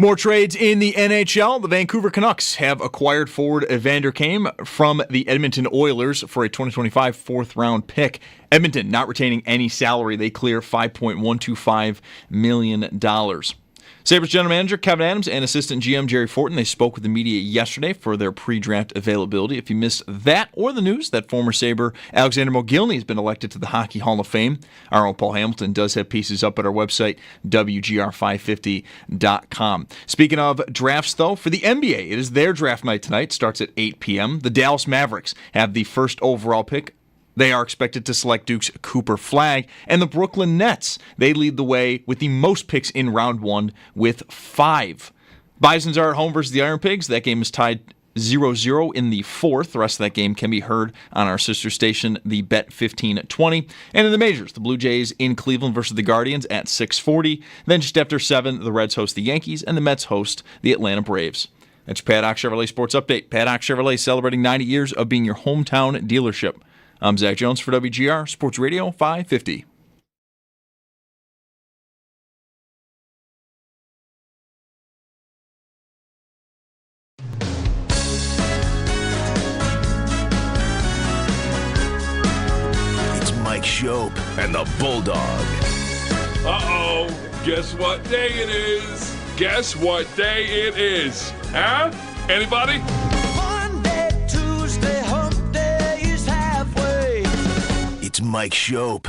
More trades in the NHL. The Vancouver Canucks have acquired forward Evander Kane from the Edmonton Oilers for a 2025 fourth-round pick. Edmonton not retaining any salary. They clear $5.125 million. Sabres general manager Kevin Adams and assistant GM Jerry Fortin, they spoke with the media yesterday for their pre-draft availability. If you missed that or the news that former Sabre Alexander Mogilny has been elected to the Hockey Hall of Fame, our own Paul Hamilton does have pieces up at our website, WGR550.com. Speaking of drafts, though, for the NBA, it is their draft night tonight. Starts at 8 p.m. The Dallas Mavericks have the first overall pick. They are expected to select Duke's Cooper Flagg. And the Brooklyn Nets, they lead the way with the most picks in round one with 5. Bisons are at home versus the Iron Pigs. That game is tied 0-0 in the fourth. The rest of that game can be heard on our sister station, the Bet 1520. And in the majors, the Blue Jays in Cleveland versus the Guardians at 6:40. Then just after 7, the Reds host the Yankees and the Mets host the Atlanta Braves. That's your Paddock Chevrolet Sports Update. Paddock Chevrolet celebrating 90 years of being your hometown dealership. I'm Zach Jones for WGR Sports Radio 550. It's Mike Schopp and the Bulldog. Uh-oh. Guess what day it is? Guess what day it is? Huh? Anybody? Monday, Tuesday, hump day is halfway. It's Mike Schopp.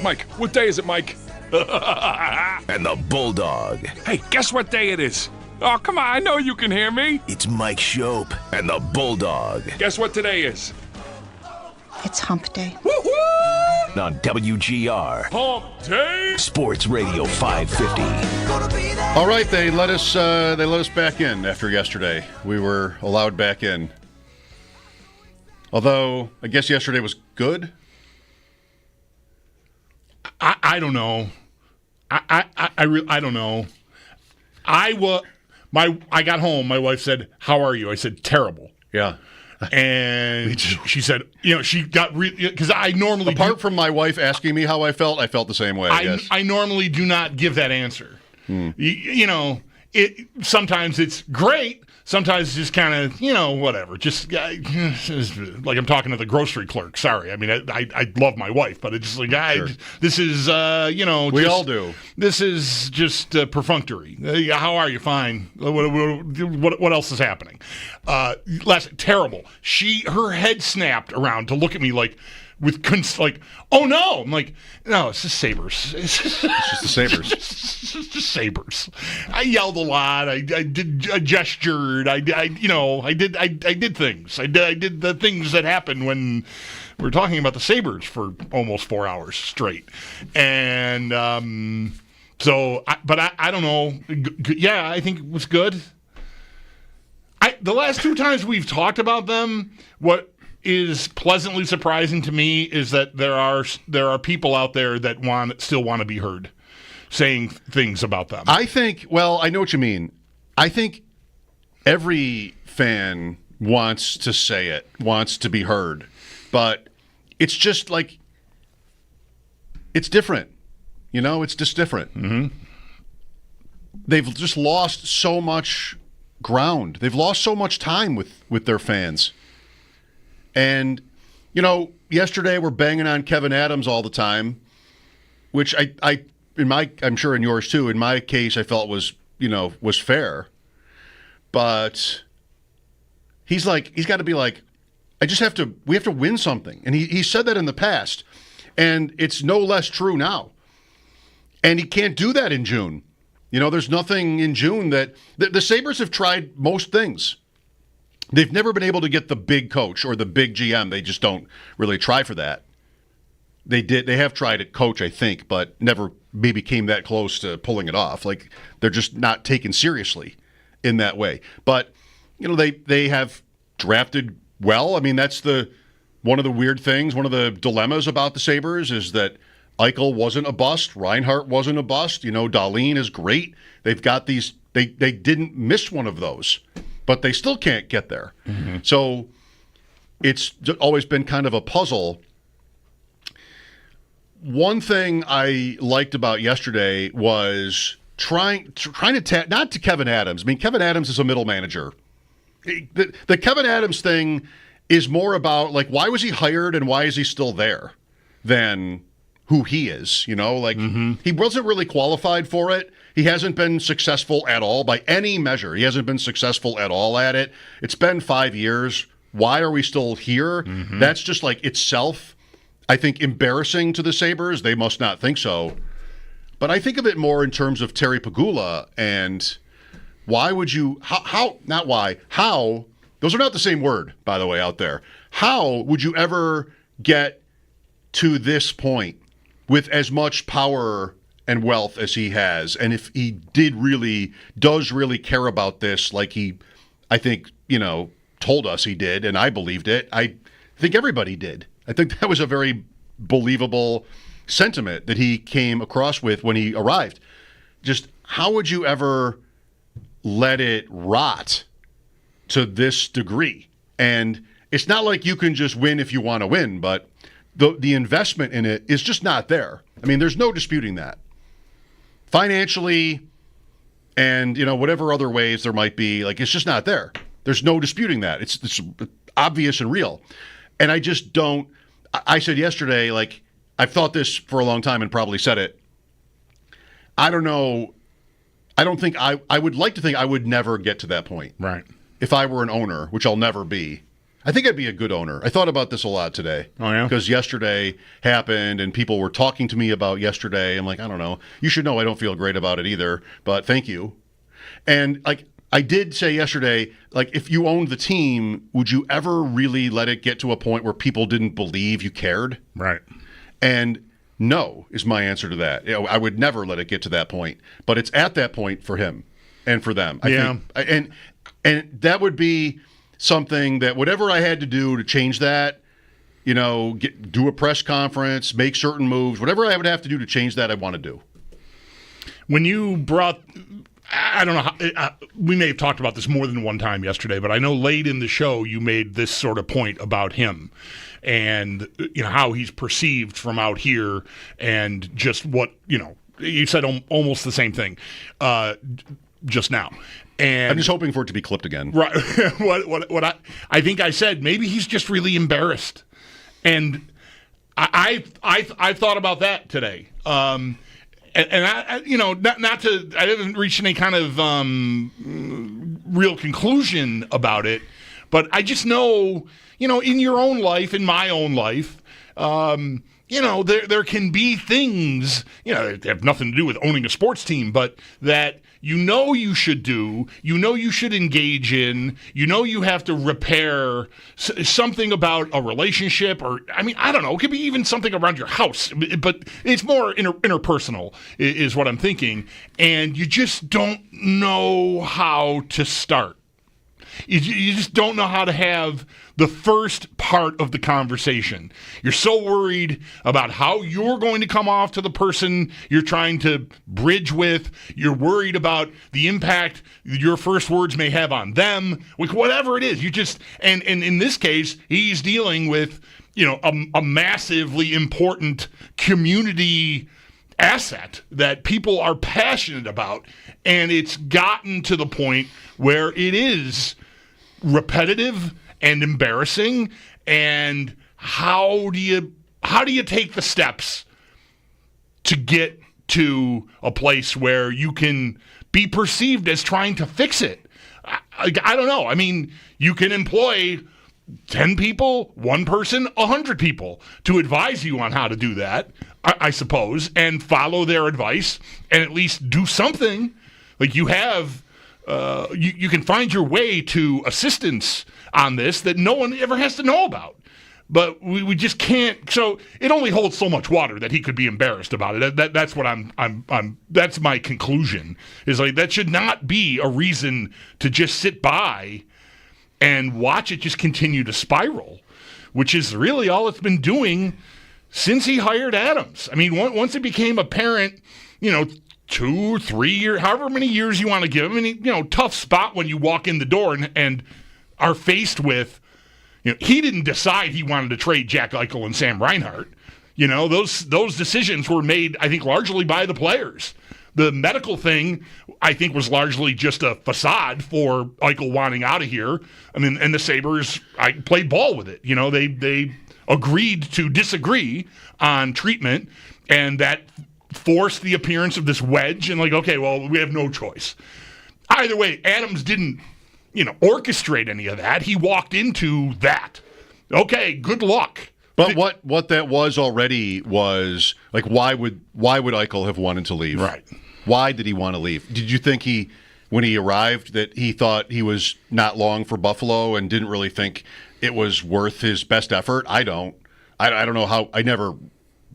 Mike. What day is it, Mike? And the Bulldog. Hey, guess what day it is? Oh, come on, I know you can hear me. It's Mike Schopp and the Bulldog. Guess what today is? It's hump day. Woo-hoo! On WGR Hump day! Sports Radio 550. All right, they let us back in after yesterday. We were allowed back in. Although I guess yesterday was good. I don't know. I don't know. I got home. My wife said, "How are you?" I said, "Terrible." Yeah. And she said, she got because I normally apart from my wife asking me how I felt the same way. I normally do not give that answer. Sometimes it's great. Sometimes it's just kind of, whatever. Just like I'm talking to the grocery clerk. Sorry. I mean, I love my wife, but it's just like, Sure. This is, we all do. This is just perfunctory. How are you? Fine. What else is happening? Terrible. Her head snapped around to look at me like, oh no! I'm like, no, it's the Sabres. It's just the Sabres. It's just Sabres. I yelled a lot. I gestured. I did things. I did the things that happen when we're talking about the Sabres for almost 4 hours straight. And I don't know. Yeah, I think it was good. The last 2 times we've talked about them, what is pleasantly surprising to me is that there are people out there that still want to be heard saying things about them. I think, I know what you mean. I think every fan wants to say it, wants to be heard, but it's just like, it's different. It's just different. Mm-hmm. They've just lost so much ground. They've lost so much time with their fans. And, yesterday we're banging on Kevin Adams all the time, which I'm sure in yours too, in my case, I felt was fair. But he's got to be like, we have to win something. And he said that in the past. And it's no less true now. And he can't do that in June. There's nothing in June that the Sabres have tried most things. They've never been able to get the big coach or the big GM. They just don't really try for that. They have tried at coach, I think, but never maybe came that close to pulling it off. Like, they're just not taken seriously in that way. But, they have drafted well. I mean, that's one of the weird things, one of the dilemmas about the Sabres is that Eichel wasn't a bust. Reinhart wasn't a bust. Dahlin is great. They've got these, they didn't miss one of those. But they still can't get there. Mm-hmm. So it's always been kind of a puzzle. One thing I liked about yesterday was trying to not to Kevin Adams. I mean, Kevin Adams is a middle manager. The Kevin Adams thing is more about, like, why was he hired and why is he still there than who he is, you know? Like, he wasn't really qualified for it. He hasn't been successful at all by any measure. He hasn't been successful at all at it. It's been 5 years. Why are we still here? That's just, like, itself, I think, embarrassing to the Sabres. They must not think so. But I think of it more in terms of Terry Pegula and why would you, how, those are not the same word, by the way, out there. How would you ever get to this point with as much power and wealth as he has? And if he does really care about this, like he, I think, told us he did, and I believed it. I think everybody did. I think that was a very believable sentiment that he came across with when he arrived. Just how would you ever let it rot to this degree? And it's not like you can just win if you want to win, but the investment in it is just not there. I mean, there's no disputing that. Financially and, whatever other ways there might be, like, it's just not there. There's no disputing that. It's obvious and real. And I just don't, I said yesterday, like, I've thought this for a long time and probably said it. I don't know. I don't think I would like to think I would never get to that point. Right. If I were an owner, which I'll never be. I think I'd be a good owner. I thought about this a lot today. Oh, yeah? Because yesterday happened and people were talking to me about yesterday. I'm like, I don't know. You should know I don't feel great about it either, but thank you. And, like, I did say yesterday, like, if you owned the team, would you ever really let it get to a point where people didn't believe you cared? Right. And no is my answer to that. I would never let it get to that point. But it's at that point for him and for them. I think, and that would be something that whatever I had to do to change that, do a press conference, make certain moves, whatever I would have to do to change that, I want to do. When you brought, I don't know, we may have talked about this more than one time yesterday, but I know late in the show you made this sort of point about him and how he's perceived from out here and just what, you said almost the same thing just now. And I'm just hoping for it to be clipped again. Right. what I think I said, maybe he's just really embarrassed. And I thought about that today. And I haven't reached any kind of real conclusion about it, but I just know, in your own life, in my own life, there can be things, they have nothing to do with owning a sports team, but that you should do, you should engage in, you have to repair something about a relationship, or, I don't know, it could be even something around your house, but it's more interpersonal is what I'm thinking, and you just don't know how to start. You just don't know how to have the first part of the conversation. You're so worried about how you're going to come off to the person you're trying to bridge with. You're worried about the impact your first words may have on them. With whatever it is, you just and in this case, he's dealing with a massively important community asset that people are passionate about, and it's gotten to the point where it is repetitive and embarrassing. And how do you take the steps to get to a place where you can be perceived as trying to fix it? I don't know. You can employ 10 people, 1 person, 100 people to advise you on how to do that, I suppose, and follow their advice and at least do something. Like, you have, you can find your way to assistance on this that no one ever has to know about. But we just can't. So it only holds so much water that he could be embarrassed about it. That's what that's my conclusion. Is like, that should not be a reason to just sit by and watch it just continue to spiral, which is really all it's been doing since he hired Adams. Once it became apparent, 2, 3 years, however many years you want to give him, tough spot when you walk in the door and are faced with, he didn't decide he wanted to trade Jack Eichel and Sam Reinhart. Those decisions were made, I think, largely by the players. The medical thing, I think, was largely just a facade for Eichel wanting out of here. I mean, and the Sabres, I played ball with it. You know, they agreed to disagree on treatment, and that forced the appearance of this wedge. And like, okay, well, we have no choice. Either way, Adams didn't, orchestrate any of that. He walked into that. Okay, good luck. But what that was already was like, why would Eichel have wanted to leave? Right. Why did he want to leave? Did you think when he arrived, that he thought he was not long for Buffalo and didn't really think it was worth his best effort? I don't. I don't know how. I never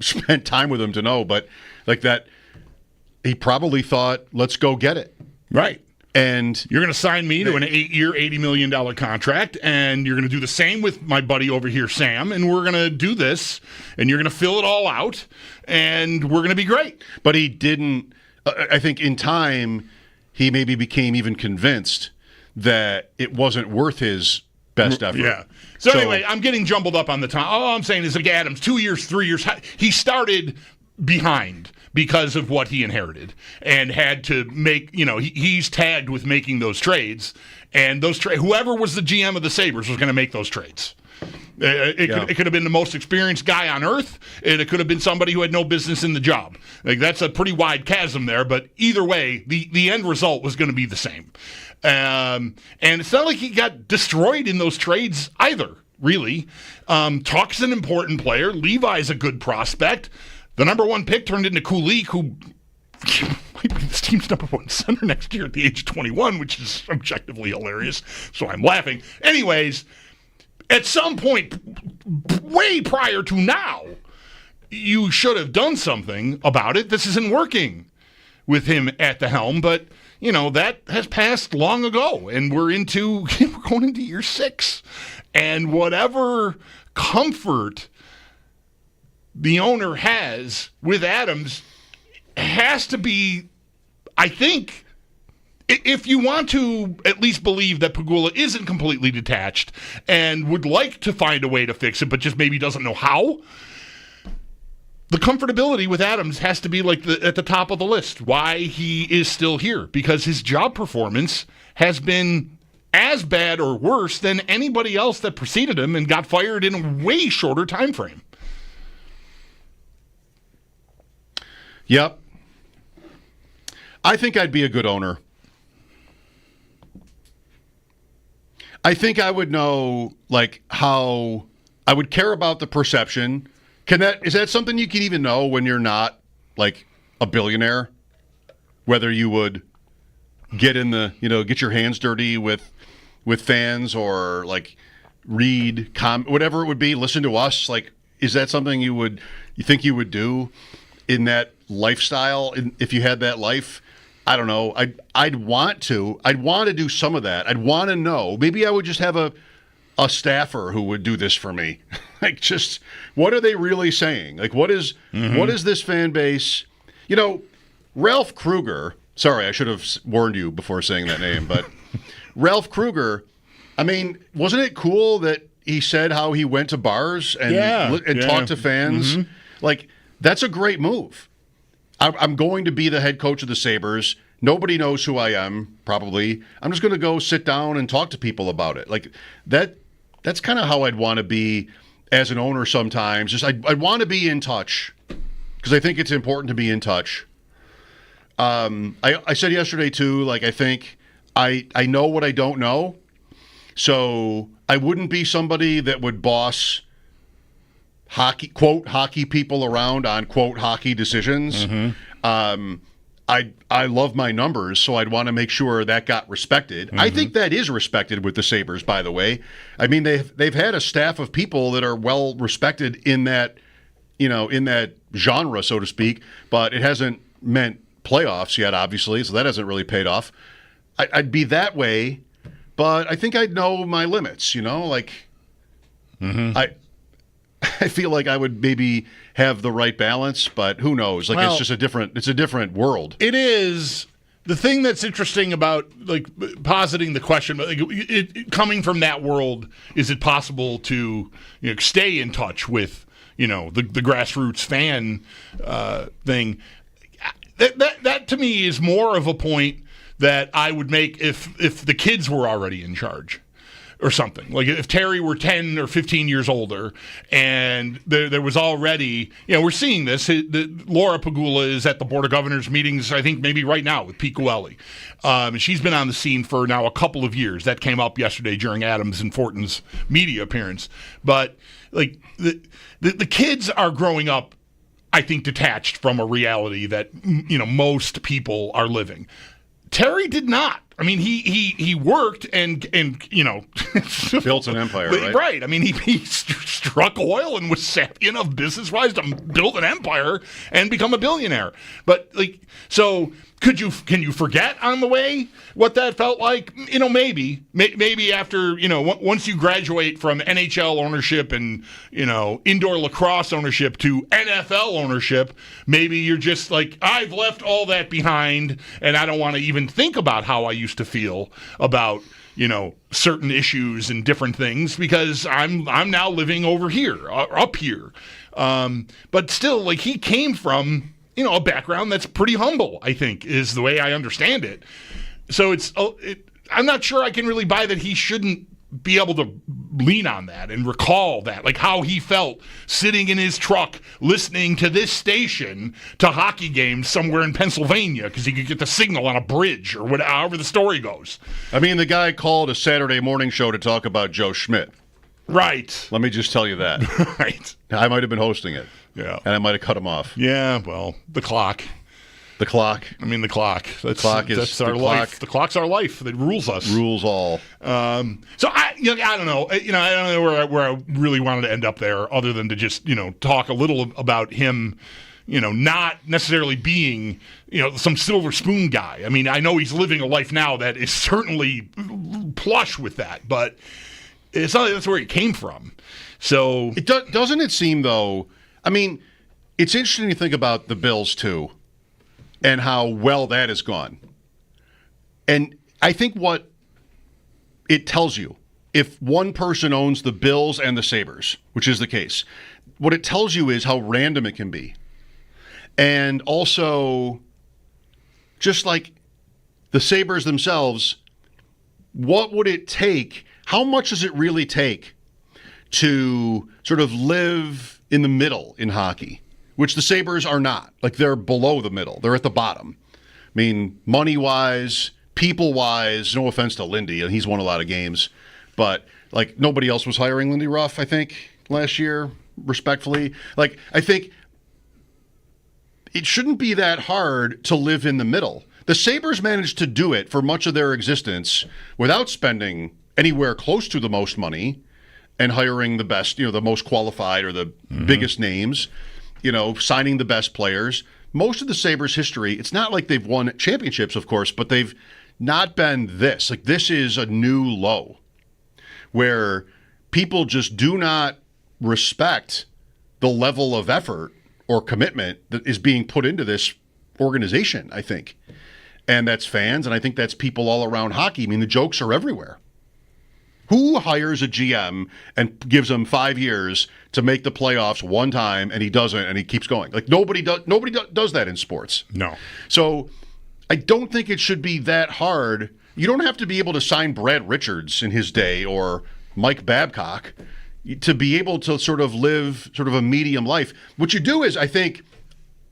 spent time with him to know, but like that, he probably thought, let's go get it. Right. And you're going to sign me to an 8-year, $80 million contract, and you're going to do the same with my buddy over here, Sam, and we're going to do this, and you're going to fill it all out, and we're going to be great. But he didn't. I think in time, he maybe became even convinced that it wasn't worth his best effort. Yeah. So anyway, I'm getting jumbled up on the time. All I'm saying is, like, Adams, 2 years, 3 years, he started behind because of what he inherited and had to make, he's tagged with making those trades, and those whoever was the GM of the Sabres was going to make those trades. It could have been the most experienced guy on earth, and it could have been somebody who had no business in the job. Like, that's a pretty wide chasm there, but either way, the end result was going to be the same. And it's not like he got destroyed in those trades either, really. Tuch's an important player. Levi's a good prospect. The number one pick turned into Kulik, who might be this team's number one center next year at the age of 21, which is objectively hilarious, so I'm laughing. Anyways, at some point, way prior to now, you should have done something about it. This isn't working with him at the helm, but, that has passed long ago, and we're going into year 6. And whatever comfort the owner has with Adams has to be, I think, if you want to at least believe that Pegula isn't completely detached and would like to find a way to fix it, but just maybe doesn't know how, the comfortability with Adams has to be like at the top of the list. Why he is still here, because his job performance has been as bad or worse than anybody else that preceded him and got fired in a way shorter time frame. Yep. I think I'd be a good owner. I think I would know, like, how I would care about the perception. Is that something you can even know when you're not, like, a billionaire? Whether you would get get your hands dirty with fans, or, like, read, whatever it would be, listen to us. Like, is that something you think you would do in that lifestyle, if you had that life? I don't know. I'd want to do some of that. I'd want to know. Maybe I would just have a staffer who would do this for me. Like, just what are they really saying? Like, what is this fan base? Ralph Kruger. Sorry, I should have warned you before saying that name, but Ralph Kruger. I mean, wasn't it cool that he said how he went to bars and talked to fans? Mm-hmm. Like, that's a great move. I'm going to be the head coach of the Sabres. Nobody knows who I am, probably. I'm just going to go sit down and talk to people about it. Like, that's kind of how I'd want to be as an owner sometimes. Just I'd want to be in touch, because I think it's important to be in touch. I said yesterday, too, like, I think I know what I don't know. So I wouldn't be somebody that would boss hockey, quote, hockey people around on, quote, hockey decisions. Mm-hmm. I love my numbers, so I'd want to make sure that got respected. Mm-hmm. I think that is respected with the Sabres, by the way. I mean, they've had a staff of people that are well respected in that, in that genre, so to speak, but it hasn't meant playoffs yet, obviously, so that hasn't really paid off. I'd be that way, but I think I'd know my limits, like, mm-hmm. I feel like I would maybe have the right balance, but who knows? Like, it's just a different world. It is. The thing that's interesting about, like, positing the question, like, it coming from that world, is it possible to stay in touch with, the grassroots fan thing? that to me is more of a point that I would make if the kids were already in charge. Or something. Like if Terry were 10 or 15 years older and there was already, we're seeing this. Laura Pagula is at the Board of Governors meetings, I think maybe right now with Pete Coelho. She's been on the scene for now a couple of years. That came up yesterday during Adams and Fortin's media appearance. But like the kids are growing up, I think, detached from a reality that, most people are living. Terry did not. I mean, he worked and built an empire, right? Right. I mean, he struck oil and was sapient of business-wise to build an empire and become a billionaire. But so can you forget on the way what that felt like? Maybe after once you graduate from NHL ownership and indoor lacrosse ownership to NFL ownership, maybe you're just like, I've left all that behind and I don't want to even think about how I used to feel about certain issues and different things because I'm now living over here, up here. But still, like, he came from a background that's pretty humble, I think, is the way I understand it. So I'm not sure I can really buy that he shouldn't be able to lean on that and recall that, like how he felt sitting in his truck listening to this station to hockey games somewhere in Pennsylvania because he could get the signal on a bridge or however the story goes. I mean, the guy called a Saturday morning show to talk about Joe Schmidt. Right. Let me just tell you that. Right. I might have been hosting it. Yeah. And I might have cut him off. Yeah, well, the clock. The clock. I mean, the clock. That's our life. The clock's our life. That rules us. Rules all. So I don't know. I don't know where I really wanted to end up there, other than to just talk a little about him. Not necessarily being some silver spoon guy. I mean, I know he's living a life now that is certainly plush with that, but it's not that's where he came from. So doesn't it seem though? I mean, it's interesting to think about the Bills too. And how well that has gone. And I think what it tells you, if one person owns the Bills and the Sabres, which is the case, what it tells you is how random it can be. And also, just like the Sabres themselves, what would it take? How much does it really take to sort of live in the middle in hockey? Which the Sabres are not. Like, they're below the middle. They're at the bottom. I mean, money-wise, people-wise, no offense to Lindy, and he's won a lot of games. But, like, nobody else was hiring Lindy Ruff, I think, last year, respectfully. Like, I think it shouldn't be that hard to live in the middle. The Sabres managed to do it for much of their existence without spending anywhere close to the most money and hiring the best, the most qualified or the biggest names. Signing the best players. Most of the Sabres' history, it's not like they've won championships, of course, but they've not been this. Like, this is a new low where people just do not respect the level of effort or commitment that is being put into this organization, I think. And that's fans, and I think that's people all around hockey. I mean, the jokes are everywhere. Who hires a GM and gives him 5 years to make the playoffs one time and he doesn't and he keeps going? Like, nobody does that in sports. No. So I don't think it should be that hard. You don't have to be able to sign Brad Richards in his day or Mike Babcock to be able to sort of live sort of a medium life. What you do is, I think,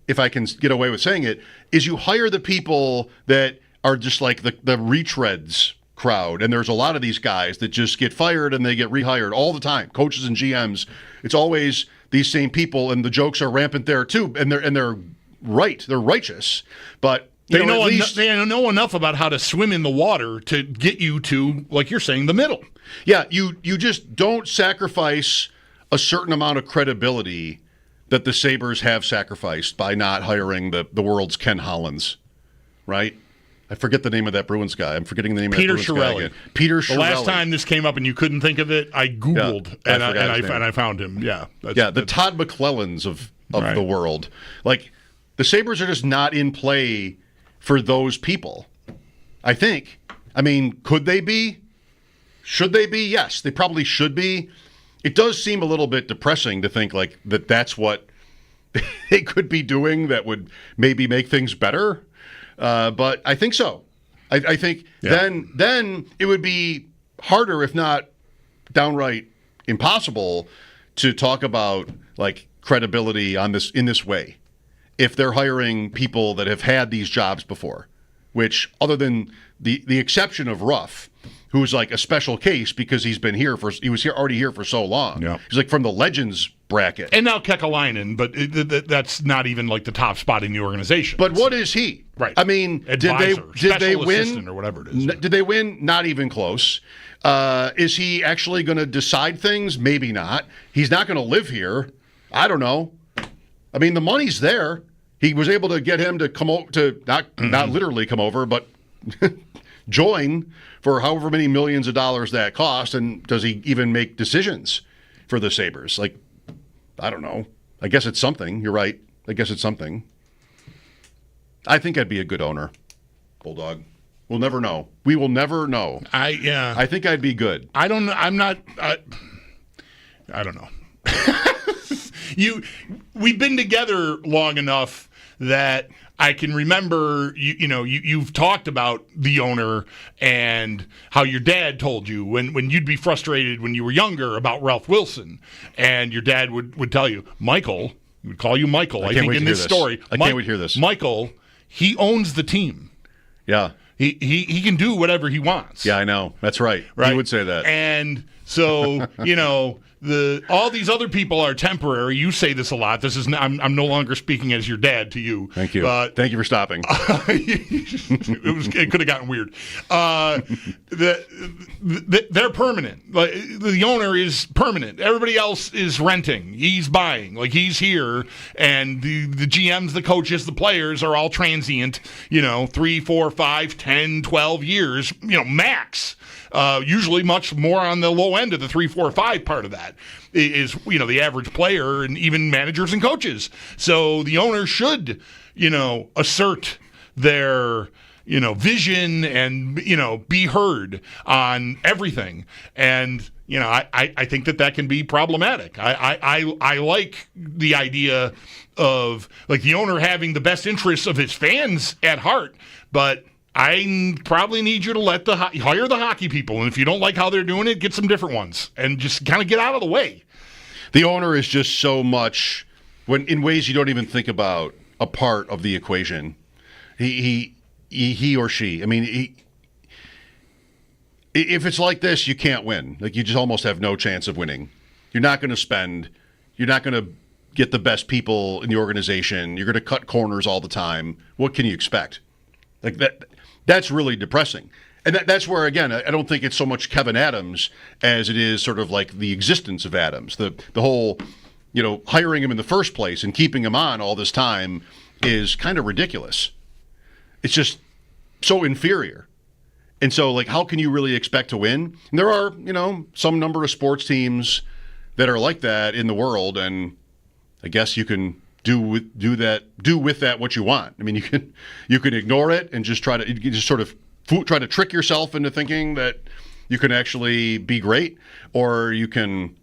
if I can get away with saying it, is you hire the people that are just like the retreads crowd, and there's a lot of these guys that just get fired and they get rehired all the time. Coaches and GMs, it's always these same people, and the jokes are rampant there too. And they're right, they're righteous, but they know enough about how to swim in the water to get you to, like you're saying, the middle. Yeah, you just don't sacrifice a certain amount of credibility that the Sabres have sacrificed by not hiring the world's Ken Hollins, right? I forget the name of that Bruins guy. I'm forgetting the name of that Bruins guy again. Peter Chiarelli. The last time this came up and you couldn't think of it, I Googled and I found him. Yeah. The Todd McClellans of right. The world. Like, the Sabres are just not in play for those people, I think. I mean, could they be? Should they be? Yes, they probably should be. It does seem a little bit depressing to think like that's what they could be doing that would maybe make things better. But I think so. I think then it would be harder, if not downright impossible, to talk about like credibility on this in this way if they're hiring people that have had these jobs before, which other than the exception of Ruff, who's like a special case because he was already here for so long. Yeah. He's like from the legends bracket. And now Kekalainen, but that's not even like the top spot in the organization. But what is he? Right. I mean, Advisor, did they win? Assistant or whatever it is. Did they win? Not even close. Is he actually going to decide things? Maybe not. He's not going to live here. I don't know. I mean, the money's there. He was able to get him to come over to not literally come over, but join for however many millions of dollars that cost. And does he even make decisions for the Sabres? Like, I don't know. I guess it's something. You're right. I guess it's something. I think I'd be a good owner, Bulldog. We'll never know. We will never know. I think I'd be good. I don't know. I'm not. I don't know. We've been together long enough that I can remember. You've talked about the owner and how your dad told you when you'd be frustrated when you were younger about Ralph Wilson, and your dad would tell you, Michael. He would call you Michael. I think in this story, I can't wait to hear this. Michael, he owns the team. Yeah. He can do whatever he wants. Yeah, I know. That's right. He would say that. And so, all these other people are temporary. You say this a lot. This is I'm no longer speaking as your dad to you. Thank you. Thank you for stopping. It could have gotten weird. They're permanent. Like, the owner is permanent. Everybody else is renting. He's buying. Like, he's here, and the GMs, the coaches, the players are all transient. 3, 4, 5, 10, 12 years. Max. Usually much more on the low end of the 3, 4, 5 part of that is, the average player and even managers and coaches. So the owner should, assert their, vision and, be heard on everything. And, I think that can be problematic. I like the idea of like the owner having the best interests of his fans at heart, but I probably need you to hire the hockey people, and if you don't like how they're doing it, get some different ones, and just kind of get out of the way. The owner is just so much, in ways you don't even think about, a part of the equation. He or she. I mean, if it's like this, you can't win. Like, you just almost have no chance of winning. You're not going to spend. You're not going to get the best people in the organization. You're going to cut corners all the time. What can you expect? Like that. That's really depressing. And that's where, again, I don't think it's so much Kevin Adams as it is sort of like the existence of Adams. The whole, hiring him in the first place and keeping him on all this time is kind of ridiculous. It's just so inferior. And so, like, how can you really expect to win? And there are, some number of sports teams that are like that in the world, and I guess you can do with that what you want. I mean, you can ignore it and just try to trick yourself into thinking that you can actually be great, or you can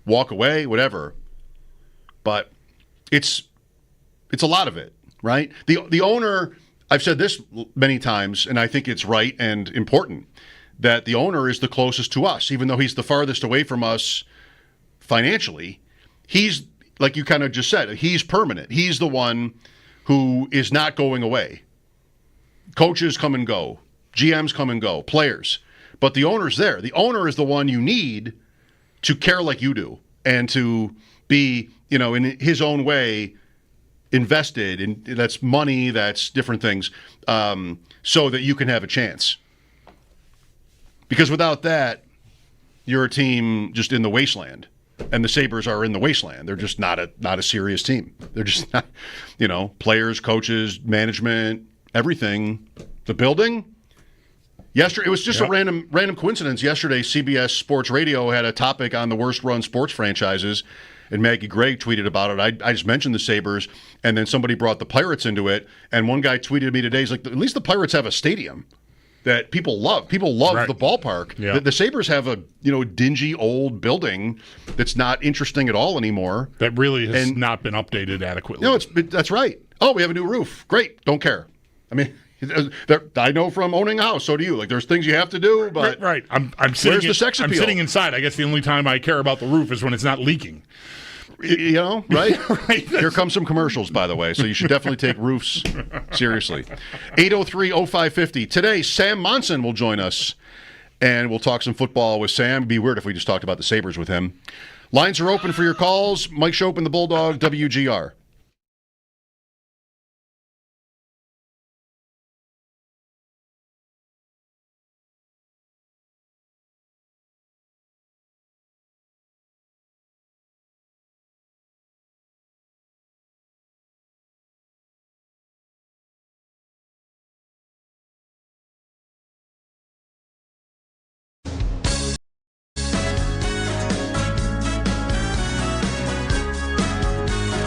walk away, whatever. But it's a lot of it, right? The owner. I've said this many times, and I think it's right and important that the owner is the closest to us, even though he's the farthest away from us financially. He's, like you kind of just said, he's permanent. He's the one who is not going away. Coaches come and go. GMs come and go. Players. But the owner's there. The owner is the one you need to care like you do and to be, in his own way, invested in. That's money, that's different things, so that you can have a chance. Because without that, you're a team just in the wasteland. And the Sabres are in the wasteland. They're just not a serious team. They're just not, players, coaches, management, everything. The building. Yesterday, it was just a random coincidence. Yesterday, CBS Sports Radio had a topic on the worst-run sports franchises, and Maggie Gray tweeted about it. I just mentioned the Sabres, and then somebody brought the Pirates into it, and one guy tweeted me today, he's like, at least the Pirates have a stadium. that people love. People love Right. the ballpark. Yeah. The Sabres have a dingy old building that's not interesting at all anymore. That really has And- not been updated adequately. No, that's right. Oh, we have a new roof. Great. Don't care. I mean, I know from owning a house. So do you. Like, there's things you have to do, but right. I'm sitting. Where's the sex I'm appeal? sitting inside. I guess the only time I care about the roof is when it's not leaking. Right? Right. Here comes some commercials, by the way, so you should definitely take roofs seriously. 803-0550. Today, Sam Monson will join us, and we'll talk some football with Sam. It'd be weird if we just talked about the Sabres with him. Lines are open for your calls. Mike Schopp and the Bulldog, WGR.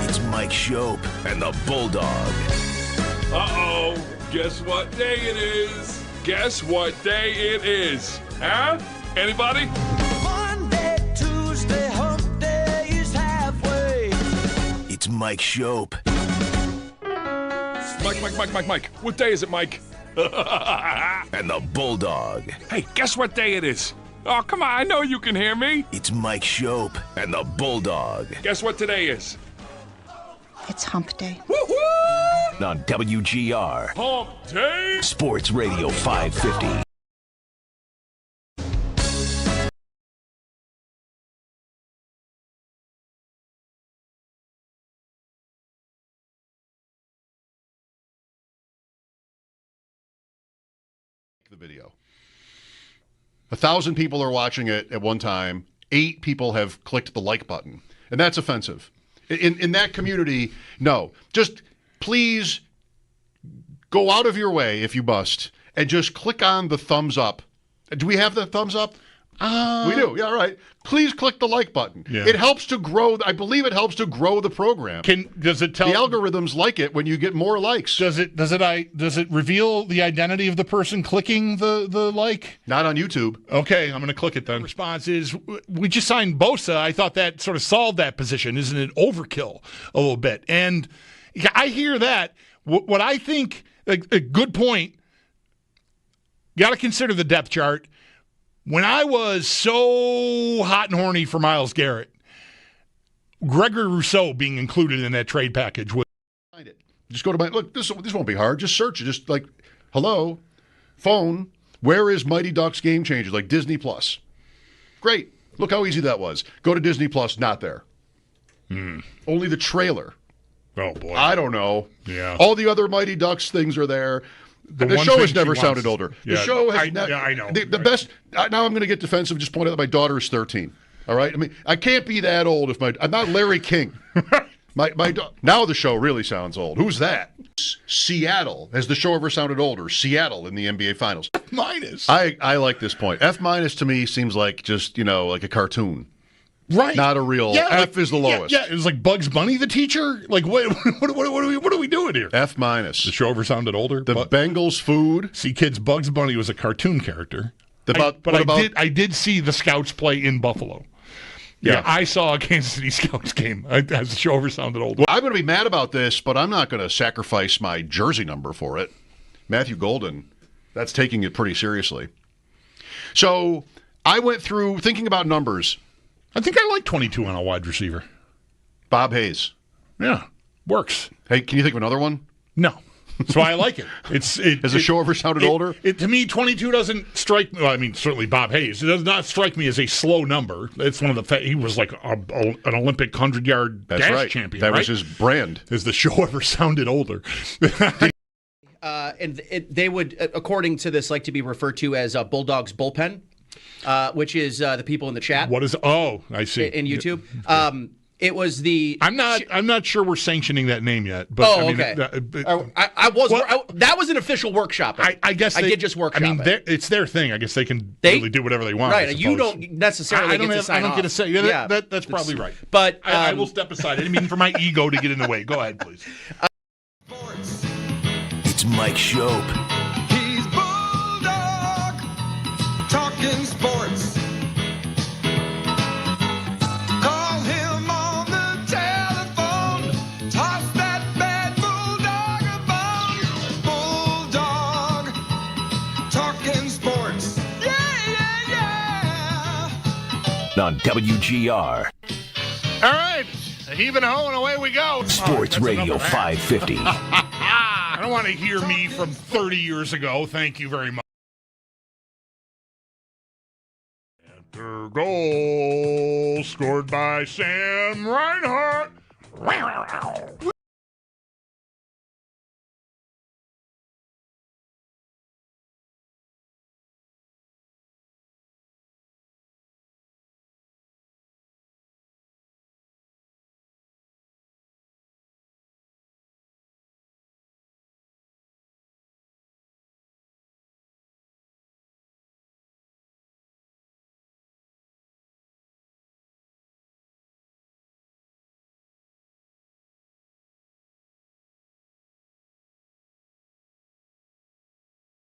It's Mike Schopp and the Bulldog. Uh-oh. Guess what day it is? Guess what day it is? Huh? Anybody? Monday, Tuesday, hump day is halfway. It's Mike Schopp Mike. What day is it, Mike? and the Bulldog. Hey, guess what day it is? Oh, come on. I know you can hear me. It's Mike Schopp and the Bulldog Guess what today is? It's hump day. Woo-hoo! on WGR Hump day. Sports Radio 550. The video. 1,000 people are watching it at one time. 8 people have clicked the like button, and that's offensive. In that community, no. Just please go out of your way if you must, and just click on the thumbs up. Do we have the thumbs up? We do. Yeah, all right. Please click the like button. Yeah. It helps to grow. I believe it helps to grow the program. Does it tell The algorithms like it when you get more likes. Does it reveal the identity of the person clicking the like? Not on YouTube. Okay, I'm going to click it then. Response is, we just signed Bosa. I thought that sort of solved that position. Isn't it overkill a little bit? And I hear that. What I think, a good point, got to consider the depth chart. When I was so hot and horny for Myles Garrett, Gregory Rousseau being included in that trade package was. Find it. Just go to my look. This won't be hard. Just search it. Just like, hello, phone. Where is Mighty Ducks Game Changers? Like Disney Plus. Great. Look how easy that was. Go to Disney Plus. Not there. Only the trailer. Oh boy. I don't know. Yeah. All the other Mighty Ducks things are there. The one show thing has she never wants- sounded older. The Yeah, show has I know. The Right. best. Now I'm going to get defensive. Just point out that my daughter is 13. All right. I mean, I can't be that old if I'm not Larry King. Now the show really sounds old. Who's that? Seattle. Has the show ever sounded older? Seattle in the NBA Finals. Minus. I like this point. F- to me seems like just like a cartoon. Right. Not a real. F is the lowest. Yeah, it was like Bugs Bunny the teacher. Like what are we doing here? F-. The show ever sounded older. The but, Bengals food. see, kids, Bugs Bunny was a cartoon character. I did see the Scouts play in Buffalo. Yeah, I saw a Kansas City Scouts game. As the show ever sounded older. I'm going to be mad about this, but I'm not going to sacrifice my jersey number for it. Matthew Golden, that's taking it pretty seriously. So I went through thinking about numbers. I think I like 22 on a wide receiver. Bob Hayes. Yeah, works. Hey, can you think of another one? No. That's why I like it. Has the show ever sounded older? To me, 22 doesn't strike me. Well, I mean, certainly Bob Hayes. It does not strike me as a slow number. It's one of the. He was like an Olympic 100-yard That's dash right. champion. That right? was his brand. Has the show ever sounded older? They would, according to this, like to be referred to as Bulldog's bullpen, which is the people in the chat. What is? Oh, I see. In YouTube. It was the. I'm not sure we're sanctioning that name yet. But Oh, I mean, okay. I was. That was an official workshop. I guess I did just workshop. I mean, it's their thing. I guess they can really do whatever they want. Right. I You suppose. don't necessarily get to sign I don't off. get to say. Yeah, that's probably right. But I will step aside. I didn't mean for my ego to get in the way. Go ahead, please. It's Mike Schopp He's Bulldog. talking sports. Call him on the telephone. Toss that bad bulldog a bone. Bulldog talking sports. Yeah, yeah, yeah. On WGR All right, heave and ho, and away we go. Sports Radio 550. I don't want to hear me from 30 years ago. Thank you very much. After goal scored by Sam Reinhart.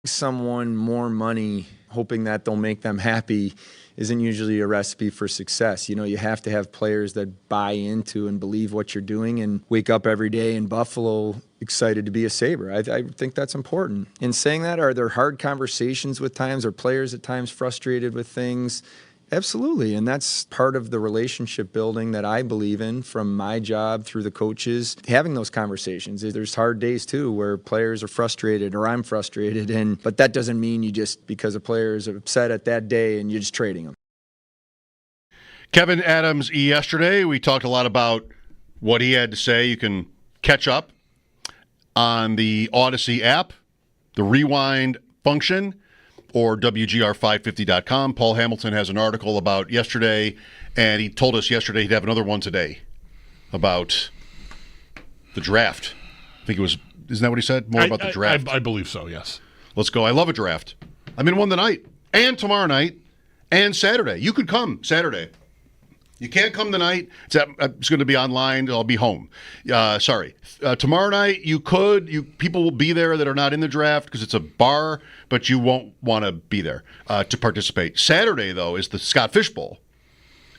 Someone more money, hoping that they'll make them happy, isn't usually a recipe for success. You know, you have to have players that buy into and believe what you're doing and wake up every day in Buffalo excited to be a Sabre. I think that's important. In saying that, are there hard conversations with times? Are players at times frustrated with things? Absolutely, and that's part of the relationship building that I believe in from my job through the coaches, having those conversations. There's hard days too where players are frustrated or I'm frustrated, but that doesn't mean you just, because a player is upset at that day and you're just trading them. Kevin Adams yesterday, we talked a lot about what he had to say. You can catch up on the Odyssey app, the rewind function, or WGR550.com. Paul Hamilton has an article about yesterday, and he told us yesterday he'd have another one today about the draft. I think it was, isn't that what he said? More about the draft. I believe so, yes. Let's go. I love a draft. I'm in one tonight, and tomorrow night, and Saturday. You could come Saturday. You can't come tonight. It's going to be online. I'll be home. Sorry. Tomorrow night, you could. People will be there that are not in the draft because it's a bar, but you won't want to be there to participate. Saturday, though, is the Scott Fish Bowl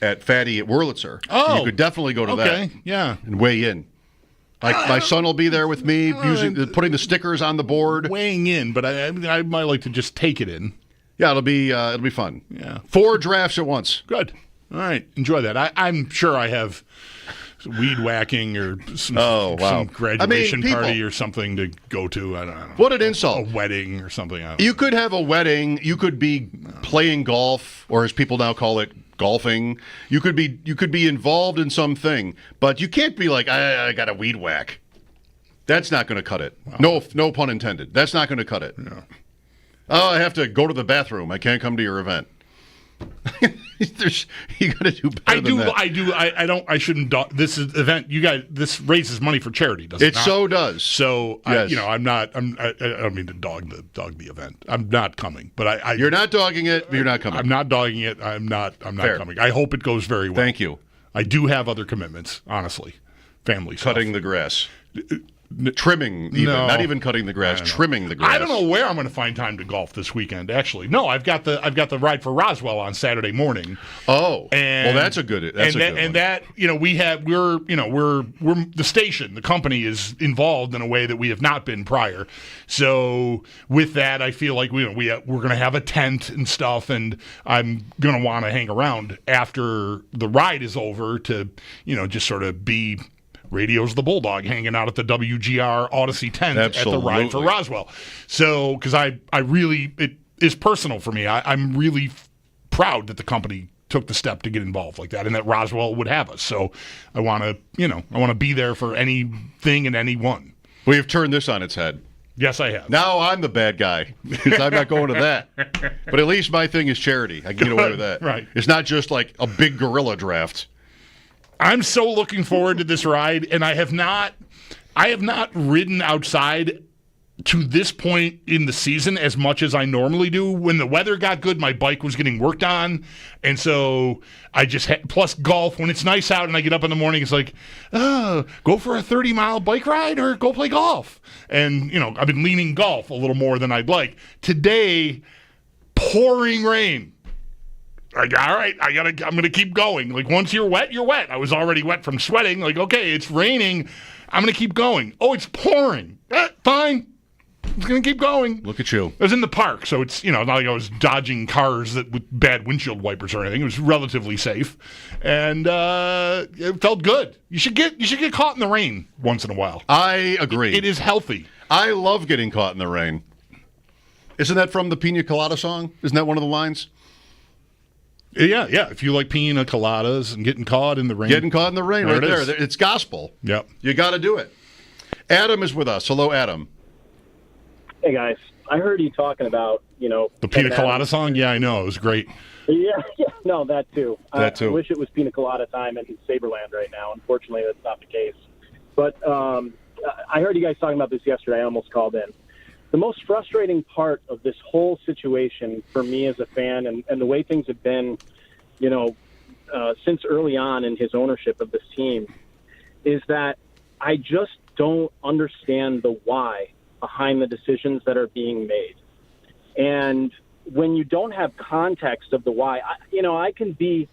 at Fatty at Wurlitzer. Oh. You could definitely go to that. Yeah. And weigh in. My son will be there with me, putting the stickers on the board. Weighing in, but I might like to just take it in. Yeah, it'll be fun. Yeah. 4 drafts at once. Good. All right, enjoy that. I'm sure I have weed whacking or some graduation party or something to go to. I don't know. What an insult. A wedding or something. You could have a wedding. You could be playing golf, or as people now call it, golfing. You could be involved in something, but you can't be like, I got a weed whack. That's not going to cut it. Wow. No pun intended. That's not going to cut it. No. Oh, I have to go to the bathroom. I can't come to your event. You got to do better than that. I shouldn't. This is event. You guys. This raises money for charity, doesn't it? It so does. So yes. I don't mean to dog the event. I'm not coming. But you're not dogging it. But you're not coming. I'm not dogging it. I'm not Fair. coming. I hope it goes very well. Thank you. I do have other commitments. Honestly, family stuff. Cutting the grass. Trimming, even. No. Not even cutting the grass, trimming the grass. I don't know where I'm going to find time to golf this weekend. Actually, no. I've got the ride for Roswell on Saturday morning. Oh, and, well, that's a good. That's a good one. And that we're the station, the company is involved in a way that we have not been prior. So with that, I feel like we're going to have a tent and stuff, and I'm going to want to hang around after the ride is over to just sort of be. Radio's the Bulldog hanging out at the WGR Odyssey tent Absolutely. at the ride for Roswell. So, because I really, it is personal for me. I'm really proud that the company took the step to get involved like that and that Roswell would have us. So I want to be there for anything and anyone. Well, you've turned this on its head. Yes, I have. Now I'm the bad guy because I'm not going to that. But at least my thing is charity. I can get away with that. Right. It's not just like a big gorilla draft. I'm so looking forward to this ride, and I have not ridden outside to this point in the season as much as I normally do. When the weather got good, my bike was getting worked on, and so I just plus golf. When it's nice out and I get up in the morning, it's like, go for a 30-mile bike ride or go play golf. And I've been leaning golf a little more than I'd like. Today, pouring rain. Like, all right, I'm gonna keep going. Like, once you're wet, you're wet. I was already wet from sweating. Like, okay, it's raining. I'm gonna keep going. Oh, it's pouring. Fine. I'm just gonna keep going. Look at you. I was in the park, so it's not like I was dodging cars with bad windshield wipers or anything. It was relatively safe, and it felt good. You should get caught in the rain once in a while. I agree. It is healthy. I love getting caught in the rain. Isn't that from the Pina Colada song? Isn't that one of the lines? Yeah. If you like pina coladas and getting caught in the rain. Getting caught in the rain, right there. It's gospel. Yep. You got to do it. Adam is with us. Hello, Adam. Hey, guys. I heard you talking about, The Pina Colada song? Yeah, I know. It was great. Yeah, no, that too. That too. I wish it was Pina Colada time in Saberland right now. Unfortunately, that's not the case. But I heard you guys talking about this yesterday. I almost called in. The most frustrating part of this whole situation for me as a fan and the way things have been, since early on in his ownership of this team is that I just don't understand the why behind the decisions that are being made. And when you don't have context of the why, I can be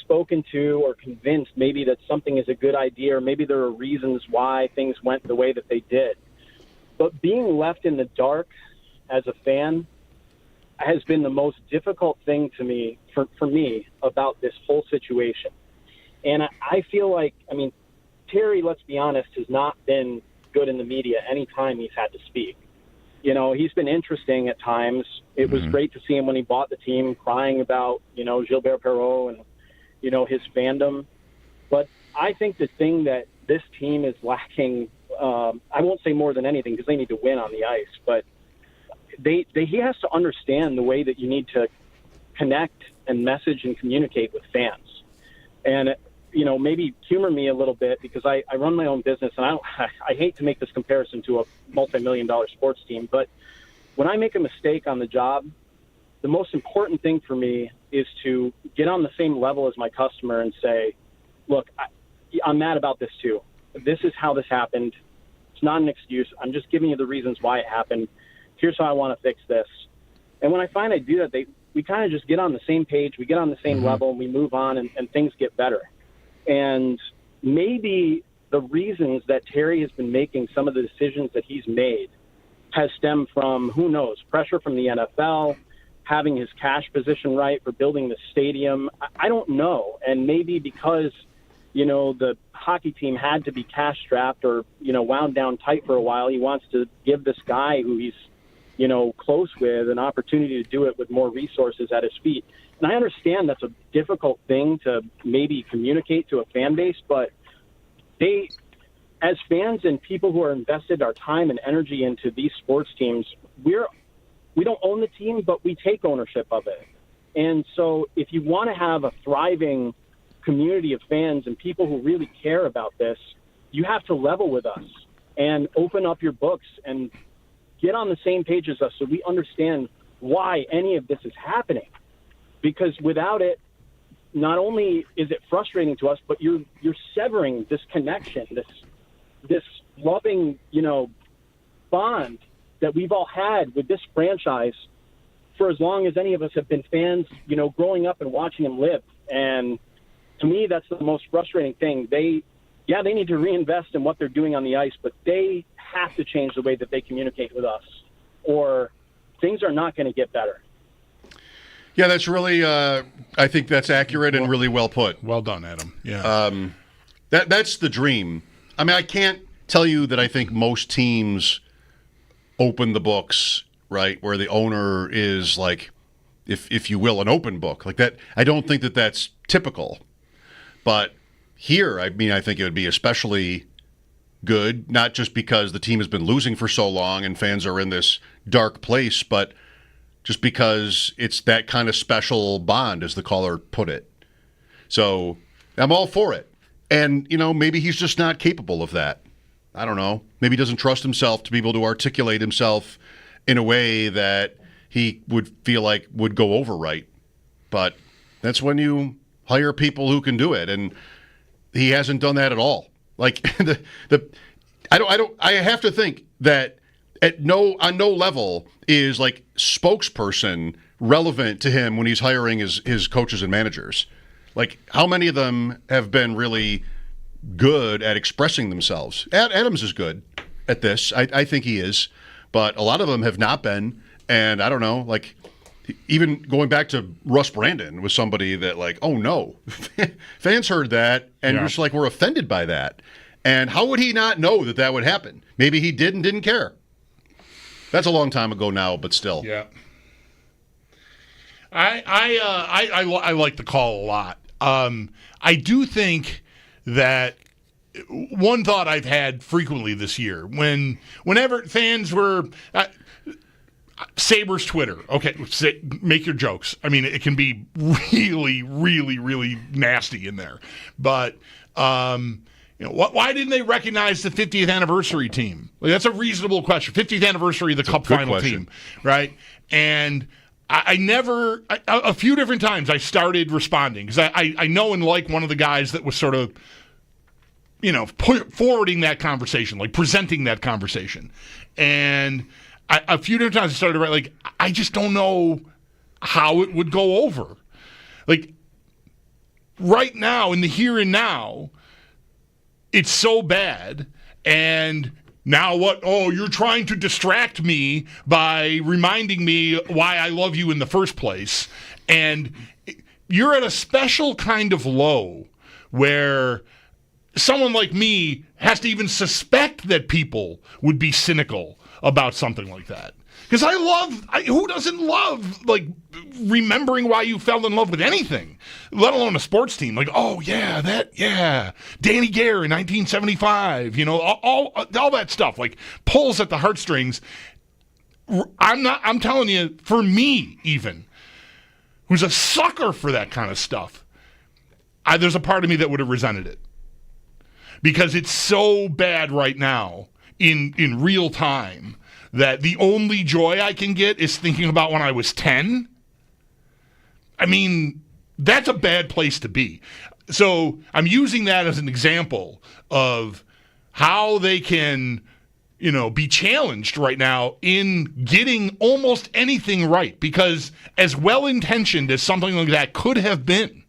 spoken to or convinced maybe that something is a good idea or maybe there are reasons why things went the way that they did. But being left in the dark as a fan has been the most difficult thing to me, for me, about this whole situation. And I feel like, Terry, let's be honest, has not been good in the media any time he's had to speak. He's been interesting at times. It was great to see him when he bought the team crying about, Gilbert Perreault and, his fandom. But I think the thing that this team is lacking, I won't say more than anything because they need to win on the ice, but he has to understand the way that you need to connect and message and communicate with fans. And, maybe humor me a little bit because I run my own business and I hate to make this comparison to a multi-million-dollar sports team, but when I make a mistake on the job, the most important thing for me is to get on the same level as my customer and say, look, I'm mad about this too. This is how this happened. It's not an excuse. I'm just giving you the reasons why it happened. Here's how I want to fix this. And when I find I do that, we kind of just get on the same page. We get on the same level and we move on and things get better. And maybe the reasons that Terry has been making some of the decisions that he's made has stemmed from, who knows, pressure from the NFL, having his cash position right for building the stadium. I don't know. And maybe because, the hockey team had to be cash strapped or, wound down tight for a while, he wants to give this guy who he's, close with an opportunity to do it with more resources at his feet. And I understand that's a difficult thing to maybe communicate to a fan base, but they, as fans and people who are invested our time and energy into these sports teams, we don't own the team, but we take ownership of it. And so if you want to have a thriving community of fans and people who really care about this, you have to level with us and open up your books and get on the same page as us so we understand why any of this is happening. Because without it, not only is it frustrating to us, but you're severing this connection, this loving, bond that we've all had with this franchise for as long as any of us have been fans, growing up and watching them live. And to me, that's the most frustrating thing. They need to reinvest in what they're doing on the ice, but they have to change the way that they communicate with us, or things are not going to get better. Yeah, that's really, I think that's accurate and really well put. Well done, Adam. Yeah. That's the dream. I can't tell you that I think most teams open the books, right, where the owner is like, if you will, an open book. Like that, I don't think that that's typical. But here, I think it would be especially good, not just because the team has been losing for so long and fans are in this dark place, but just because it's that kind of special bond, as the caller put it. So I'm all for it. And, maybe he's just not capable of that. I don't know. Maybe he doesn't trust himself to be able to articulate himself in a way that he would feel like would go over right. But that's when you hire people who can do it. And he hasn't done that at all. Like I have to think that on no level is like spokesperson relevant to him when he's hiring his coaches and managers. Like, how many of them have been really good at expressing themselves? Adams is good at this. I think he is. But a lot of them have not been. And I don't know, like, even going back to Russ Brandon was somebody that, like, oh, no. Fans heard that, and just like, we're offended by that. And how would he not know that would happen? Maybe he did and didn't care. That's a long time ago now, but still. Yeah. I like the call a lot. I do think that one thought I've had frequently this year, whenever fans were Sabres Twitter, okay, make your jokes. I mean, it can be really, really, really nasty in there. But why didn't they recognize the 50th anniversary team? Like, that's a reasonable question. 50th anniversary of the Cup final team, right? And a few different times I started responding because I know and like one of the guys that was sort of, forwarding that conversation, like presenting that conversation. And a few different times I started to write, like, I just don't know how it would go over. Like, right now, in the here and now, it's so bad. And now what? Oh, you're trying to distract me by reminding me why I love you in the first place. And you're at a special kind of low where someone like me has to even suspect that people would be cynical about something like that. Because who doesn't love, like, remembering why you fell in love with anything, let alone a sports team? Like, oh, yeah, Danny Gare in 1975, all that stuff, like, pulls at the heartstrings. I'm telling you, for me, even, who's a sucker for that kind of stuff, there's a part of me that would have resented it. Because it's so bad right now in real time that the only joy I can get is thinking about when I was 10. I mean, that's a bad place to be. So I'm using that as an example of how they can, be challenged right now in getting almost anything right. Because as well-intentioned as something like that could have been,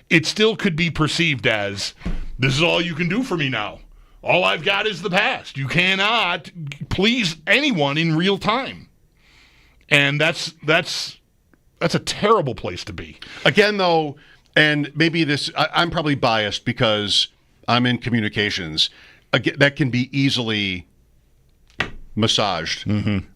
it still could be perceived as, this is all you can do for me now. All I've got is the past. You cannot please anyone in real time. And that's a terrible place to be. Again, though, and maybe I'm probably biased because I'm in communications. Again, that can be easily massaged,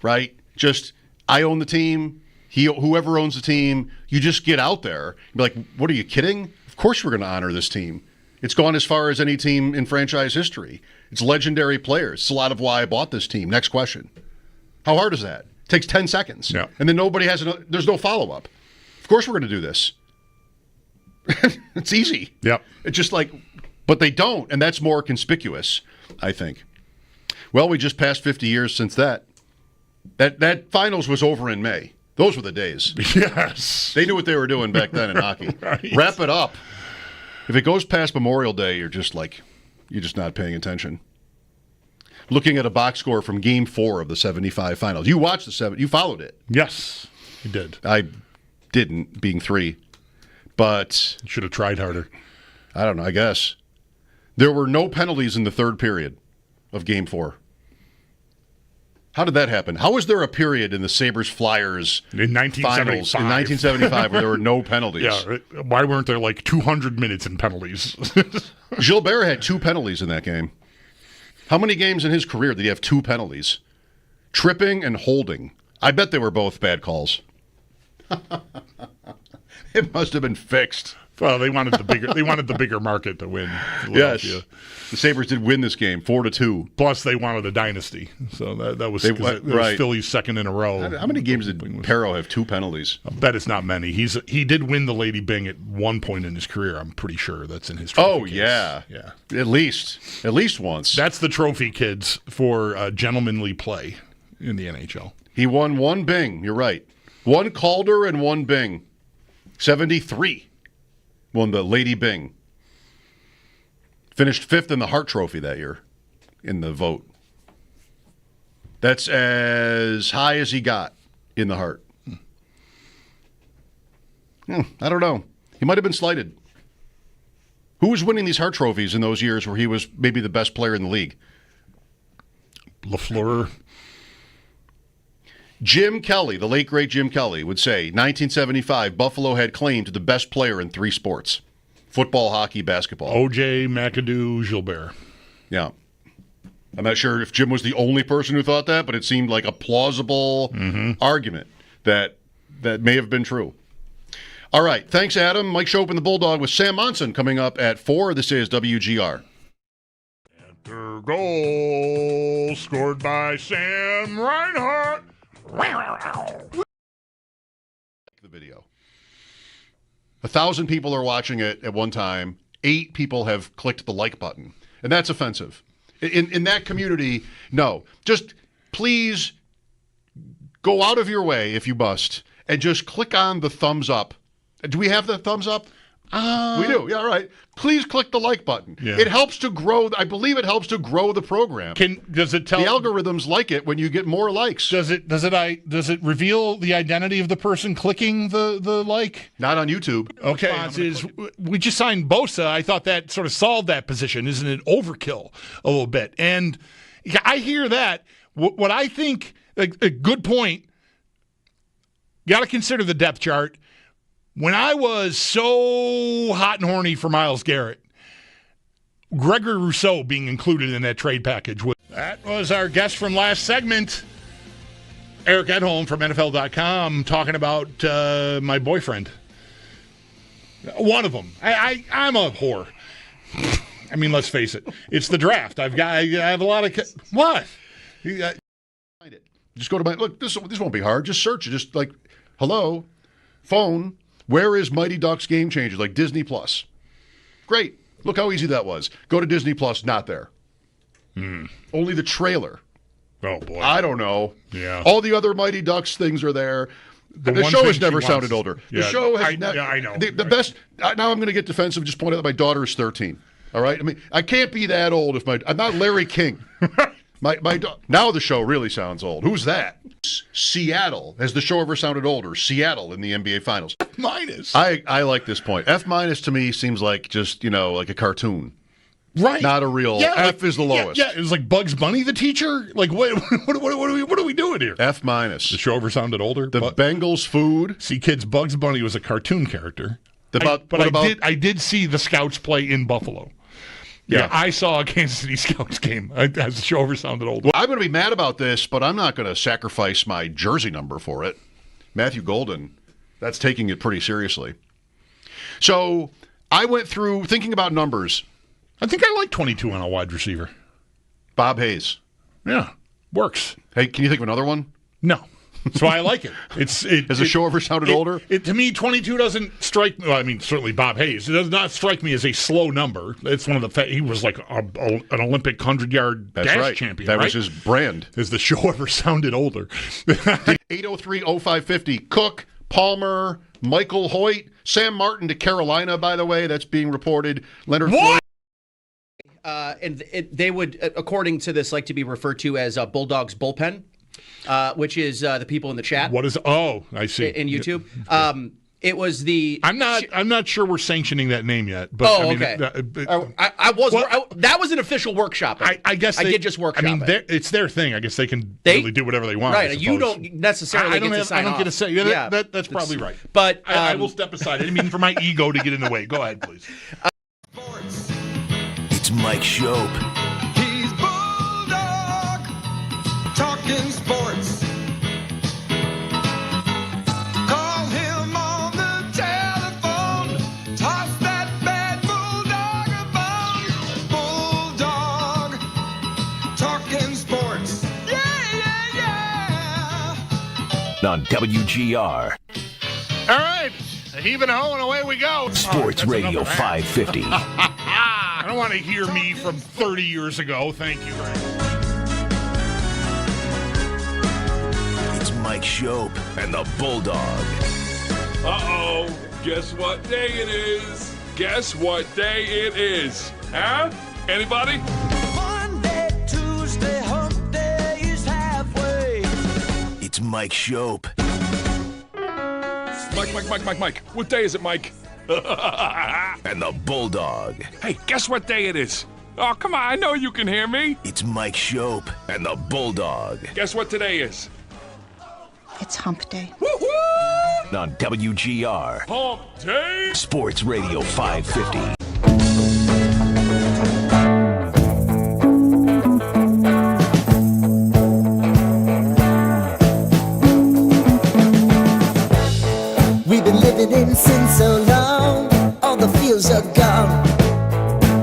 right? Just, I own the team. Whoever owns the team, you just get out there. Be like, what are you kidding? Of course we're going to honor this team. It's gone as far as any team in franchise history. It's legendary players. It's a lot of why I bought this team. Next question. How hard is that? It takes 10 seconds. Yeah. And then there's no follow-up. Of course we're going to do this. It's easy. Yep. It's just like, but they don't, and that's more conspicuous, I think. Well, we just passed 50 years since that. That finals was over in May. Those were the days. Yes. They knew what they were doing back then in hockey. Right. Wrap it up. If it goes past Memorial Day, you're just not paying attention. Looking at a box score from Game 4 of the 75 finals. You watched you followed it. Yes, you did. I didn't, being 3. But you should have tried harder. I don't know, I guess. There were no penalties in the third period of Game 4. How did that happen? How was there a period in the Sabres-Flyers in 1975 finals in 1975 where there were no penalties? Yeah, why weren't there like 200 minutes in penalties? Gilbert had 2 penalties in that game. How many games in his career did he have 2 penalties? Tripping and holding. I bet they were both bad calls. It must have been fixed. Well, they wanted the bigger market to win. Yes, the Sabres did win this game 4-2. Plus, they wanted a dynasty, so that was right. Philly's second in a row. How many games did Perro have 2 penalties? I bet it's not many. He did win the Lady Byng at one point in his career. I'm pretty sure that's in his trophy case. Yeah. At least once. That's the trophy, kids, for gentlemanly play in the NHL. He won 1 Byng. You're right. 1 Calder and 1 Byng. 73. Won the Lady Byng. Finished 5th in the Hart Trophy that year in the vote. That's as high as he got in the Hart. I don't know. He might have been slighted. Who was winning these Hart trophies in those years where he was maybe the best player in the league? LaFleur. Jim Kelly, the late great Jim Kelly, would say 1975, Buffalo had claim to the best player in 3 sports: football, hockey, basketball. O.J., McAdoo, Gilbert. Yeah. I'm not sure if Jim was the only person who thought that, but it seemed like a plausible argument that may have been true. All right. Thanks, Adam. Mike Schopp and the Bulldog with Sam Monson coming up at 4. This is WGR. Banter goal scored by Sam Reinhart. The video. 1,000 people are watching it at one time. 8 people have clicked the like button, and that's offensive. In that community, no. Just please go out of your way if you must, and just click on the thumbs up. Do we have the thumbs up? We do. Yeah, all right. Please click the like button. Yeah. It helps to grow. I believe it helps to grow the program. Does it tell the algorithms like it when you get more likes? Does it reveal the identity of the person clicking the like? Not on YouTube. Okay. We just signed Bosa. I thought that sort of solved that position. Isn't it overkill a little bit? And I hear that. What I think a good point. Got to consider the depth chart. When I was so hot and horny for Myles Garrett, Gregory Rousseau being included in that trade package. That was our guest from last segment, Eric Edholm from NFL.com, talking about my boyfriend. One of them. I'm a whore. I mean, let's face it. It's the draft. I have a lot of... What? Just go to my... Look, this won't be hard. Just search it. Just like, hello, phone... Where is Mighty Ducks Game Changers? Like Disney Plus. Great. Look how easy that was. Go to Disney Plus, not there. Only the trailer. Oh, boy. I don't know. Yeah. All the other Mighty Ducks things are there. The show has never sounded older. Yeah. The show has I know. The best. Now I'm going to get defensive. Just point out that my daughter is 13. All right? I mean, I can't be that old if I'm not Larry King. Now the show really sounds old. Who's that? Seattle. Has the show ever sounded older? Seattle in the NBA Finals. F-. I like this point. F- to me seems like just, like a cartoon. Right. Not a real. Yeah, F is the lowest. Yeah, it was like Bugs Bunny the teacher. Like, what are we doing here? F-. The show ever sounded older. The Bengals food. See, kids, Bugs Bunny was a cartoon character. I did see the Scouts play in Buffalo. Yeah, I saw a Kansas City Scouts game as the show ever sounded old. Well, I'm going to be mad about this, but I'm not going to sacrifice my jersey number for it. Matthew Golden, that's taking it pretty seriously. So I went through thinking about numbers. I think I like 22 on a wide receiver. Bob Hayes. Yeah, works. Hey, can you think of another one? No. That's why I like it. Has the show ever sounded older? To me, 22 doesn't strike me. Well, I mean, certainly Bob Hayes. It does not strike me as a slow number. It's one of the. He was like an Olympic 100-yard dash champion. That was his brand. Has the show ever sounded older? 803-0550. Cook, Palmer, Michael Hoyt, Sam Martin to Carolina, by the way. That's being reported. Leonard Floyd. They would, according to this, like to be referred to as Bulldog's bullpen. Which is the people in the chat. What is? Oh, I see. In YouTube, it was the. I'm not sure we're sanctioning that name yet. But okay. I was. That was an official workshop. I guess I did just workshop. I mean, it's their thing. I guess they can really do whatever they want. Right. You don't necessarily get to sign I don't off. get to say. Yeah, that's probably right. But I will step aside. I didn't mean for my ego to get in the way. Go ahead, please. It's Mike Schopp. He's Bulldog, talking sports. Call him on the telephone. Toss that bad Bulldog a bone. Bulldog, talking sports. Yeah. On WGR. All right. Heave and ho, and away we go. Sports Radio 550. I don't want to hear me from 30 years ago. Thank you. It's Mike Schopp and the Bulldog. Uh-oh. Guess what day it is? Guess what day it is? Huh? Anybody? Monday, Tuesday, hump days have Mike Schopp. Mike. What day is it, Mike? And the Bulldog. Hey, guess what day it is? Oh, come on, I know you can hear me. It's Mike Schopp and the Bulldog. Guess what today is? It's hump day. Woo-hoo! On WGR Hump Day! Sports Radio 550. We've been living in sin so long, all the feels are gone.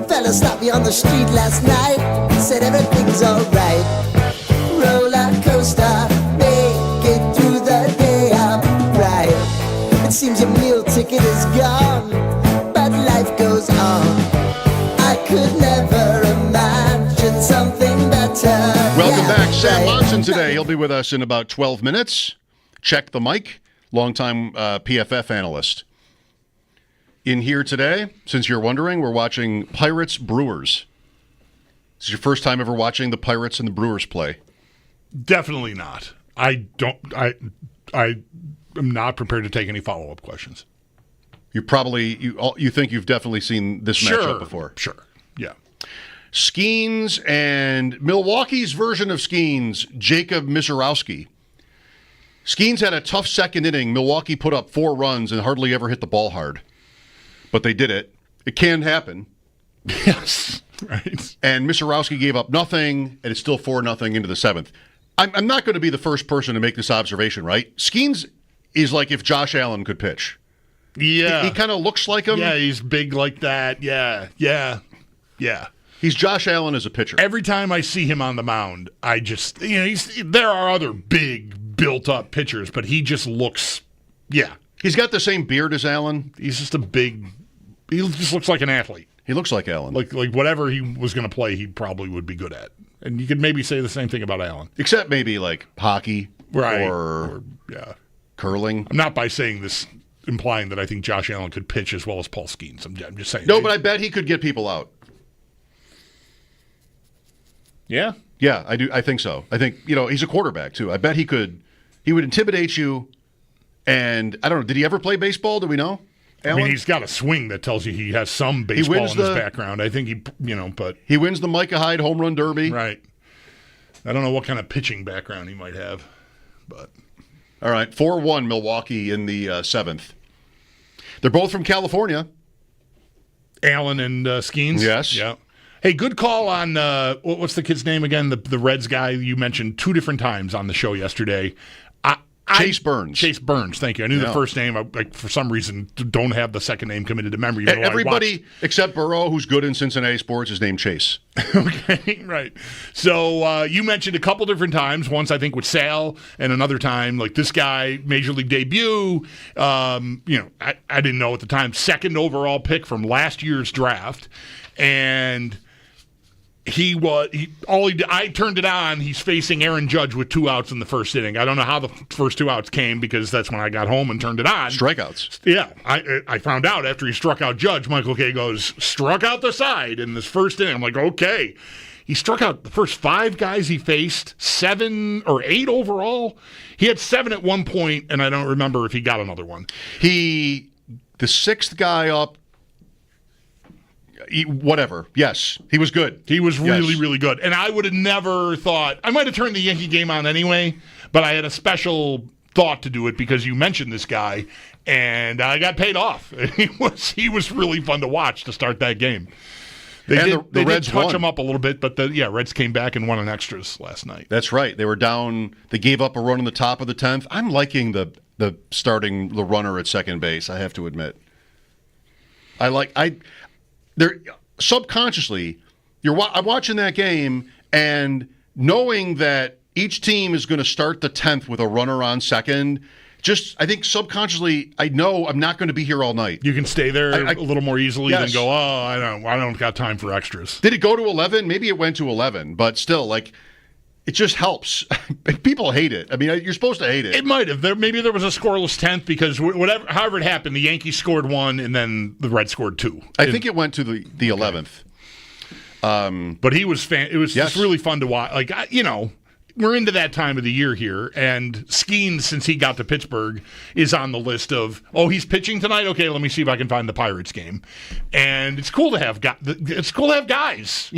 Fella stopped me on the street last night, said everything's alright. Roller coaster, make it through the day, I'm right. It seems your meal ticket is gone, but life goes on. I could never imagine something better. Welcome back. Sam Monson today. He'll be with us in about 12 minutes. Check the mic. Longtime PFF analyst. In here today, since you're wondering, we're watching Pirates Brewers. This is your first time ever watching the Pirates and the Brewers play? Definitely not. I am not prepared to take any follow-up questions. You think you've definitely seen this matchup before? Sure. Yeah. Skeens and Milwaukee's version of Skeens, Jacob Misarowski. Skeens had a tough second inning. Milwaukee put up 4 runs and hardly ever hit the ball hard. But they did it. It can happen. Yes. Right. And Misarowski gave up nothing, and it's still 4-0 into the 7th. I'm not going to be the first person to make this observation, right? Skeens is like if Josh Allen could pitch. Yeah. He kind of looks like him. Yeah, he's big like that. Yeah. He's Josh Allen as a pitcher. Every time I see him on the mound, I just, there are other big, built-up pitchers, but he just looks, He's got the same beard as Allen. He's just he just looks like an athlete. He looks like Allen. Like whatever he was going to play, he probably would be good at. And you could maybe say the same thing about Allen. Except maybe like hockey or curling. I'm not by saying this implying that I think Josh Allen could pitch as well as Paul Skeens. I'm just saying. No, but I bet he could get people out. Yeah? Yeah, I do. I think so. I think, he's a quarterback too. I bet he would intimidate you. And I don't know, did he ever play baseball? Do we know? Allen? I mean, he's got a swing that tells you he has some baseball in his background. I think but he wins the Micah Hyde home run derby. Right. I don't know what kind of pitching background he might have, but all right, 4-1 Milwaukee in the 7th. They're both from California. Allen and Skeens? Yes. Yeah. Hey, good call on, what's the kid's name again? The Reds guy you mentioned 2 different times on the show yesterday. Chase Burns. Chase Burns, thank you. I knew the first name. I, for some reason, don't have the second name committed to memory. Everybody except Burrow, who's good in Cincinnati sports, is named Chase. Okay, right. So you mentioned a couple different times. Once, I think, with Sal, and another time, like this guy, Major League debut. I didn't know at the time. 2nd overall pick from last year's draft. And I turned it on. He's facing Aaron Judge with 2 outs in the first inning. I don't know how the first 2 outs came because that's when I got home and turned it on. Strikeouts. Yeah. I found out after he struck out Judge, Michael Kay goes, struck out the side in this first inning. I'm like, okay. He struck out the first 5 guys he faced, 7 or 8 overall. He had 7 at one point, and I don't remember if he got another one. The 6th guy up, whatever. Yes, he was good. He was really, really good. And I would have never thought – I might have turned the Yankee game on anyway, but I had a special thought to do it because you mentioned this guy, and I got paid off. He was really fun to watch to start that game. They did touch him up a little bit, but Reds came back and won in extras last night. That's right. They were down. They gave up a run in the top of the 10th. I'm liking the starting the runner at second base, I have to admit. They're subconsciously, I'm watching that game and knowing that each team is going to start the 10th with a runner on second. I think subconsciously, I know I'm not going to be here all night. You can stay there a little more easily than go, I don't got time for extras. Did it go to 11? Maybe it went to 11, but still, it just helps. People hate it. I mean, you're supposed to hate it. It might have. Maybe there was a scoreless 10th because however it happened, the Yankees scored 1 and then the Reds scored 2. I think it went to the 11th. But he was it was just really fun to watch. we're into that time of the year here, and Skeens, since he got to Pittsburgh, is on the list of, he's pitching tonight? Okay, let me see if I can find the Pirates game. And it's cool to have guys,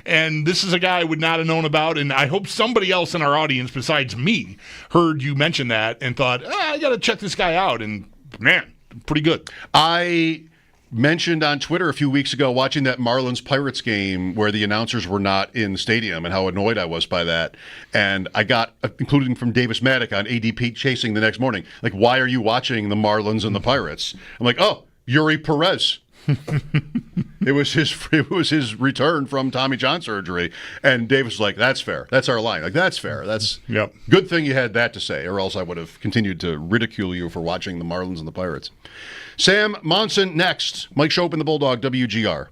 and this is a guy I would not have known about, and I hope somebody else in our audience besides me heard you mention that and thought, I got to check this guy out, and man, pretty good. I mentioned on Twitter a few weeks ago watching that Marlins-Pirates game where the announcers were not in the stadium and how annoyed I was by that. And I got, including from Davis Maddock on ADP Chasing the next morning, like, why are you watching the Marlins and the Pirates? I'm like, Yuri Perez. It was his return from Tommy John surgery. And Davis was like, that's fair. That's our line. Like, that's fair. That's good thing you had that to say, or else I would have continued to ridicule you for watching the Marlins and the Pirates. Sam Monson next. Mike Schopp and the Bulldog, WGR.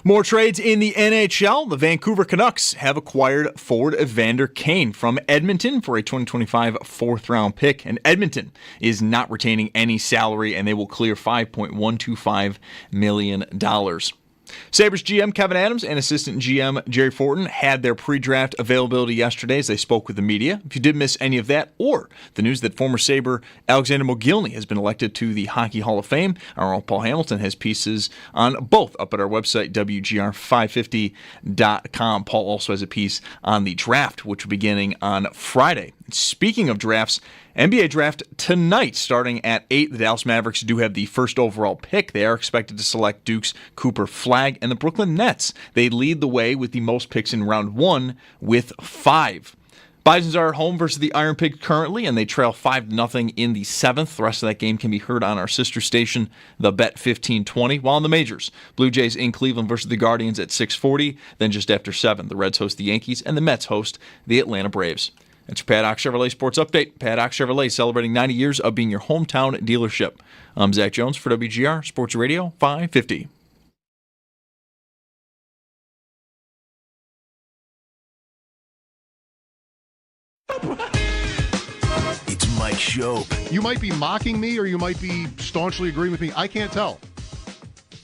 More trades in the NHL. The Vancouver Canucks have acquired forward Evander Kane from Edmonton for a 2025 fourth-round pick, and Edmonton is not retaining any salary, and they will clear $5.125 million. Sabres GM Kevin Adams and assistant GM Jerry Fortin had their pre-draft availability yesterday as they spoke with the media. If you did miss any of that or the news that former Sabre Alexander Mogilny has been elected to the Hockey Hall of Fame, our own Paul Hamilton has pieces on both up at our website, WGR550.com. Paul also has a piece on the draft, which will be beginning on Friday. Speaking of drafts, NBA draft tonight starting at 8. The Dallas Mavericks do have the first overall pick. They are expected to select Duke's Cooper Flagg, and the Brooklyn Nets, they lead the way with the most picks in round 1 with 5. Bisons are at home versus the Iron Pigs currently, and they trail 5-0 in the 7th. The rest of that game can be heard on our sister station, the Bet 1520. While in the majors, Blue Jays in Cleveland versus the Guardians at 6:40. Then just after 7, the Reds host the Yankees, and the Mets host the Atlanta Braves. That's your Paddock Chevrolet Sports Update. Paddock Chevrolet celebrating 90 years of being your hometown dealership. I'm Zach Jones for WGR Sports Radio 550. It's Mike Schopp. You might be mocking me or you might be staunchly agreeing with me. I can't tell.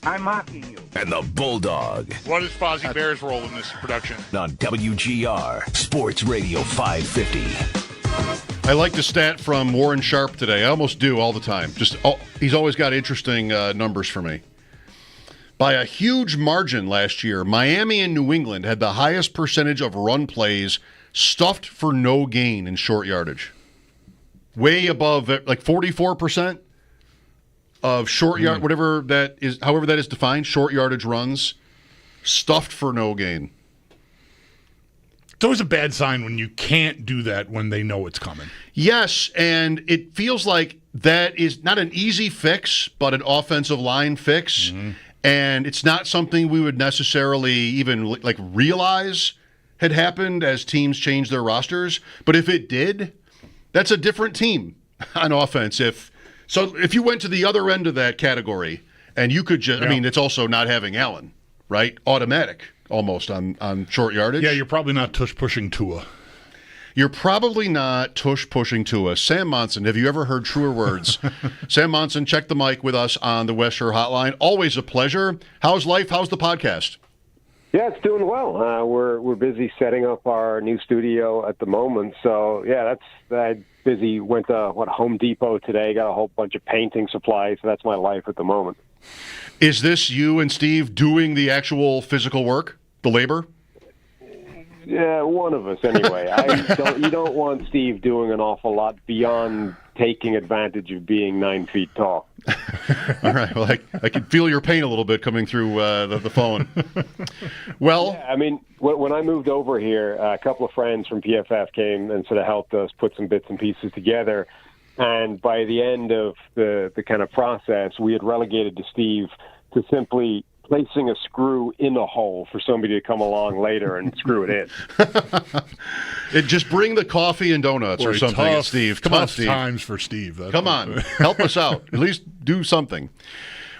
I'm mocking you. And the Bulldog. What is Fozzie Bear's role in this production? On WGR Sports Radio 550. I like the stat from Warren Sharp today. I almost do all the time. He's always got interesting numbers for me. By a huge margin last year, Miami and New England had the highest percentage of run plays stuffed for no gain in short yardage. Way above, like 44%. Of short yard, whatever that is, however that is defined, short yardage runs, stuffed for no gain. It's always a bad sign when you can't do that when they know it's coming. Yes, and it feels like that is not an easy fix, but an offensive line fix, and it's not something we would necessarily even realize had happened as teams change their rosters. But if it did, that's a different team on offense. So if you went to the other end of that category, and you could just, I mean, it's also not having Allen, right? Automatic, almost, on short yardage. Yeah, you're probably not tush-pushing Tua. You're probably not tush-pushing Tua. Sam Monson, have you ever heard truer words? Sam Monson, check the mic with us on the West Shore Hotline. Always a pleasure. How's life? How's the podcast? Yeah, it's doing well. We're busy setting up our new studio at the moment. So, yeah, that's busy. Went to Home Depot today, got a whole bunch of painting supplies. So that's my life at the moment. Is this you and Steve doing the actual physical work, the labor? Yeah, one of us anyway. You don't want Steve doing an awful lot beyond taking advantage of being 9 feet tall. All right. Well, I can feel your pain a little bit coming through the phone. Well, yeah, I mean, when I moved over here, a couple of friends from PFF came and sort of helped us put some bits and pieces together. And by the end of the kind of process, we had relegated to Steve to simply placing a screw in a hole for somebody to come along later and screw it in. Just bring the coffee and donuts or something, Steve. Come on, Steve. Times for Steve. Come on. Help us out. At least do something.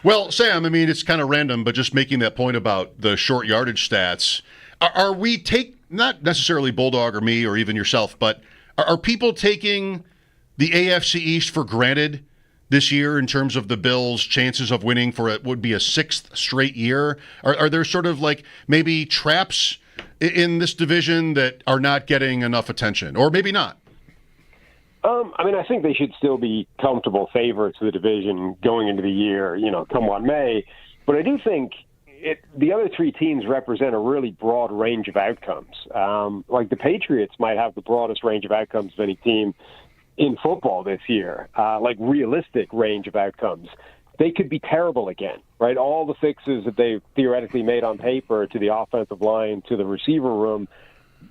Well, Sam, I mean, it's kind of random, but just making that point about the short yardage stats, are we not necessarily Bulldog or me or even yourself, but are people taking the AFC East for granted this year in terms of the Bills' chances of winning for it would be a 6th straight year? Are there sort of maybe traps in this division that are not getting enough attention, or maybe not? I mean, I think they should still be comfortable favorites of the division going into the year, come what may. But I do think the other 3 teams represent a really broad range of outcomes. The Patriots might have the broadest range of outcomes of any team in football this year, realistic range of outcomes. They could be terrible again, right? All the fixes that they theoretically made on paper to the offensive line, to the receiver room,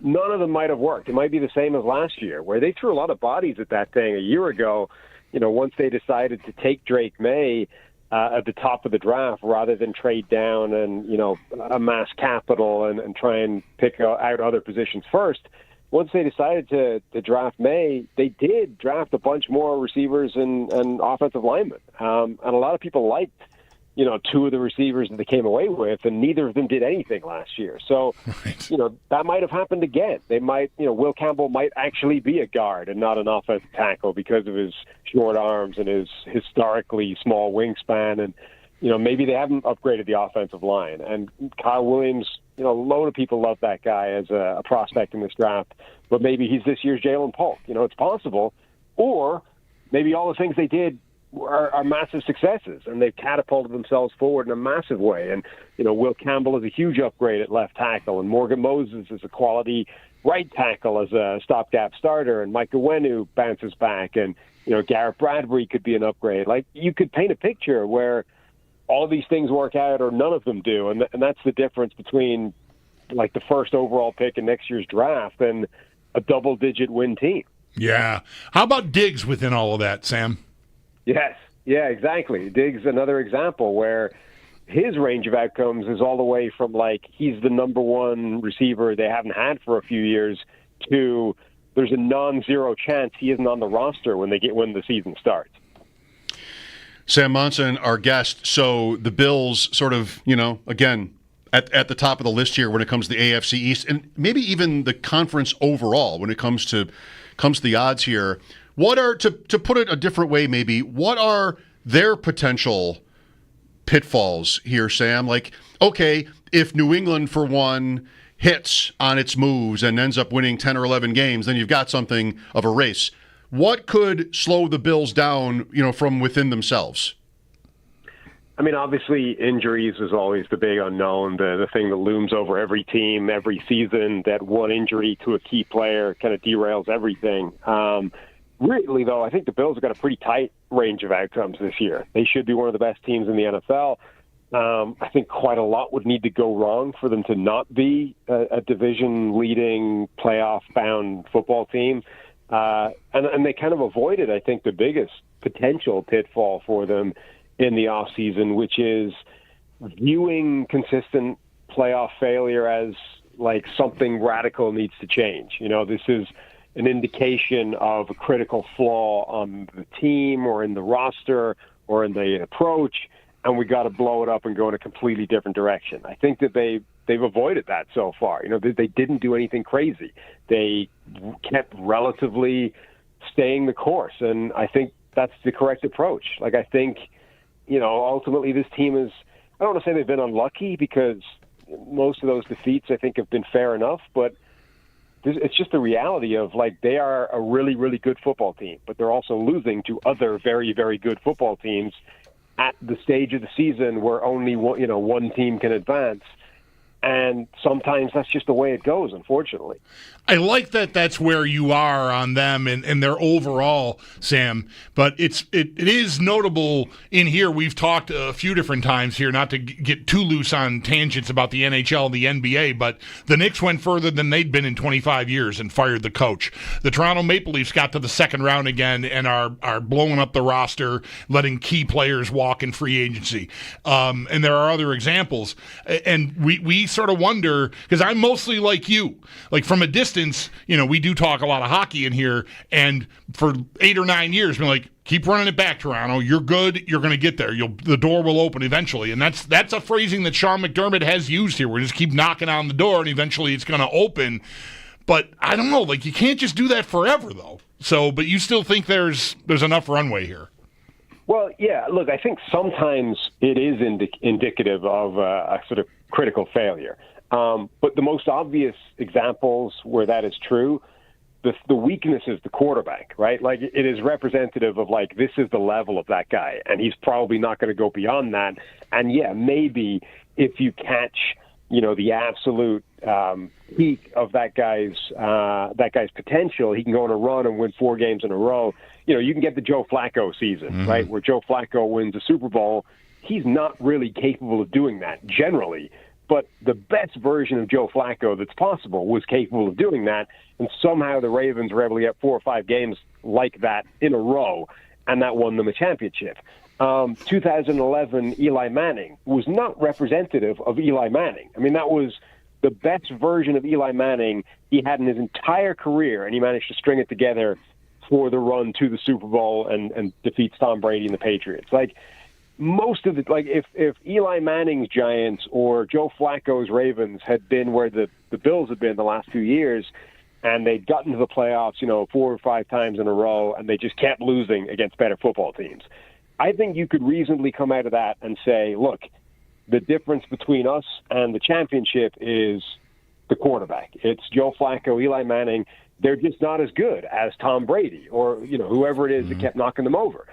none of them might have worked. It might be the same as last year, where they threw a lot of bodies at that thing a year ago, once they decided to take Drake May at the top of the draft rather than trade down and, amass capital and try and pick out other positions first. Once they decided to draft May, they did draft a bunch more receivers and offensive linemen. And a lot of people liked, two of the receivers that they came away with, and neither of them did anything last year. So, that might have happened again. They might, Will Campbell might actually be a guard and not an offensive tackle because of his short arms and his historically small wingspan. And, maybe they haven't upgraded the offensive line. And Kyle Williams, a load of people love that guy as a prospect in this draft, but maybe he's this year's Jalen Polk. It's possible. Or maybe all the things they did are massive successes, and they've catapulted themselves forward in a massive way. And, Will Campbell is a huge upgrade at left tackle, and Morgan Moses is a quality right tackle as a stopgap starter, and Mike Owenu bounces back, and, Garrett Bradbury could be an upgrade. Like, you could paint a picture where all these things work out or none of them do, and that's the difference between, like, the first overall pick in next year's draft and a double-digit win team. Yeah. How about Diggs within all of that, Sam? Yes. Yeah, exactly. Diggs, another example where his range of outcomes is all the way from, like, he's the number one receiver they haven't had for a few years to there's a non-zero chance he isn't on the roster when the season starts. Sam Monson, our guest. So the Bills sort of, again, at the top of the list here when it comes to the AFC East, and maybe even the conference overall when it comes to the odds here. What are, to put it a different way maybe, what are their potential pitfalls here, Sam? Like, okay, if New England, for one, hits on its moves and ends up winning 10 or 11 games, then you've got something of a race. What could slow the Bills down, from within themselves? I mean, obviously, injuries is always the big unknown, the thing that looms over every team every season. That one injury to a key player kind of derails everything. Really, though, I think the Bills have got a pretty tight range of outcomes this year. They should be one of the best teams in the NFL. I think quite a lot would need to go wrong for them to not be a division-leading, playoff-bound football team. And they kind of avoided, I think, the biggest potential pitfall for them in the offseason, which is viewing consistent playoff failure as like something radical needs to change. This is an indication of a critical flaw on the team or in the roster or in the approach, and we got to blow it up and go in a completely different direction. I think that they've avoided that so far. They didn't do anything crazy. They kept relatively staying the course, and I think that's the correct approach. Like, I think, ultimately this team is, I don't want to say they've been unlucky because most of those defeats I think have been fair enough, but it's just the reality of, like, they are a really, really good football team, but they're also losing to other very, very good football teams at the stage of the season where only one team can advance. And sometimes that's just the way it goes, unfortunately. I like that that's where you are on them and their overall, Sam. But it is notable in here. We've talked a few different times here, not to get too loose on tangents about the NHL and the NBA, but the Knicks went further than they'd been in 25 years and fired the coach. The Toronto Maple Leafs got to the second round again and are blowing up the roster, letting key players walk in free agency. And there are other examples. And we sort of wonder, because I'm mostly like you, like from a distance, we do talk a lot of hockey in here, and for 8 or 9 years, we're like, keep running it back, Toronto. You're good. You're going to get there. The door will open eventually, and that's a phrasing that Sean McDermott has used here. We just keep knocking on the door, and eventually it's going to open. But I don't know, like, you can't just do that forever, though. So, but you still think there's enough runway here? Well, yeah. Look, I think sometimes it is indicative of a sort of critical failure. But the most obvious examples where that is true, the weakness is the quarterback, right? Like, it is representative of, like, this is the level of that guy, and he's probably not going to go beyond that. And yeah, maybe if you catch, the absolute peak of that guy's potential, he can go on a run and win 4 games in a row. You can get the Joe Flacco season, right, where Joe Flacco wins a Super Bowl. He's not really capable of doing that generally. But the best version of Joe Flacco that's possible was capable of doing that, and somehow the Ravens were able to get 4 or 5 games like that in a row, and that won them a championship. 2011 Eli Manning was not representative of Eli Manning. I mean, that was the best version of Eli Manning he had in his entire career, and he managed to string it together for the run to the Super Bowl and defeats Tom Brady and the Patriots. Like, most of the, like, if Eli Manning's Giants or Joe Flacco's Ravens had been where the Bills had been the last few years, and they'd gotten to the playoffs, 4 or 5 times in a row, and they just kept losing against better football teams, I think you could reasonably come out of that and say, look, the difference between us and the championship is the quarterback. It's Joe Flacco, Eli Manning. They're just not as good as Tom Brady or, whoever it is that kept knocking them over.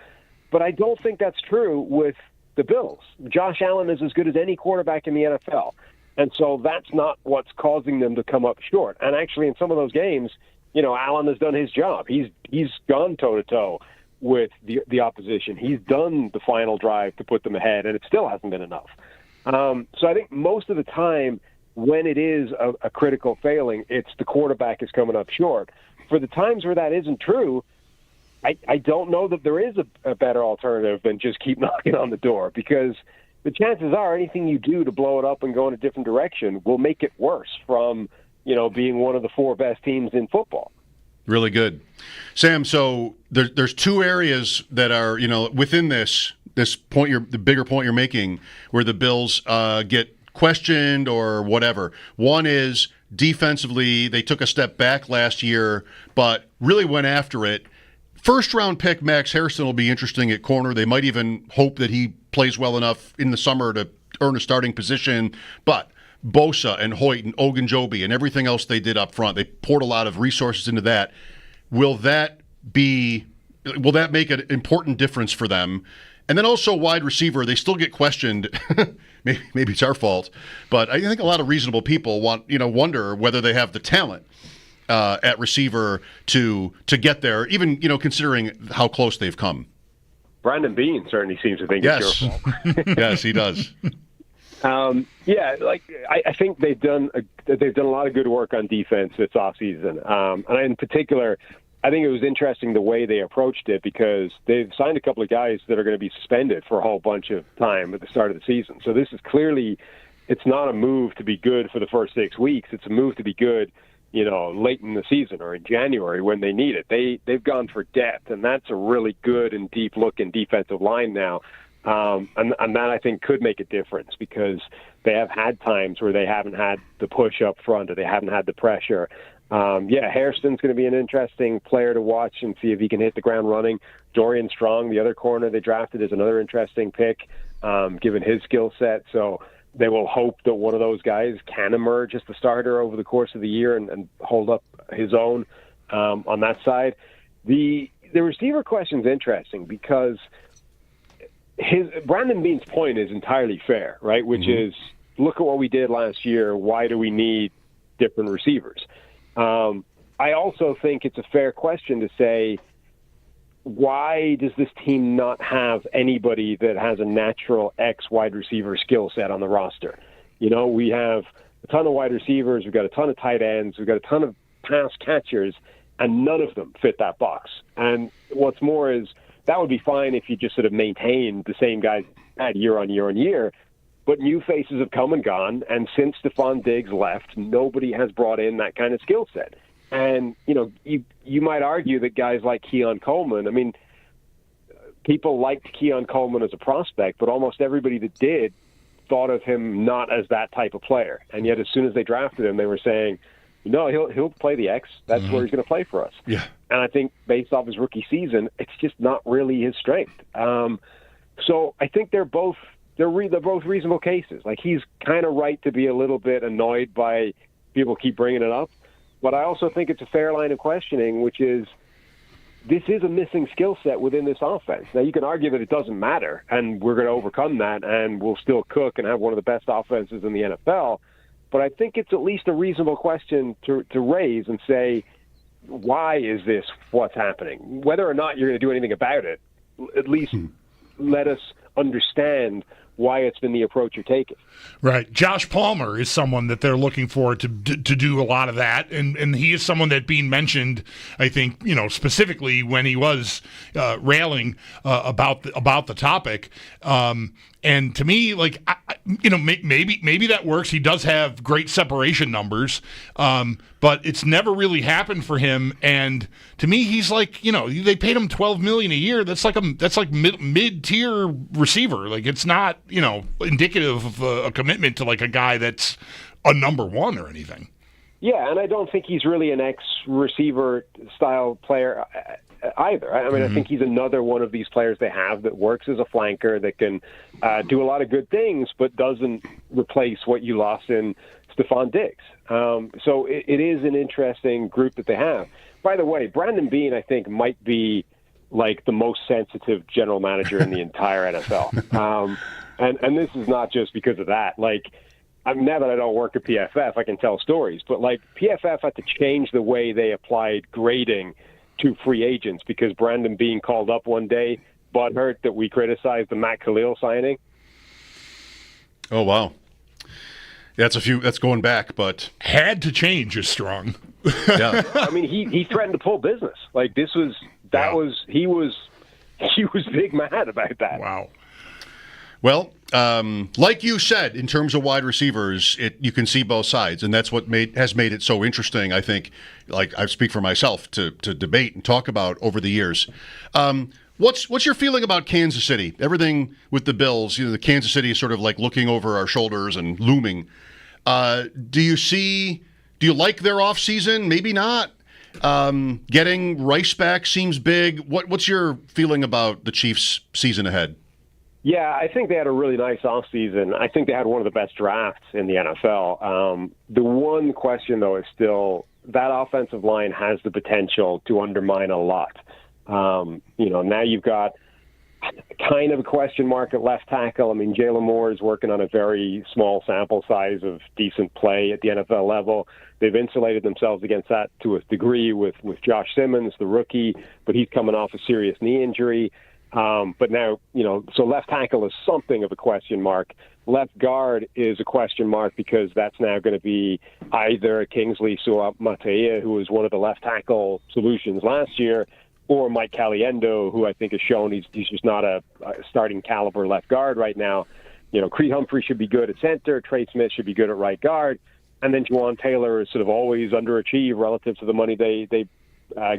But I don't think that's true with the Bills. Josh Allen is as good as any quarterback in the NFL. And so that's not what's causing them to come up short. And actually, in some of those games, Allen has done his job. He's gone toe-to-toe with the opposition. He's done the final drive to put them ahead, and it still hasn't been enough. So I think most of the time when it is a critical failing, it's the quarterback is coming up short. For the times where that isn't true, I don't know that there is a better alternative than just keep knocking on the door, because the chances are anything you do to blow it up and go in a different direction will make it worse from, being one of the 4 best teams in football. Really good. Sam, so there's 2 areas that are, within this point, the bigger point you're making, where the Bills get questioned or whatever. One is defensively, they took a step back last year, but really went after it. First-round pick Max Harrison will be interesting at corner. They might even hope that he plays well enough in the summer to earn a starting position. But Bosa and Hoyt and Ogunjobi and everything else they did up front, they poured a lot of resources into that. Will that make an important difference for them? And then also wide receiver, they still get questioned. Maybe it's our fault, but I think a lot of reasonable people wonder whether they have the talent at receiver to get there, even considering how close they've come. Brandon Beane certainly seems to think it's your fault. Yes, he does. I think they've done a lot of good work on defense this offseason. And in particular, I think it was interesting the way they approached it, because they've signed a couple of guys that are going to be suspended for a whole bunch of time at the start of the season. So this is clearly, it's not a move to be good for the first 6 weeks. It's a move to be good, late in the season or in January when they need it. They've gone for depth, and that's a really good and deep-looking defensive line now. And that, I think, could make a difference, because they have had times where they haven't had the push up front or they haven't had the pressure. Hairston's going to be an interesting player to watch and see if he can hit the ground running. Dorian Strong, the other corner they drafted, is another interesting pick, given his skill set. So they will hope that one of those guys can emerge as the starter over the course of the year and hold up his own on that side. The receiver question is interesting, because Brandon Beane's point is entirely fair, right? Which is, look at what we did last year. Why do we need different receivers? I also think it's a fair question to say, why does this team not have anybody that has a natural X wide receiver skill set on the roster? We have a ton of wide receivers. We've got a ton of tight ends. We've got a ton of pass catchers, and none of them fit that box. And what's more is, that would be fine if you just sort of maintained the same guys had year on year on year. But new faces have come and gone, and since Stephon Diggs left, nobody has brought in that kind of skill set. And, you might argue that guys like Keon Coleman, people liked Keon Coleman as a prospect, but almost everybody that did thought of him not as that type of player. And yet as soon as they drafted him, they were saying, no, he'll play the X. That's where he's going to play for us. Yeah. And I think based off his rookie season, it's just not really his strength. So I think they're both reasonable cases. Like, he's kind of right to be a little bit annoyed by people keep bringing it up. But I also think it's a fair line of questioning, which is, this is a missing skill set within this offense. Now, you can argue that it doesn't matter, and we're going to overcome that, and we'll still cook and have one of the best offenses in the NFL. But I think it's at least a reasonable question to raise and say, why is this what's happening? Whether or not you're going to do anything about it, at least let us understand why it's been the approach you're taking. Right. Josh Palmer is someone that they're looking for to do a lot of that, and he is someone that being mentioned, I think, specifically when he was railing about the topic. And to me, maybe that works. He does have great separation numbers, but it's never really happened for him. And to me, he's like, they paid him $12 million a year. That's like mid-tier receiver. Like, it's not indicative of a commitment to like a guy that's a number one or anything. Yeah, and I don't think he's really an ex-receiver style player either. I mean, I think he's another one of these players they have that works as a flanker that can do a lot of good things, but doesn't replace what you lost in Stephon Diggs. So it is an interesting group that they have. By the way, Brandon Beane, I think, might be like the most sensitive general manager in the entire NFL. And this is not just because of that. Like, now that I don't work at PFF, I can tell stories. But, like, PFF had to change the way they applied grading to free agents because Brandon Beane called up one day, butthurt that we criticized the Matt Khalil signing. Oh, wow. Yeah, that's going back, but had to change is strong. Yeah. I mean, he threatened to pull business. Like, he was big mad about that. Wow. Well, like you said, in terms of wide receivers, you can see both sides, and that's what has made it so interesting, I think, like I speak for myself, to debate and talk about over the years. What's your feeling about Kansas City? Everything with the Bills, the Kansas City is sort of like looking over our shoulders and looming. Do you like their offseason? Maybe not. Getting Rice back seems big. What's your feeling about the Chiefs' season ahead? Yeah, I think they had a really nice offseason. I think they had one of the best drafts in the NFL. The one question, though, is still that offensive line has the potential to undermine a lot. Now you've got kind of a question mark at left tackle. I mean, Jalen Moore is working on a very small sample size of decent play at the NFL level. They've insulated themselves against that to a degree with Josh Simmons, the rookie, but he's coming off a serious knee injury. But now, so left tackle is something of a question mark. Left guard is a question mark because that's now going to be either Kingsley Suamataia, who was one of the left tackle solutions last year, or Mike Caliendo, who I think has shown he's just not a starting caliber left guard right now. Creed Humphrey should be good at center. Trey Smith should be good at right guard. And then Juwan Taylor is sort of always underachieved relative to the money they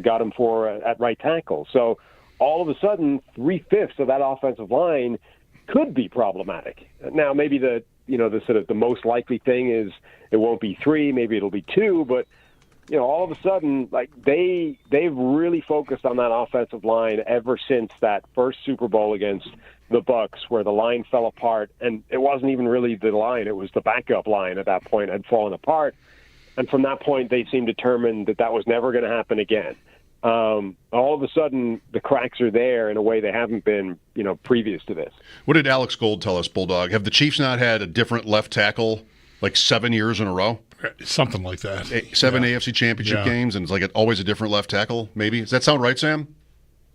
got him for at right tackle. So all of a sudden, 3/5 of that offensive line could be problematic. Now, maybe the most likely thing is it won't be 3, maybe it'll be 2, but all of a sudden, like they've really focused on that offensive line ever since that first Super Bowl against the Bucs, where the line fell apart, and it wasn't even really the line; it was the backup line at that point had fallen apart. And from that point, they seemed determined that was never going to happen again. All of a sudden, the cracks are there in a way they haven't been, previous to this. What did Alex Gold tell us, Bulldog? Have the Chiefs not had a different left tackle like 7 years in a row? Something like that. 7 AFC Championship games, and it's like always a different left tackle, maybe? Does that sound right, Sam?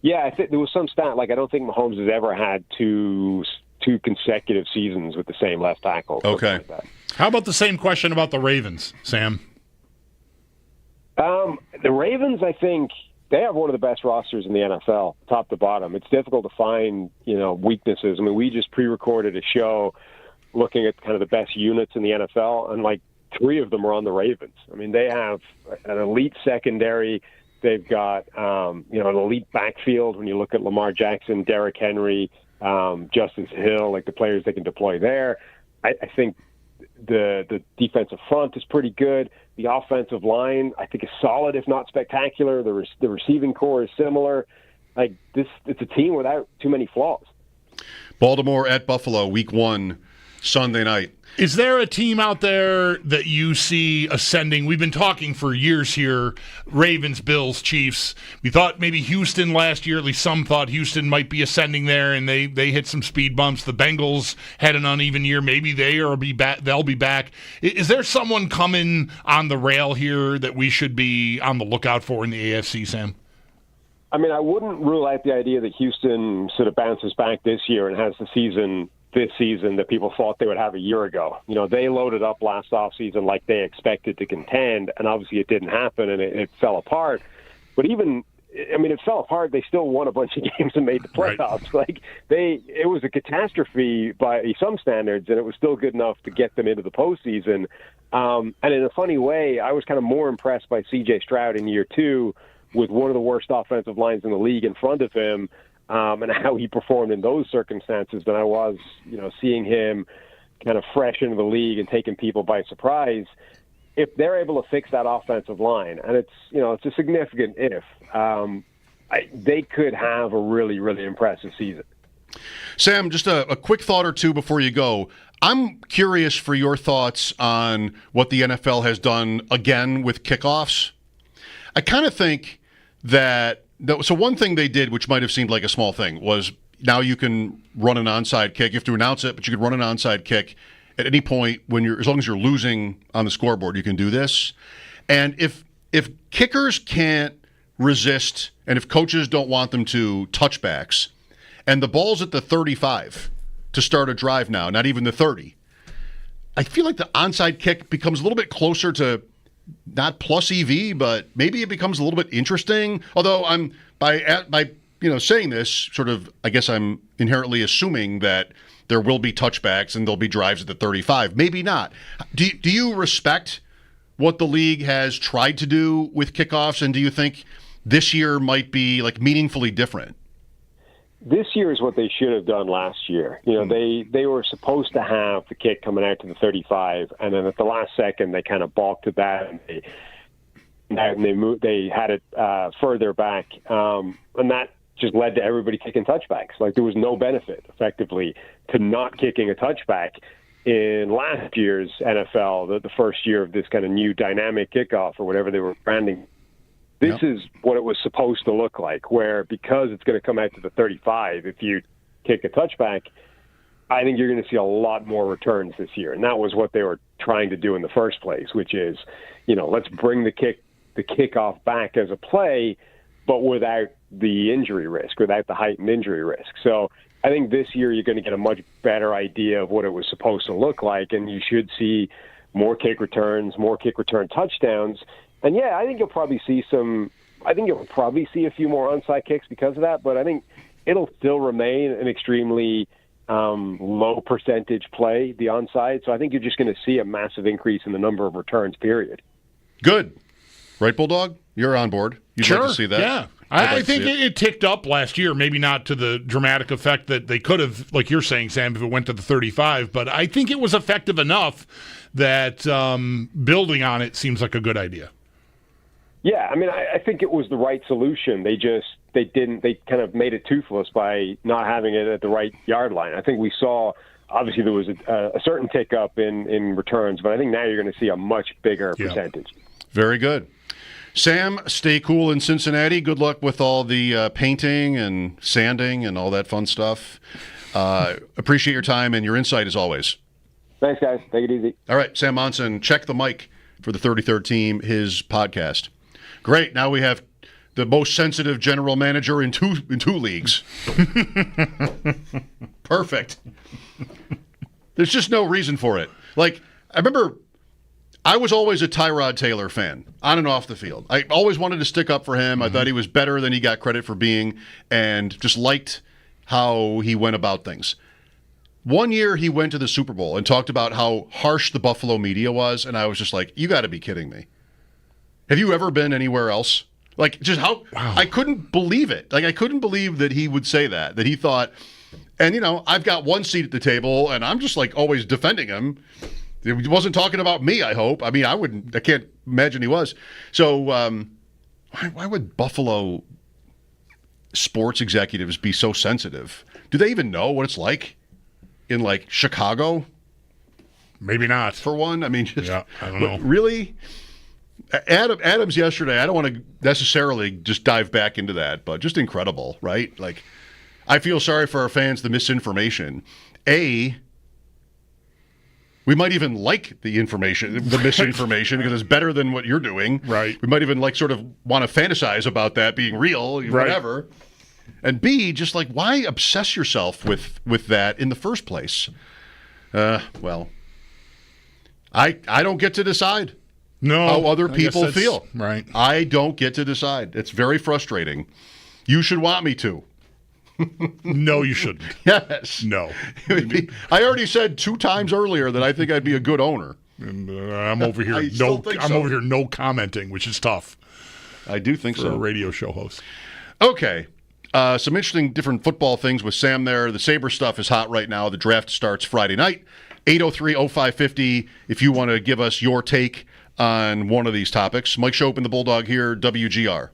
Yeah, I think there was some stat, like I don't think Mahomes has ever had two consecutive seasons with the same left tackle. Okay. Like How about the same question about the Ravens, Sam? The Ravens, I think, they have one of the best rosters in the NFL, top to bottom. It's difficult to find, weaknesses. I mean, we just pre-recorded a show looking at kind of the best units in the NFL, and like 3 of them are on the Ravens. I mean, they have an elite secondary. They've got, an elite backfield when you look at Lamar Jackson, Derrick Henry, Justice Hill, like the players they can deploy there. I think the defensive front is pretty good. The offensive line, I think, is solid, if not spectacular. The receiving core is similar. Like it's a team without too many flaws. Baltimore at Buffalo, Week 1, Sunday night. Is there a team out there that you see ascending? We've been talking for years here, Ravens, Bills, Chiefs. We thought maybe Houston last year, at least some thought Houston might be ascending there, and they hit some speed bumps. The Bengals had an uneven year. Maybe they'll be back. Is there someone coming on the rail here that we should be on the lookout for in the AFC, Sam? I mean, I wouldn't rule out the idea that Houston sort of bounces back this year and has the season this season that people thought they would have a year ago. They loaded up last offseason like they expected to contend, and obviously it didn't happen, and it fell apart. But even I mean, it fell apart. They still won a bunch of games and made the playoffs. Right. It was a catastrophe by some standards, and it was still good enough to get them into the postseason. And in a funny way, I was kind of more impressed by C.J. Stroud in year 2 with one of the worst offensive lines in the league in front of him, and how he performed in those circumstances than I was, seeing him kind of fresh into the league and taking people by surprise. If they're able to fix that offensive line, and it's a significant if, they could have a really, really impressive season. Sam, just a quick thought or two before you go. I'm curious for your thoughts on what the NFL has done again with kickoffs. I kind of think that so one thing they did, which might have seemed like a small thing, was now you can run an onside kick. You have to announce it, but you can run an onside kick at any point as long as you're losing on the scoreboard. You can do this. And if kickers can't resist, and if coaches don't want them to touchbacks, and the ball's at the 35 to start a drive now, not even the 30, I feel like the onside kick becomes a little bit closer to not plus EV, but maybe it becomes a little bit interesting. Although I'm by saying this, sort of, I guess I'm inherently assuming that there will be touchbacks and there'll be drives at the 35. Maybe not. Do you respect what the league has tried to do with kickoffs, and do you think this year might be meaningfully different? This year is what they should have done last year. They were supposed to have the kick coming out to the 35, and then at the last second they kind of balked at that, and they had it further back, and that just led to everybody kicking touchbacks. There was no benefit, effectively, to not kicking a touchback in last year's NFL, the first year of this kind of new dynamic kickoff or whatever they were branding. This is what it was supposed to look like, where because it's going to come out to the 35, if you kick a touchback, I think you're going to see a lot more returns this year. And that was what they were trying to do in the first place, which is, let's bring the kickoff back as a play, but without the injury risk, without the heightened injury risk. So I think this year you're going to get a much better idea of what it was supposed to look like, and you should see more kick return touchdowns. And yeah, I think you'll probably see a few more onside kicks because of that, but I think it'll still remain an extremely low percentage play, the onside. So I think you're just going to see a massive increase in the number of returns, period. Good. Right, Bulldog? You're on board. You'd like to see that? Yeah. I think it ticked up last year, maybe not to the dramatic effect that they could have, like you're saying, Sam, if it went to the 35, but I think it was effective enough that building on it seems like a good idea. Yeah, I mean, I think it was the right solution. They kind of made it toothless by not having it at the right yard line. I think we saw, obviously there was a certain tick up in returns, but I think now you're going to see a much bigger percentage. Very good. Sam, stay cool in Cincinnati. Good luck with all the painting and sanding and all that fun stuff. Appreciate your time and your insight as always. Thanks, guys. Take it easy. All right, Sam Monson, check the mic for the 33rd Team, his podcast. Great. Now we have the most sensitive general manager in two leagues. Perfect. There's just no reason for it. I remember I was always a Tyrod Taylor fan, on and off the field. I always wanted to stick up for him. I thought he was better than he got credit for being, and just liked how he went about things. One year he went to the Super Bowl and talked about how harsh the Buffalo media was, and I was just like, you got to be kidding me. Have you ever been anywhere else? Just how wow. I couldn't believe it. I couldn't believe that he would say that he thought, and I've got one seat at the table, and I'm just always defending him. He wasn't talking about me, I hope. I mean, I can't imagine he was. So why would Buffalo sports executives be so sensitive? Do they even know what it's like in Chicago? Maybe not. For one, I mean, I don't know. Really? Adams yesterday, I don't want to necessarily just dive back into that, but just incredible, right? I feel sorry for our fans, the misinformation. We might even like the misinformation, because it's better than what you're doing. Right. We might even sort of want to fantasize about that being real, whatever. Right. And B, just why obsess yourself with that in the first place? Well, I don't get to decide. how other people feel. Right. I don't get to decide. It's very frustrating. You should want me to. No, you shouldn't. Yes. No. I already said 2 times earlier that I think I'd be a good owner. And I'm over here. I'm over here. No commenting, which is tough. I do think for so. A radio show host. Okay. Some interesting different football things with Sam there. The Sabres stuff is hot right now. The draft starts Friday night. 803-0550 if you want to give us your take on one of these topics. Mike Schopp and the Bulldog here, WGR.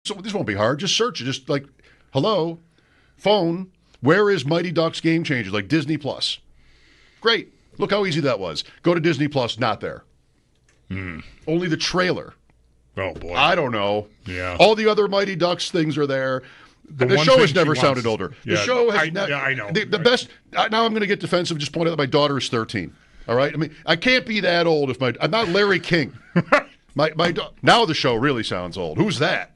So this won't be hard. Just search it. Just like, hello, phone, where is Mighty Ducks Game Changers? Like Disney Plus. Great. Look how easy that was. Go to Disney Plus, not there. Only the trailer. Oh, boy. I don't know. Yeah. All the other Mighty Ducks things are there. The show has never sounded older. Yeah, the show has never. Yeah, I know. The best. Now I'm going to get defensive. Just point out that my daughter is 13. All right. I mean, I can't be that old if I'm not Larry King. Now the show really sounds old. Who's that?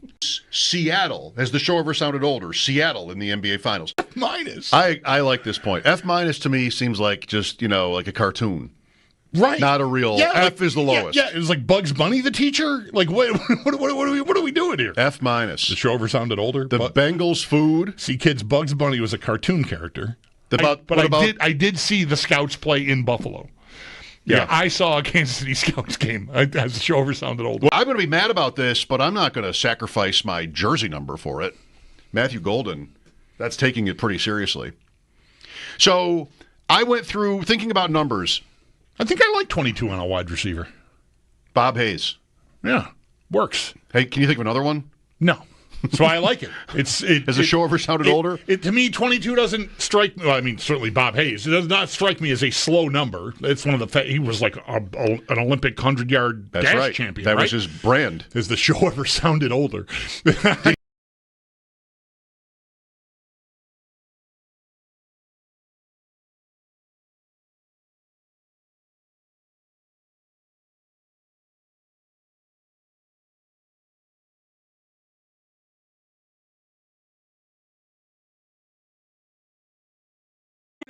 Seattle. Has the show ever sounded older? Seattle in the NBA Finals. F-. I like this point. F- to me seems like just, like a cartoon. Right. Not a real. Yeah, F is the lowest. Yeah, it was like Bugs Bunny, the teacher. Like, what are we doing here? F-. The show ever sounded older. The Bengals food. See, kids, Bugs Bunny was a cartoon character. I did see the Scouts play in Buffalo. Yeah, I saw a Kansas City Scouts game. As the show ever sounded old. Well, I'm going to be mad about this, but I'm not going to sacrifice my jersey number for it. Matthew Golden, that's taking it pretty seriously. So I went through thinking about numbers. I think I like 22 on a wide receiver. Bob Hayes. Yeah, works. Hey, can you think of another one? No. That's why I like it. Has the show ever sounded older? To me, 22 doesn't strike me. Well, I mean, certainly Bob Hayes. It does not strike me as a slow number. It's one of the. He was like an Olympic 100-yard dash champion. That was his brand. Has the show ever sounded older?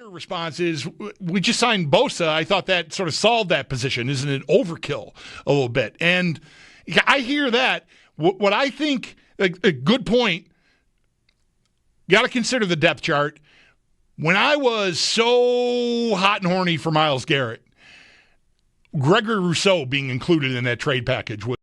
Response is, we just signed Bosa. I thought that sort of solved that position. Isn't it overkill a little bit? And I hear that. What I think, a good point, got to consider the depth chart. When I was so hot and horny for Myles Garrett, Gregory Rousseau being included in that trade package was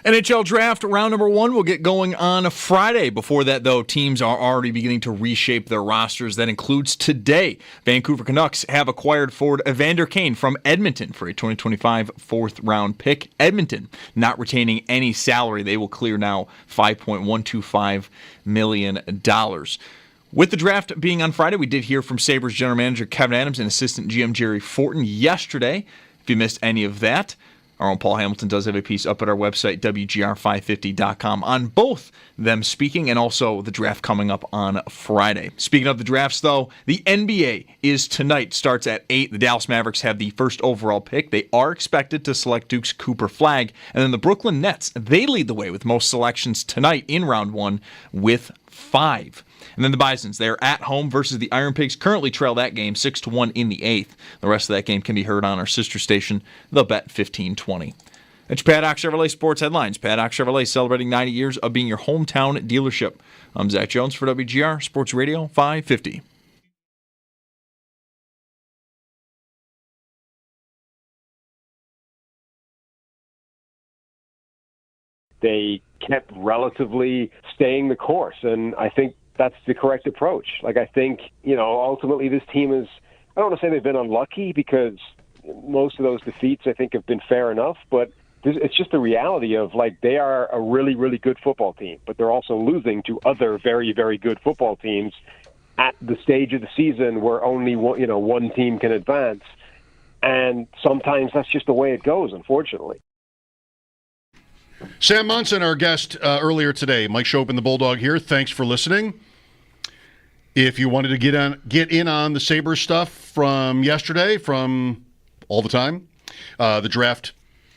NHL Draft round number 1 will get going on Friday. Before that, though, teams are already beginning to reshape their rosters. That includes today. Vancouver Canucks have acquired forward Evander Kane from Edmonton for a 2025 fourth-round pick. Edmonton not retaining any salary. They will clear now $5.125 million. With the draft being on Friday, we did hear from Sabres general manager Kevin Adams and assistant GM Jerry Fortin yesterday. If you missed any of that, our own Paul Hamilton does have a piece up at our website, WGR550.com, on both them speaking and also the draft coming up on Friday. Speaking of the drafts, though, the NBA is tonight, starts at 8. The Dallas Mavericks have the first overall pick. They are expected to select Duke's Cooper Flagg. And then the Brooklyn Nets, they lead the way with most selections tonight in round 1 with 5. And then the Bisons, they're at home versus the Iron Pigs. Currently trail that game 6-1 in the 8th. The rest of that game can be heard on our sister station, The Bet 1520. That's Paddock Chevrolet Sports Headlines. Paddock Chevrolet celebrating 90 years of being your hometown dealership. I'm Zach Jones for WGR Sports Radio 550. They kept relatively staying the course, and I think that's the correct approach. Like, I think, ultimately this team is, I don't want to say they've been unlucky because most of those defeats I think have been fair enough, but it's just the reality of, like, they are a really, really good football team, but they're also losing to other very, very good football teams at the stage of the season where only one team can advance. And sometimes that's just the way it goes, unfortunately. Sam Monson, our guest earlier today. Mike Schopp and the Bulldog here. Thanks for listening. If you wanted to get in on the Sabres stuff from yesterday, from all the time, the draft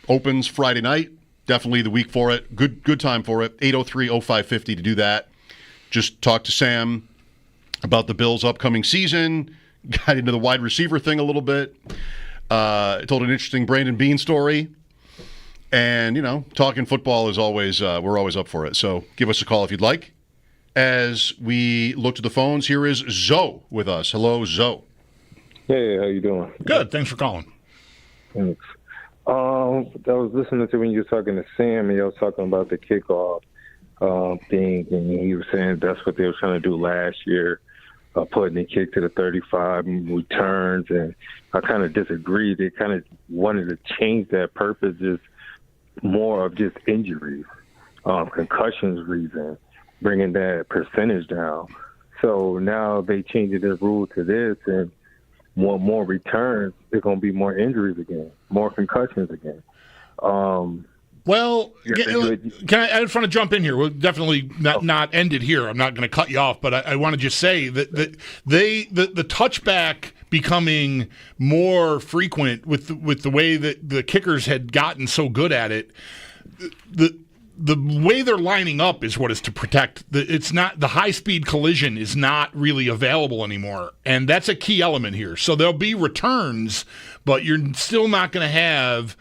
opens Friday night. Definitely the week for it. Good time for it. 803-0550 to do that. Just talk to Sam about the Bills' upcoming season. Got into the wide receiver thing a little bit. Told an interesting Brandon Beane story. And, talking football is always, we're always up for it. So give us a call if you'd like. As we look to the phones, here is Zoe with us. Hello, Zoe. Hey, how you doing? Good. Thanks for calling. Thanks. I was listening to when you were talking to Sam, and you was talking about the kickoff thing, and he was saying that's what they were trying to do last year, putting the kick to the 35 and returns, and I kind of disagreed. They kind of wanted to change that purpose, just more of just injuries, concussions reason, bringing that percentage down. So now they changed their rule to this, and more returns, there's going to be more injuries again, more concussions again. Well, I just want to jump in here. We'll definitely not end it here. I'm not going to cut you off, but I want to just say that the touchback becoming more frequent with the way that the kickers had gotten so good at it. the way they're lining up is what is to protect. It's not the high-speed collision is not really available anymore, and that's a key element here. So there'll be returns, but you're still not going to have,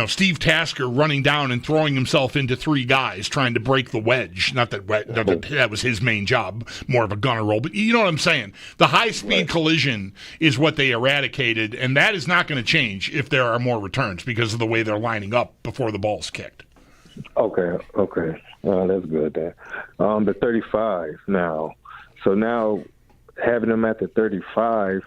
Steve Tasker running down and throwing himself into three guys trying to break the wedge. Not that that was his main job, more of a gunner role, but you know what I'm saying. The high-speed collision is what they eradicated, and that is not going to change if there are more returns because of the way they're lining up before the ball's kicked. Okay. That's good then. The 35 now. So now having them at the 35,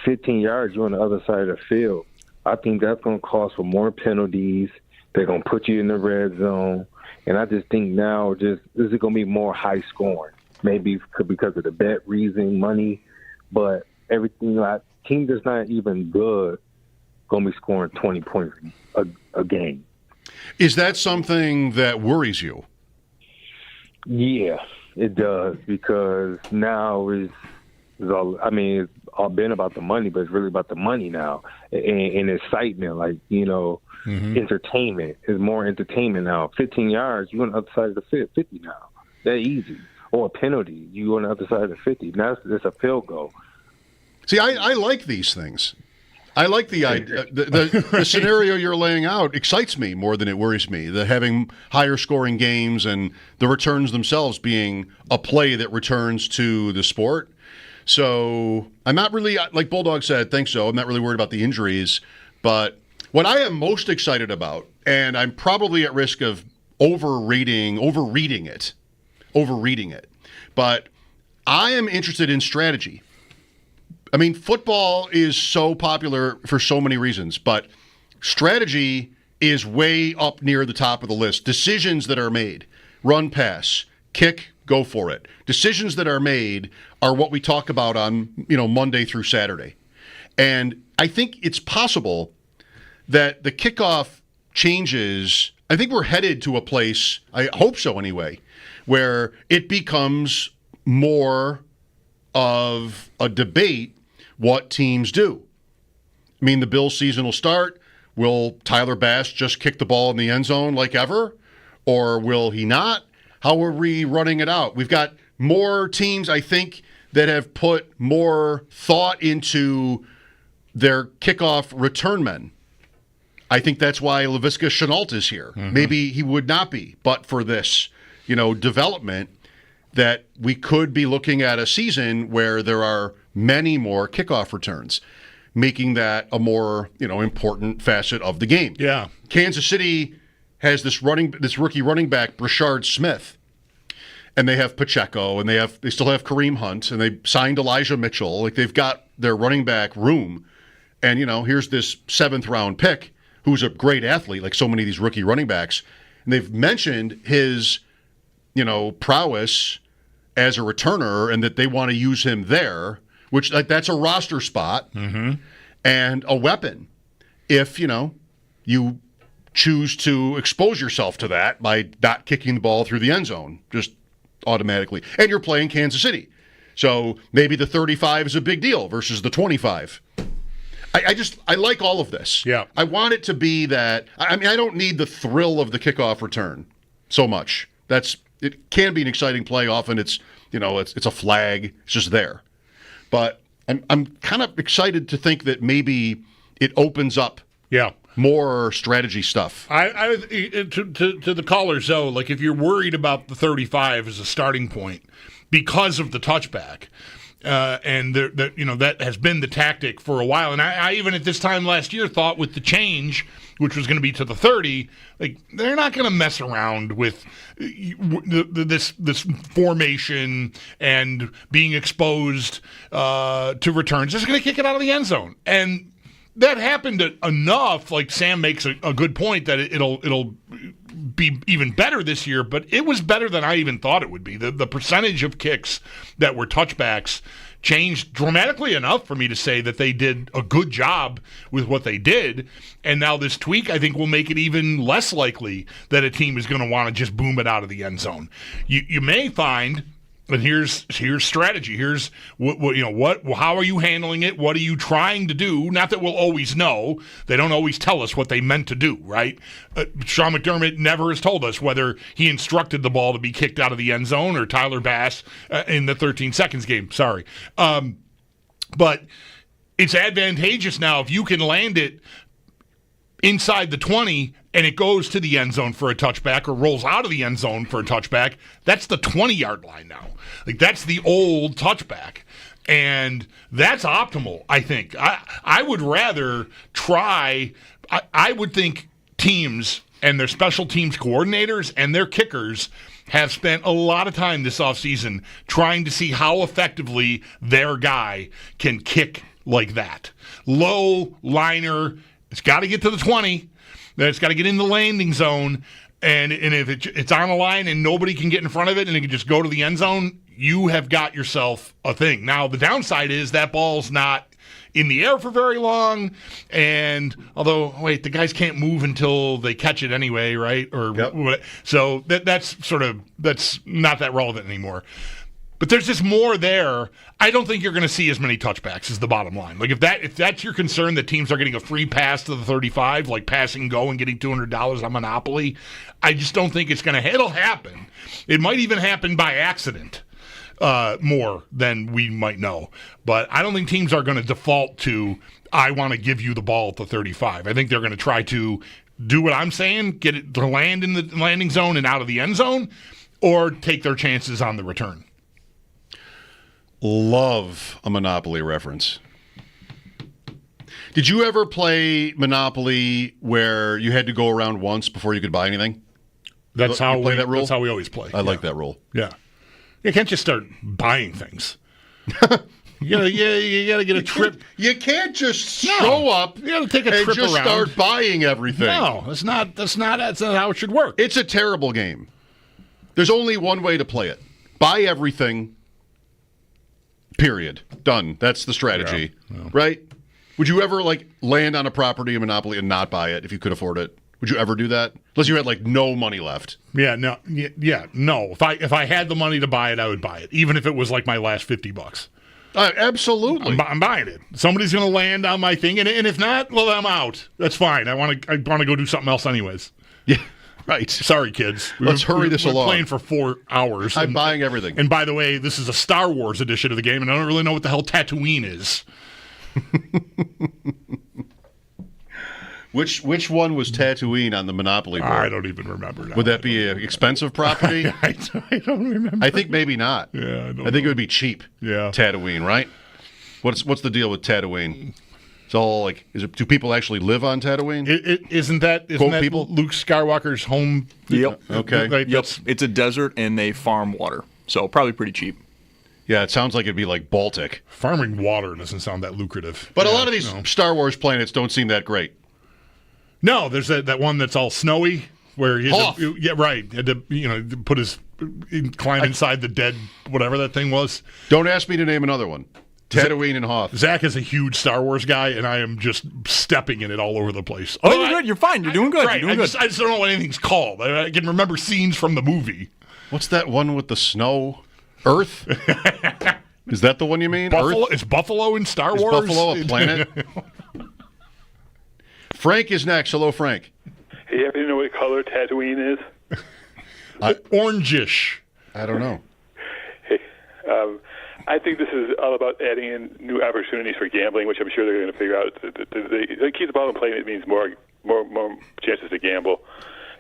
15 yards, you're on the other side of the field. I think that's going to cause for more penalties. They're going to put you in the red zone. And I just think now this is going to be more high scoring. Maybe because of the bet reason, money. But everything, team that's not even good going to be scoring 20 points a game. Is that something that worries you? Yeah, it does, because now it's all been about the money, but it's really about the money now and excitement, entertainment. Is more entertainment now. 15 yards, you're on the other side of the 50 now. That easy. Or a penalty, you on the other side of the 50. Now it's a field goal. See, I like these things. I like the idea. The scenario you're laying out excites me more than it worries me. The having higher scoring games and the returns themselves being a play that returns to the sport. So I'm not really, like Bulldog said, think so. I'm not really worried about the injuries. But what I am most excited about, and I'm probably at risk of overreading it, but I am interested in strategy. I mean, football is so popular for so many reasons, but strategy is way up near the top of the list. Decisions that are made, run, pass, kick, go for it. Decisions that are made are what we talk about on, Monday through Saturday. And I think it's possible that the kickoff changes. I think we're headed to a place, I hope so anyway, where it becomes more of a debate what teams do. I mean, the Bills season will start. Will Tyler Bass just kick the ball in the end zone like ever? Or will he not? How are we running it out? We've got more teams, I think, that have put more thought into their kickoff return men. I think that's why Laviska Shenault is here. Mm-hmm. Maybe he would not be, but for this, development, that we could be looking at a season where there are many more kickoff returns, making that a more, important facet of the game. Yeah. Kansas City has this rookie running back, Brashard Smith, and they have Pacheco, and they still have Kareem Hunt, and they signed Elijah Mitchell. Like, they've got their running back room, and here's this 7th round pick who's a great athlete, like so many of these rookie running backs, and they've mentioned his prowess as a returner, and that they want to use him there, which that's a roster spot and a weapon if you choose to expose yourself to that by not kicking the ball through the end zone just automatically. And you're playing Kansas City, so maybe the 35 is a big deal versus the 25. I like all of this. Yeah, I want it to be that. I mean, I don't need the thrill of the kickoff return so much. It can be an exciting play. Often it's a flag. It's just there. But I'm kind of excited to think that maybe it opens up more strategy stuff. To the callers, though, like if you're worried about the 35 as a starting point because of the touchback, and that has been the tactic for a while. And I even at this time last year thought with the change, which was going to be to the 30, like they're not going to mess around with this formation and being exposed to returns. They're just going to kick it out of the end zone. And that happened enough. Like Sam makes a good point that it'll be even better this year, but it was better than I even thought it would be. The percentage of kicks that were touchbacks changed dramatically enough for me to say that they did a good job with what they did. And now this tweak, I think, will make it even less likely that a team is going to want to just boom it out of the end zone. You may find And here's strategy. Here's what how are you handling it? What are you trying to do? Not that we'll always know. They don't always tell us what they meant to do, right? Sean McDermott never has told us whether he instructed the ball to be kicked out of the end zone or Tyler Bass in the 13 seconds game. Sorry. But it's advantageous now if you can land it inside the 20 and it goes to the end zone for a touchback or rolls out of the end zone for a touchback. That's the 20-yard line now. Like, that's the old touchback. And that's optimal, I think. I would rather try – I would think teams and their special teams coordinators and their kickers have spent a lot of time this offseason trying to see how effectively their guy can kick like that. Low liner, it's got to get to the 20. Then it's got to get in the landing zone. And if it's on a line and nobody can get in front of it and it can just go to the end zone, you have got yourself a thing. Now, the downside is that ball's not in the air for very long. And although, the guys can't move until they catch it anyway, right? So that's not that relevant anymore. But there's just more there. I don't think you're going to see as many touchbacks is the bottom line. Like, if that's your concern, that teams are getting a free pass to the 35, like pass and go and getting $200 on Monopoly, I just don't think it's going to. It'll happen. It might even happen by accident more than we might know. But I don't think teams are going to default to, I want to give you the ball at the 35. I think they're going to try to do what I'm saying, get it to land in the landing zone and out of the end zone, or take their chances on the return. Love a Monopoly reference. Did you ever play Monopoly where you had to go around once before you could buy anything? That's how that rule? That's how we always play. I like that rule. Yeah. You can't just start buying things. You gotta get a trip. You can't just show up. You gotta take a and trip just around. Start buying everything. No, that's not how it should work. It's a terrible game. There's only one way to play it. Buy everything. Period. Done. That's the strategy. Yeah. Right? Would you ever land on a property in Monopoly and not buy it if you could afford it? Would you ever do that? Unless you had no money left. Yeah, no. If I had the money to buy it, I would buy it, even if it was my last $50. Absolutely. I'm buying it. Somebody's going to land on my thing, and if not, well, I'm out. That's fine. I want to go do something else anyways. Yeah. Right. Sorry, kids. Let's hurry this along. We're playing for 4 hours. I'm buying everything. And by the way, this is a Star Wars edition of the game, and I don't really know what the hell Tatooine is. Which one was Tatooine on the Monopoly board? I don't even remember now. Would that be an expensive property? I don't remember. I think maybe not. Yeah, I think it would be cheap. Yeah. Tatooine, right? What's the deal with Tatooine? It's all do people actually live on Tatooine? Isn't that people? Luke Skywalker's home? Yep. Okay. Yep. It's a desert and they farm water, so probably pretty cheap. Yeah, it sounds like it'd be like Baltic. Farming water doesn't sound that lucrative. But a lot of these Star Wars planets don't seem that great. No, there's that one that's all snowy where he had to put his climb inside the dead whatever that thing was. Don't ask me to name another one. Tatooine and Hoth. Zach is a huge Star Wars guy, and I am just stepping in it all over the place. Oh, you're good. You're fine. You're doing good. Right. You're doing I just don't know what anything's called. I can remember scenes from the movie. What's that one with the snow? Earth? Is that the one you mean? Buffalo? Earth? Is Buffalo in Star Is Wars? Buffalo a planet? Frank is next. Hello, Frank. Hey, you ever know what color Tatooine is? Orangish. I don't know. Hey, I think this is all about adding in new opportunities for gambling, which I'm sure they're going to figure out. They keep the ball in play, and it means more chances to gamble.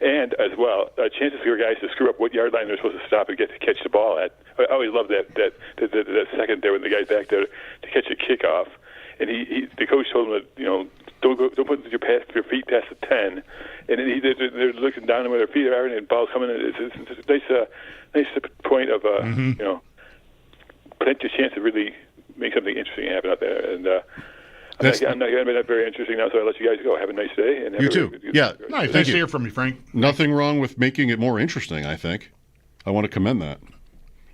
And as well, chances for guys to screw up what yard line they're supposed to stop and get to catch the ball at. I always love that second there when the guy's back there to catch a kickoff. And the coach told him that, don't put your feet past the 10. And then they're looking down where their feet are, and the ball's coming. It's a nice point of potential chance to really make something interesting happen out there. And I'm not going to be that very interesting now, so I'll let you guys go. Have a nice day. And you too. Yeah. Nice. Nice to hear from you, Frank. Nothing wrong with making it more interesting, I think. I want to commend that.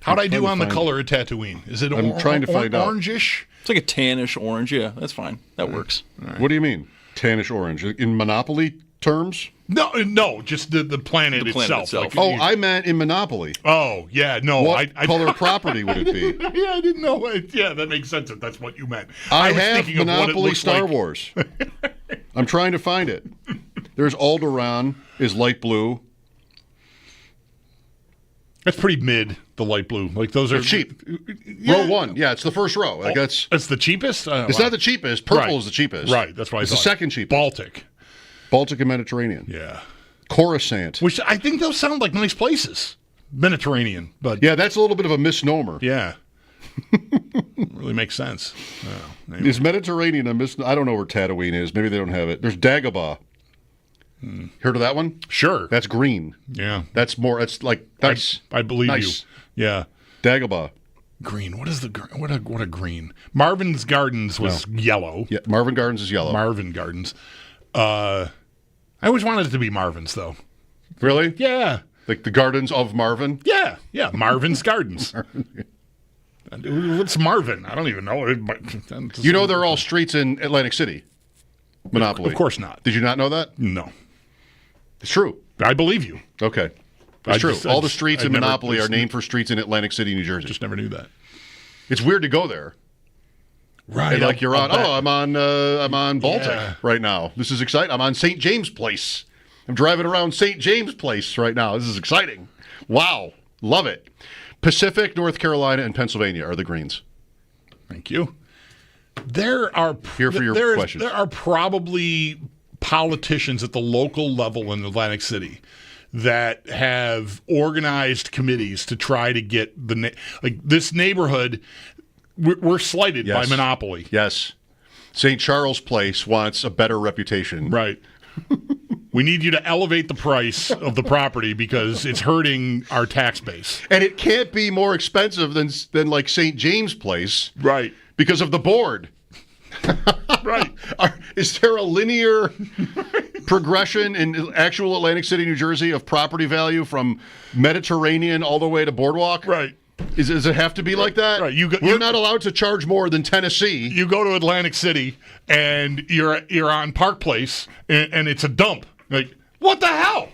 How'd I do on the color of Tatooine? Is it I'm trying to find out. Orangish? It's like a tannish orange. Yeah, that's fine. That works. Right. What do you mean, tannish orange? In Monopoly terms? No, just the planet, The planet itself. Oh, I meant in Monopoly. Oh, yeah, no. What color property would it be? Yeah, I didn't know it. Yeah, that makes sense if that's what you meant. I was have thinking of what it Monopoly looks Star like. Wars. I'm trying to find it. There's Alderaan is light blue. That's pretty mid, the light blue. Like those They're are cheap. Yeah. Row 1. Yeah, it's the first row. Like that's the cheapest? It's not the cheapest. Purple is the cheapest. Right, that's why it's the second cheapest. Baltic and Mediterranean. Yeah. Coruscant. Which I think those sound like nice places. Mediterranean, but yeah, that's a little bit of a misnomer. Yeah. Really makes sense. Anyway. Is Mediterranean a misnomer? I don't know where Tatooine is. Maybe they don't have it. There's Dagobah. Heard of that one? Sure. That's green. Yeah. That's more. It's like nice. I believe nice. you. Yeah. Dagobah. Green. What is the what a green? Marvin's Gardens was yellow. Yeah. Marvin Gardens is yellow. Marvin Gardens. I always wanted it to be Marvin's though. Really? Yeah. Like the Gardens of Marvin? Yeah. Yeah. Marvin's Gardens. What's Marvin? I don't even know. You know they're all streets in Atlantic City. Monopoly. Of course not. Did you not know that? No. It's true. I believe you. Okay. It's true. All the streets in Monopoly are named for streets in Atlantic City, New Jersey. Just never knew that. It's weird to go there. Right. And like you're on. Oh, I'm on Baltic Yeah. right now. This is exciting. I'm on St. James Place. I'm driving around St. James Place right now. This is exciting. Wow. Love it. Pacific, North Carolina, and Pennsylvania are the greens. Thank you. There are Here for your questions. There are probably politicians at the local level in Atlantic City that have organized committees to try to get this neighborhood. We're slighted by monopoly. Yes. St. Charles Place wants a better reputation. Right. We need you to elevate the price of the property because it's hurting our tax base. And it can't be more expensive than like St. James Place. Right. Because of the board. Right. Is there a linear progression in actual Atlantic City, New Jersey of property value from Mediterranean all the way to Boardwalk? Right. Does it have to be like that? Right. We're not allowed to charge more than Tennessee. You go to Atlantic City and you're on Park Place and it's a dump. Like, what the hell?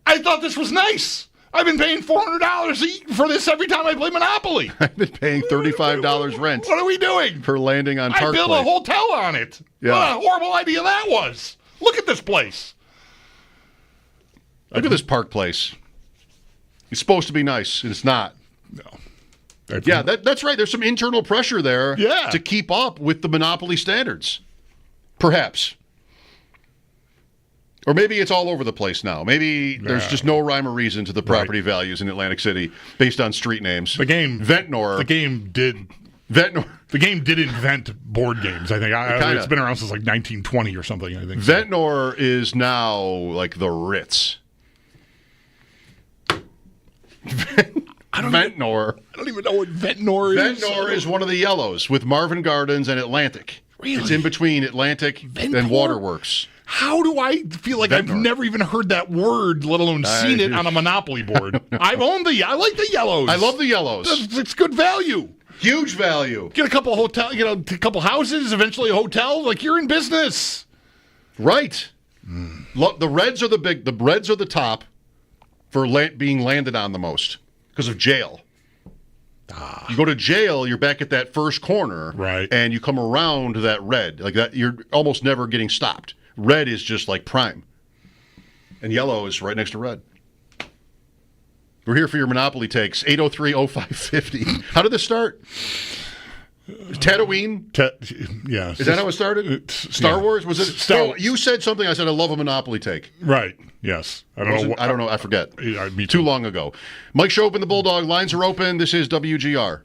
I thought this was nice. I've been paying $400 for this every time I play Monopoly. I've been paying $35 rent. What are we doing? For landing on Park I built Place. a hotel on it. Yeah. What a horrible idea that was. Look at this place. Look at this Park Place. It's supposed to be nice, and it's not. No. Yeah, that's right. There's some internal pressure there to keep up with the monopoly standards. Perhaps. Or maybe it's all over the place now. Maybe there's just no rhyme or reason to the property values in Atlantic City based on street names. The game Ventnor. The game did Ventnor. The game did invent board games, I think. It's been around since like 1920 or something, I think. Ventnor is now like the Ritz. Ventnor. I don't even know what Ventnor is. Ventnor is one of the yellows with Marvin Gardens and Atlantic. Really? It's in between Atlantic and Waterworks. How do I feel like I've never even heard that word, let alone seen it on a Monopoly board? I've owned I like the yellows. I love the yellows. It's good value. Huge value. Get a couple a couple houses, eventually a hotel. Like you're in business, right? The Reds are the Reds are the top for being landed on the most because of jail. You go to jail, you're back at that first corner, right? And you come around to that red, like that. You're almost never getting stopped. Red is just like prime, and yellow is right next to red. We're here for your Monopoly takes. 803-0550. How did this start? Tatooine? Yeah. Is that how it started? Star Wars? Was it? You said something. I said I love a Monopoly take. Right. Yes. I don't know. I forget. Too long ago. Mike Schopp and the Bulldog. Lines are open. This is WGR.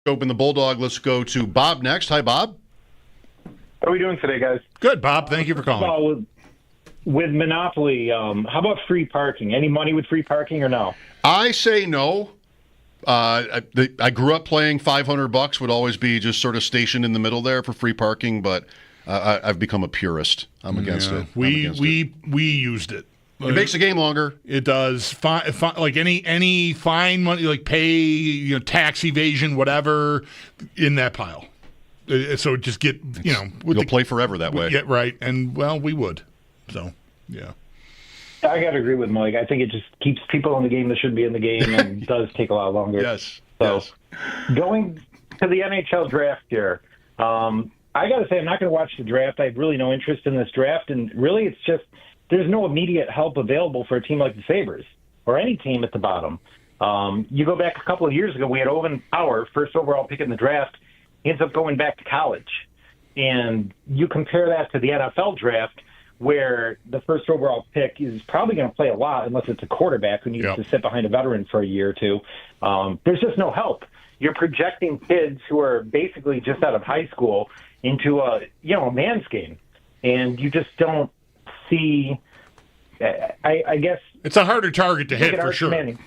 Open the Bulldog. Let's go to Bob next. Hi, Bob. How are we doing today, guys? Good, Bob. Thank you for calling. With Monopoly, how about free parking? Any money with free parking or no? I say no. I grew up playing $500 would always be just sort of stationed in the middle there for free parking, but I've become a purist. I'm against it. We used it. It makes the game longer. It does. Like any fine money, like pay, tax evasion, whatever, in that pile. So just get, you'll play forever that way. Yeah, right. And we would. So, yeah. I got to agree with Mike. I think it just keeps people in the game that should be in the game and does take a lot longer. Yes. So, going to the NHL draft here, I got to say I'm not going to watch the draft. I have really no interest in this draft, and really it's just there's no immediate help available for a team like the Sabres or any team at the bottom. You go back a couple of years ago, we had Owen Power, first overall pick in the draft. He ends up going back to college. And you compare that to the NFL draft, where the first overall pick is probably going to play a lot unless it's a quarterback who needs to sit behind a veteran for a year or two. There's just no help. You're projecting kids who are basically just out of high school into a man's game. And you just don't see, I guess. It's a harder target to hit for sure. Manning.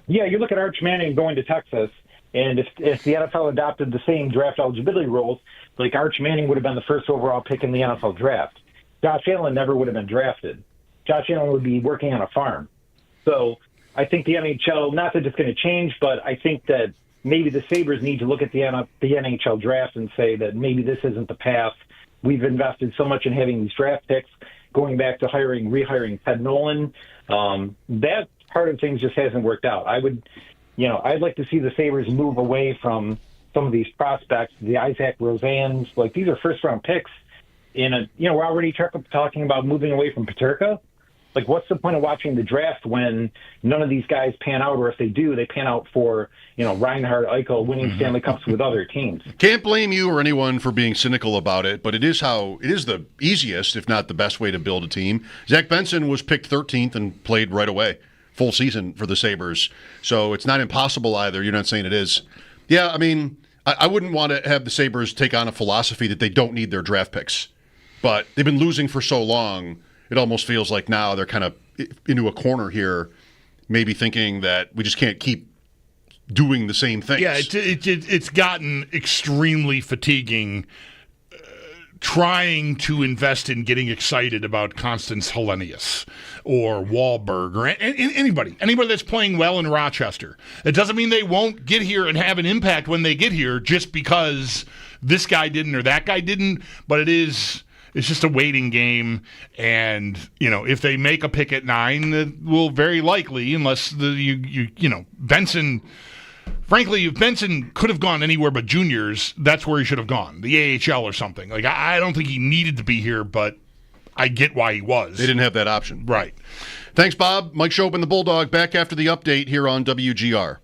Yeah, you look at Arch Manning going to Texas, and if the NFL adopted the same draft eligibility rules, like Arch Manning would have been the first overall pick in the NFL draft. Josh Allen never would have been drafted. Josh Allen would be working on a farm. So I think the NHL, not that it's going to change, but I think that maybe the Sabres need to look at the NHL draft and say that maybe this isn't the path. We've invested so much in having these draft picks, going back to rehiring Ted Nolan. That part of things just hasn't worked out. I'd like to see the Sabres move away from some of these prospects, the Isaac Rosans. Like, these are first-round picks. We're already talking about moving away from Peterka. Like, what's the point of watching the draft when none of these guys pan out, or if they do, they pan out for, Reinhart, Eichel winning Stanley Cups with other teams? Can't blame you or anyone for being cynical about it, but it is the easiest, if not the best way to build a team. Zach Benson was picked 13th and played right away, full season for the Sabres. So it's not impossible either. You're not saying it is. Yeah, I mean, I wouldn't want to have the Sabres take on a philosophy that they don't need their draft picks. But they've been losing for so long, it almost feels like now they're kind of into a corner here, maybe thinking that we just can't keep doing the same things. Yeah, it's gotten extremely fatiguing trying to invest in getting excited about Constance Hellenius or Wahlberg or anybody that's playing well in Rochester. It doesn't mean they won't get here and have an impact when they get here just because this guy didn't or that guy didn't, but it's just a waiting game, and if they make a pick at 9, it will very likely, unless Benson. Frankly, if Benson could have gone anywhere but juniors, that's where he should have gone, the AHL or something. Like, I don't think he needed to be here, but I get why he was. They didn't have that option, right? Thanks, Bob. Mike Schopp and the Bulldog back after the update here on WGR.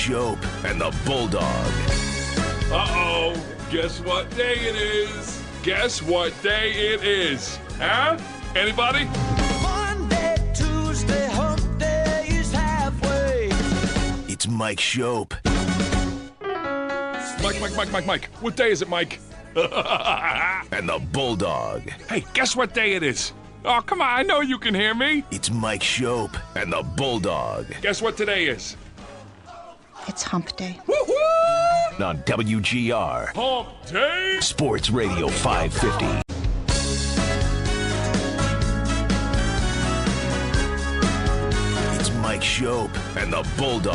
Schopp and the Bulldog. Uh-oh. Guess what day it is? Guess what day it is? Huh? Anybody? Monday, Tuesday, hump day is halfway. It's Mike Schopp. Mike. What day is it, Mike? And the Bulldog. Hey, guess what day it is? Oh, come on. I know you can hear me. It's Mike Schopp and the Bulldog. Guess what today is? It's hump day. Woo-hoo! On WGR Hump day. Sports Radio 550. It's Mike Schopp and the Bulldog.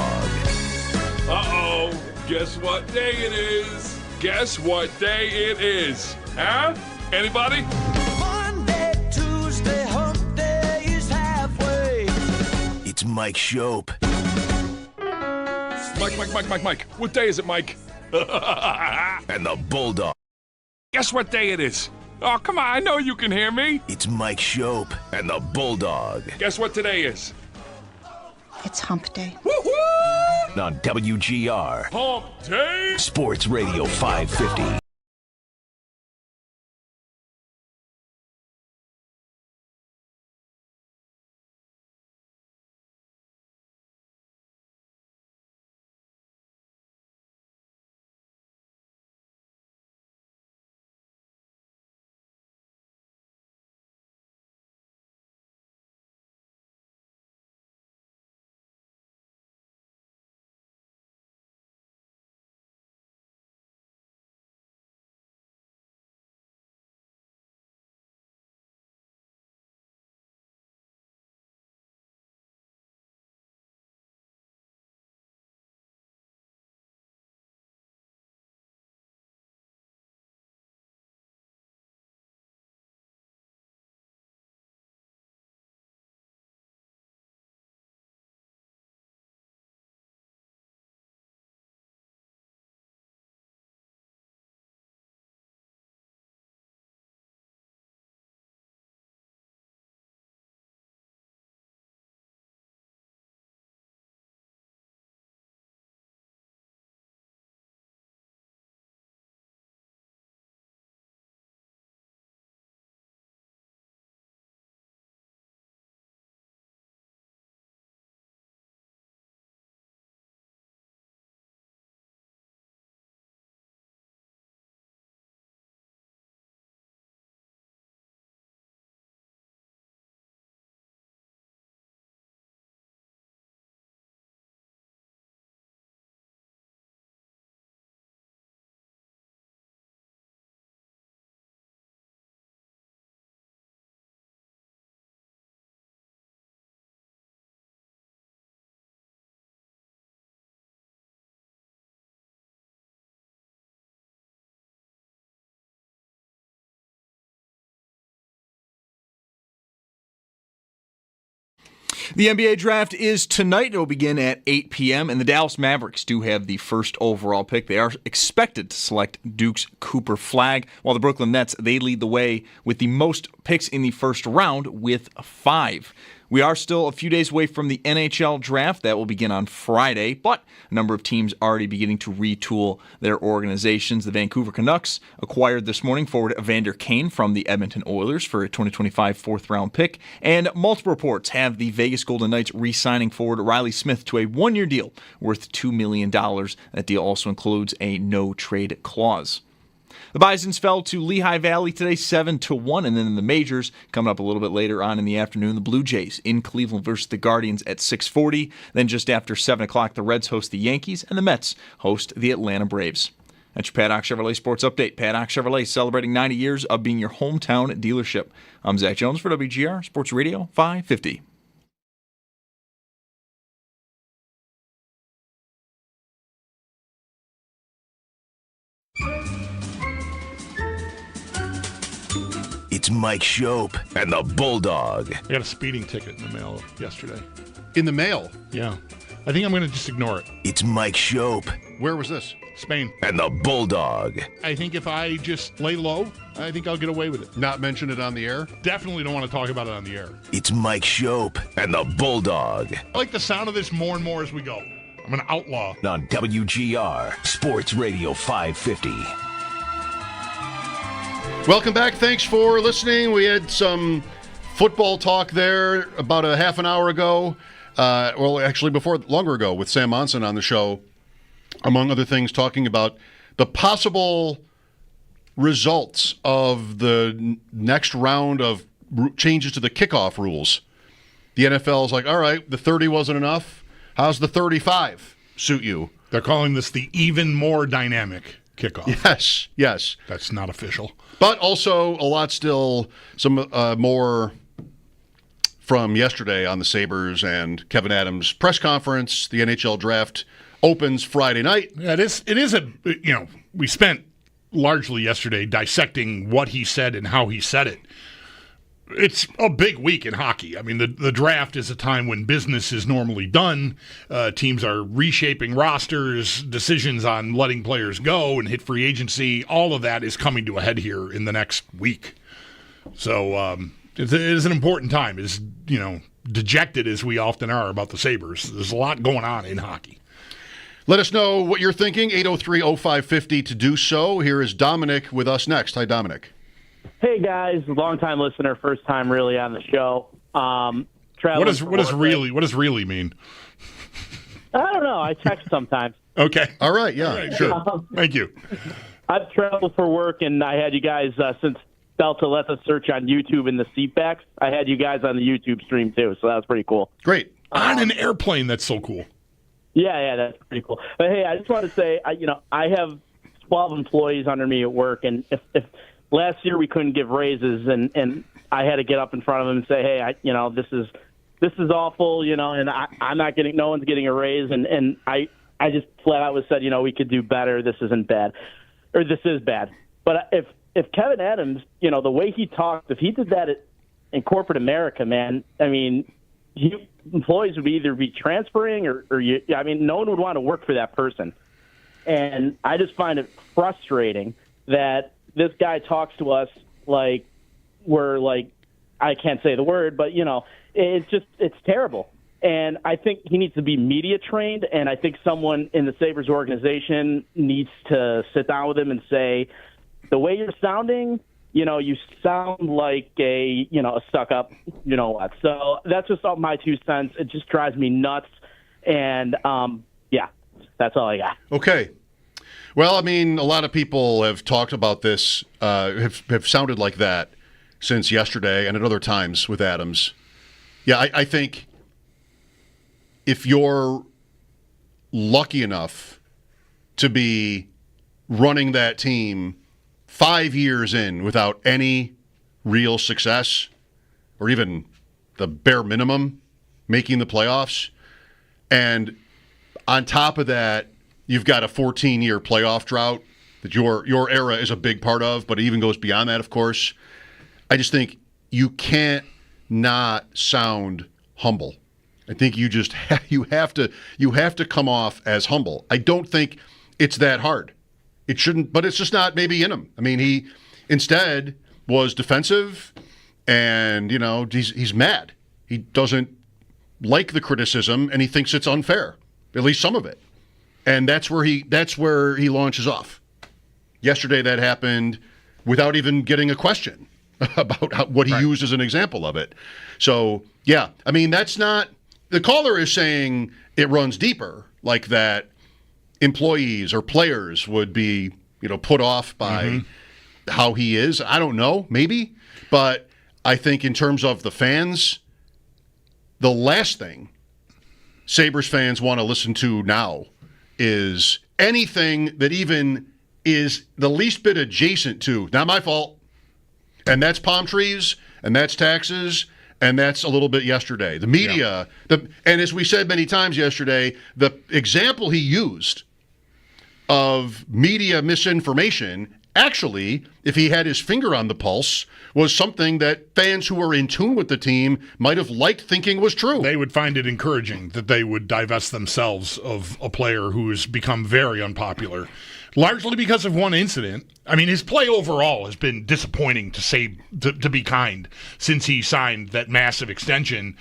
Uh-oh. Guess what day it is? Guess what day it is? Huh? Anybody? Monday, Tuesday, hump day is halfway. It's Mike Schopp. Mike. What day is it, Mike? And the Bulldog. Guess what day it is? Oh, come on. I know you can hear me. It's Mike Schopp and the Bulldog. Guess what today is? It's hump day. Woo-hoo! On WGR Hump day. Sports Radio 550. The NBA draft is tonight. It will begin at 8 p.m., and the Dallas Mavericks do have the first overall pick. They are expected to select Duke's Cooper Flagg, while the Brooklyn Nets, they lead the way with the most picks in the first round with 5. We are still a few days away from the NHL draft. That will begin on Friday, but a number of teams already beginning to retool their organizations. The Vancouver Canucks acquired this morning forward Evander Kane from the Edmonton Oilers for a 2025 fourth-round pick, and multiple reports have the Vegas Golden Knights re-signing forward Riley Smith to a one-year deal worth $2 million. That deal also includes a no-trade clause. The Bisons fell to Lehigh Valley today 7-1, and then in the majors, coming up a little bit later on in the afternoon, the Blue Jays in Cleveland versus the Guardians at 6:40. Then just after 7 o'clock, the Reds host the Yankees, and the Mets host the Atlanta Braves. That's your Paddock Chevrolet Sports Update. Paddock Chevrolet celebrating 90 years of being your hometown dealership. I'm Zach Jones for WGR Sports Radio 550. It's Mike Schopp and the Bulldog. I got a speeding ticket in the mail yesterday. In the mail? Yeah. I think I'm going to just ignore it. It's Mike Schopp. Where was this? Spain. And the Bulldog. I think if I just lay low, I think I'll get away with it. Not mention it on the air? Definitely don't want to talk about it on the air. It's Mike Schopp and the Bulldog. I like the sound of this more and more as we go. I'm an outlaw. On WGR Sports Radio 550. Welcome back. Thanks for listening. We had some football talk there about a half an hour ago. Well, actually, longer ago, with Sam Monson on the show, among other things, talking about the possible results of the next round of changes to the kickoff rules. The NFL is like, all right, the 30 wasn't enough. How's the 35 suit you? They're calling this the even more dynamic kickoff. Yes. That's not official. But also a lot still, some more from yesterday on the Sabres and Kevin Adams' press conference. The NHL draft opens Friday night. Yeah, it is we spent largely yesterday dissecting what he said and how he said it. It's a big week in hockey. I mean, the draft is a time when business is normally done. Teams are reshaping rosters, decisions on letting players go and hit free agency. All of that is coming to a head here in the next week. So it is an important time. As dejected as we often are about the Sabres, there's a lot going on in hockey. Let us know what you're thinking. 803-0550 to do so. Here is Dominic with us next. Hi, Dominic. Hey guys, long-time listener, first time really on the show. What does really mean? I don't know. I text sometimes. Okay. All right. Yeah. Sure. Thank you. I've traveled for work, and I had you guys since Delta let us search on YouTube in the seatbacks. I had you guys on the YouTube stream too, so that was pretty cool. Great. On an airplane, that's so cool. Yeah, that's pretty cool. But hey, I just want to say, I have 12 employees under me at work, and if last year we couldn't give raises, and I had to get up in front of them and say, hey, this is awful, and I'm not getting, no one's getting a raise, and I just flat out was said, we could do better. This isn't bad, or this is bad. But if Kevin Adams, the way he talked, if he did that in corporate America, man, I mean, employees would either be transferring or no one would want to work for that person. And I just find it frustrating that this guy talks to us like we're like, I can't say the word, but it's terrible. And I think he needs to be media trained, and I think someone in the Sabres organization needs to sit down with him and say, the way you're sounding, you sound like a stuck up, what. So that's just all my 2 cents. It just drives me nuts. And that's all I got. Okay. Well, I mean, a lot of people have talked about this, have sounded like that since yesterday and at other times with Adams. Yeah, I think if you're lucky enough to be running that team 5 years in without any real success, or even the bare minimum, making the playoffs, and on top of that, you've got a 14-year playoff drought that your era is a big part of, but it even goes beyond that, of course. I just think you can't not sound humble. I think you just you have to come off as humble. I don't think it's that hard. It shouldn't, but it's just not maybe in him. I mean, he instead was defensive, and he's mad. He doesn't like the criticism, and he thinks it's unfair, at least some of it. And that's where he launches off. Yesterday that happened without even getting a question about what he used as an example of it. So, yeah, I mean, that's not – the caller is saying it runs deeper, like that employees or players would be, put off by how he is. I don't know, maybe. But I think in terms of the fans, the last thing Sabres fans want to listen to now is anything that even is the least bit adjacent to, not my fault, and that's palm trees, and that's taxes, and that's a little bit yesterday. The media, and as we said many times yesterday, the example he used of media misinformation, actually, if he had his finger on the pulse, was something that fans who were in tune with the team might have liked thinking was true. They would find it encouraging that they would divest themselves of a player who has become very unpopular, largely because of one incident. I mean, his play overall has been disappointing, to be kind, since he signed that massive extension.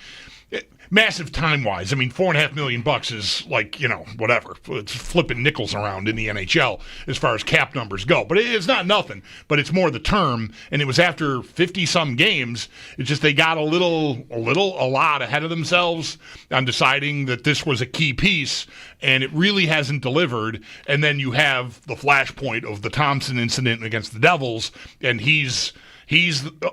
massive time-wise. I mean, $4.5 million is like, whatever. It's flipping nickels around in the NHL as far as cap numbers go. But it's not nothing. But it's more the term, and it was after 50-some games. It's just they got a lot ahead of themselves on deciding that this was a key piece, and it really hasn't delivered. And then you have the flashpoint of the Thompson incident against the Devils, and he's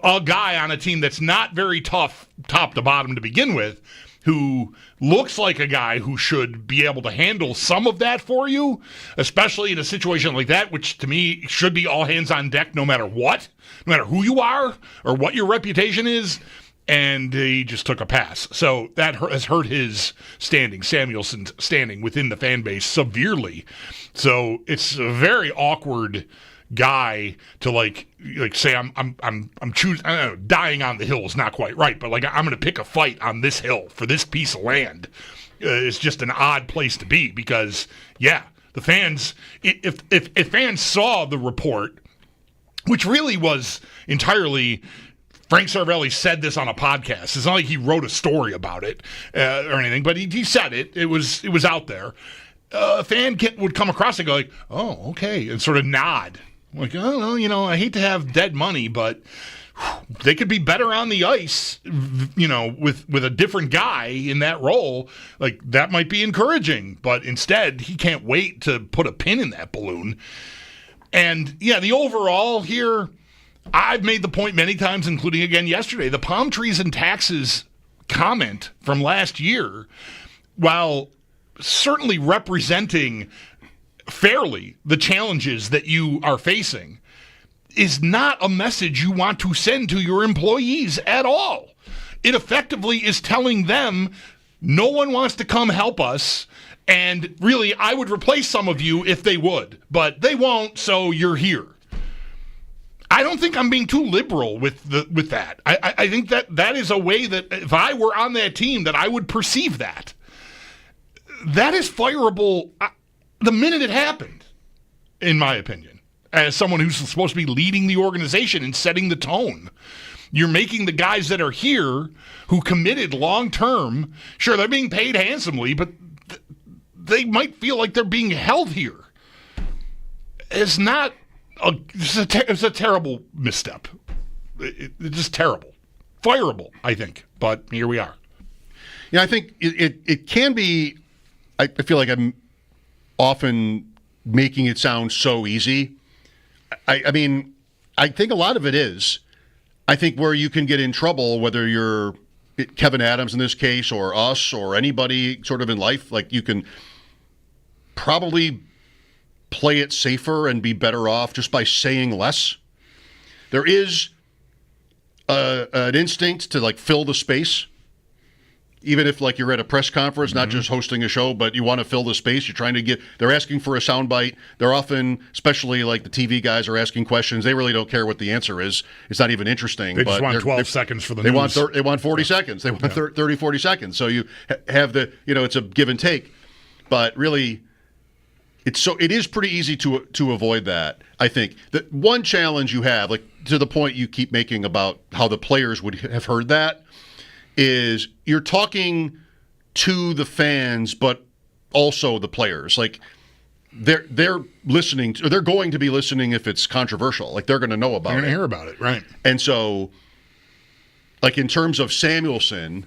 a guy on a team that's not very tough top to bottom to begin with, who looks like a guy who should be able to handle some of that for you, especially in a situation like that, which to me should be all hands on deck no matter what, no matter who you are or what your reputation is. And he just took a pass. So that has hurt his standing, Samuelson's standing within the fan base severely. So it's a very awkward guy to like say I'm choosing. I don't know, dying on the hill is not quite right, but like I'm going to pick a fight on this hill for this piece of land. It's just an odd place to be because the fans. If fans saw the report, which really was entirely. Frank Cervelli said this on a podcast. It's not like he wrote a story about it or anything, but he said it. It was out there. A fan would come across and go like, "Oh, okay," and sort of nod. Like, oh, well, I hate to have dead money, but they could be better on the ice, with a different guy in that role. Like, that might be encouraging, but instead, he can't wait to put a pin in that balloon. And, the overall here, I've made the point many times, including again yesterday, the palm trees and taxes comment from last year, while certainly representing fairly the challenges that you are facing, is not a message you want to send to your employees at all. It effectively is telling them no one wants to come help us, and really I would replace some of you if they would, but they won't, so you're here. I don't think I'm being too liberal with that. I think that is a way that if I were on that team that I would perceive that. That is fireable the minute it happened, in my opinion, as someone who's supposed to be leading the organization and setting the tone. You're making the guys that are here who committed long-term, sure, they're being paid handsomely, but they might feel like they're being held here. It's a terrible misstep. It's just terrible. Fireable, I think, but here we are. I think it can be, I feel like I'm often making it sound so easy. I mean, I think a lot of it is. I think where you can get in trouble, whether you're Kevin Adams in this case or us or anybody sort of in life, like you can probably play it safer and be better off just by saying less. There is an instinct to like fill the space. Even if, like, you're at a press conference, not just hosting a show, but you want to fill the space, you're trying to they're asking for a soundbite. They're often, especially like the TV guys are asking questions. They really don't care what the answer is. It's not even interesting. They just want 12 seconds for the news. They want 40 seconds. They want 30, 40 seconds. So you have it's a give and take. But really, it is pretty easy to avoid that, I think. The one challenge you have, like to the point you keep making about how the players would have heard that, is you're talking to the fans, but also the players. Like they're listening, or they're going to be listening if it's controversial. Like they're going to know about it. They're going to hear about it, right? And so, like in terms of Samuelson,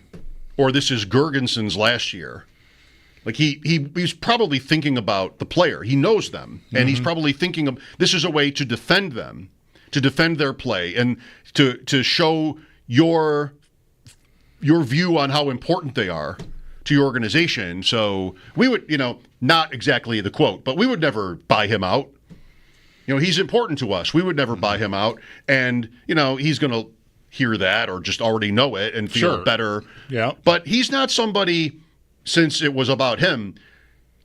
or this is Gergenson's last year. Like he's probably thinking about the player. He knows them, and he's probably thinking of this is a way to defend them, to defend their play, and to show your view on how important they are to your organization. So we would, not exactly the quote, but we would never buy him out. He's important to us. We would never buy him out. And, he's going to hear that or just already know it and feel better. Yeah. But he's not somebody, since it was about him,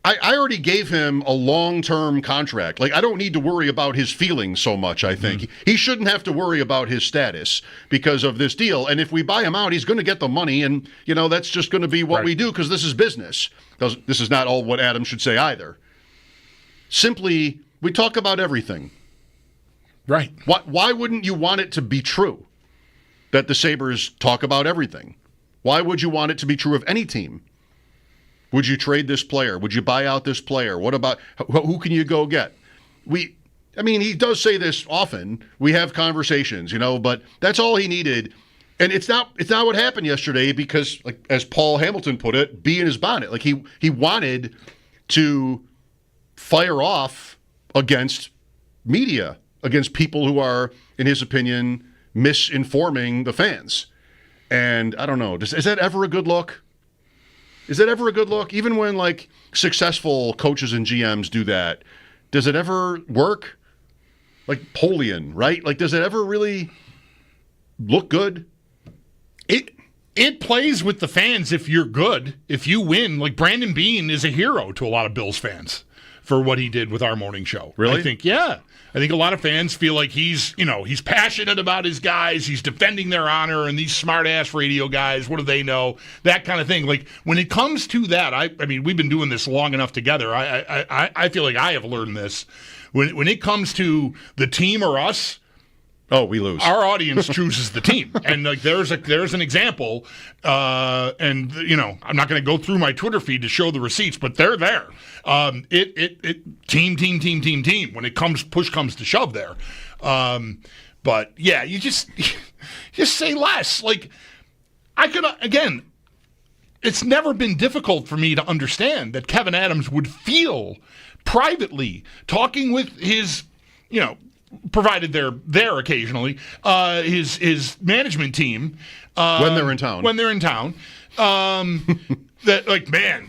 I already gave him a long-term contract. Like, I don't need to worry about his feelings so much, I think. He shouldn't have to worry about his status because of this deal. And if we buy him out, he's going to get the money, and, that's just going to be what we do because this is business. This is not all what Adam should say either. Simply, we talk about everything. Right. Why wouldn't you want it to be true that the Sabres talk about everything? Why would you want it to be true of any team? Would you trade this player? Would you buy out this player? What about who can you go get? He does say this often. We have conversations, but that's all he needed. And it's not what happened yesterday because, like as Paul Hamilton put it, bee in his bonnet. Like he wanted to fire off against media, against people who are, in his opinion, misinforming the fans. And I don't know, is that ever a good look? Is that ever a good look? Even when like successful coaches and GMs do that, does it ever work? Like Polian, right? Like, does it ever really look good? It plays with the fans if you're good. If you win, like Brandon Beane is a hero to a lot of Bills fans for what he did with our morning show. Really? I think a lot of fans feel like he's passionate about his guys. He's defending their honor, and these smart-ass radio guys, what do they know? That kind of thing. Like, when it comes to that, I mean, we've been doing this long enough together. I feel like I have learned this. When it comes to the team or us, we lose. Our audience chooses the team, and like there's an example, and I'm not going to go through my Twitter feed to show the receipts, but they're there. Team. When push comes to shove there, but yeah, you just say less. Like I could again. It's never been difficult for me to understand that Kevin Adams would feel privately talking with his, provided they're there occasionally, his management team when they're in town. That like, man,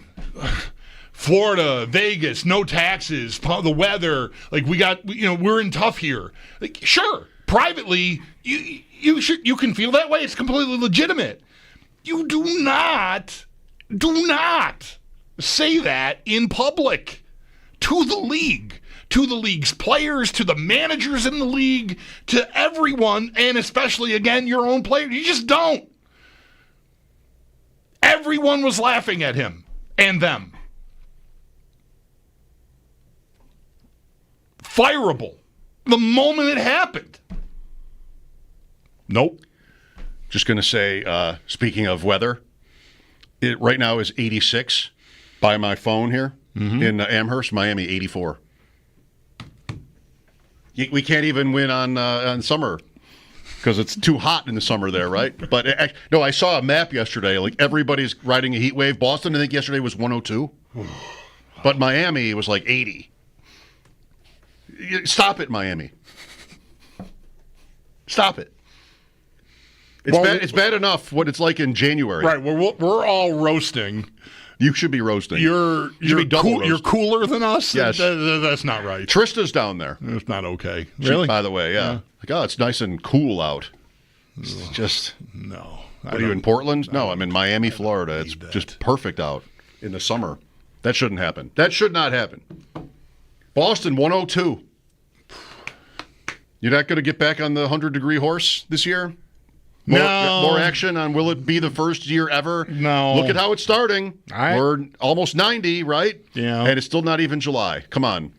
Florida, Vegas, no taxes, the weather, like we're in tough here. Like, sure, privately, you can feel that way. It's completely legitimate. You do not say that in public to the league, to the league's players, to the managers in the league, to everyone, and especially, again, your own players. You just don't. Everyone was laughing at him and them. Fireable the moment it happened. Nope. Just going to say, speaking of weather, it right now is 86 by my phone here in Amherst, Miami, 84. We can't even win on summer because it's too hot in the summer there, right? But I saw a map yesterday. Like everybody's riding a heat wave. Boston, I think yesterday was 102, but Miami was like 80. Stop it, Miami. Stop it. It's bad enough what it's like in January. Right. We're all roasting. You should be roasting. You're cooler than us? Yes. That's not right. Trista's down there. It's not okay. Really? By the way, yeah. Like, it's nice and cool out. It's just... No. Are you in Portland? No, I'm in Miami, Florida. It's just perfect out in the summer. That shouldn't happen. That should not happen. Boston, 102. You're not going to get back on the 100-degree horse this year? More action on will it be the first year ever? No. Look at how it's starting. We're almost 90, right? Yeah. And it's still not even July. Come on.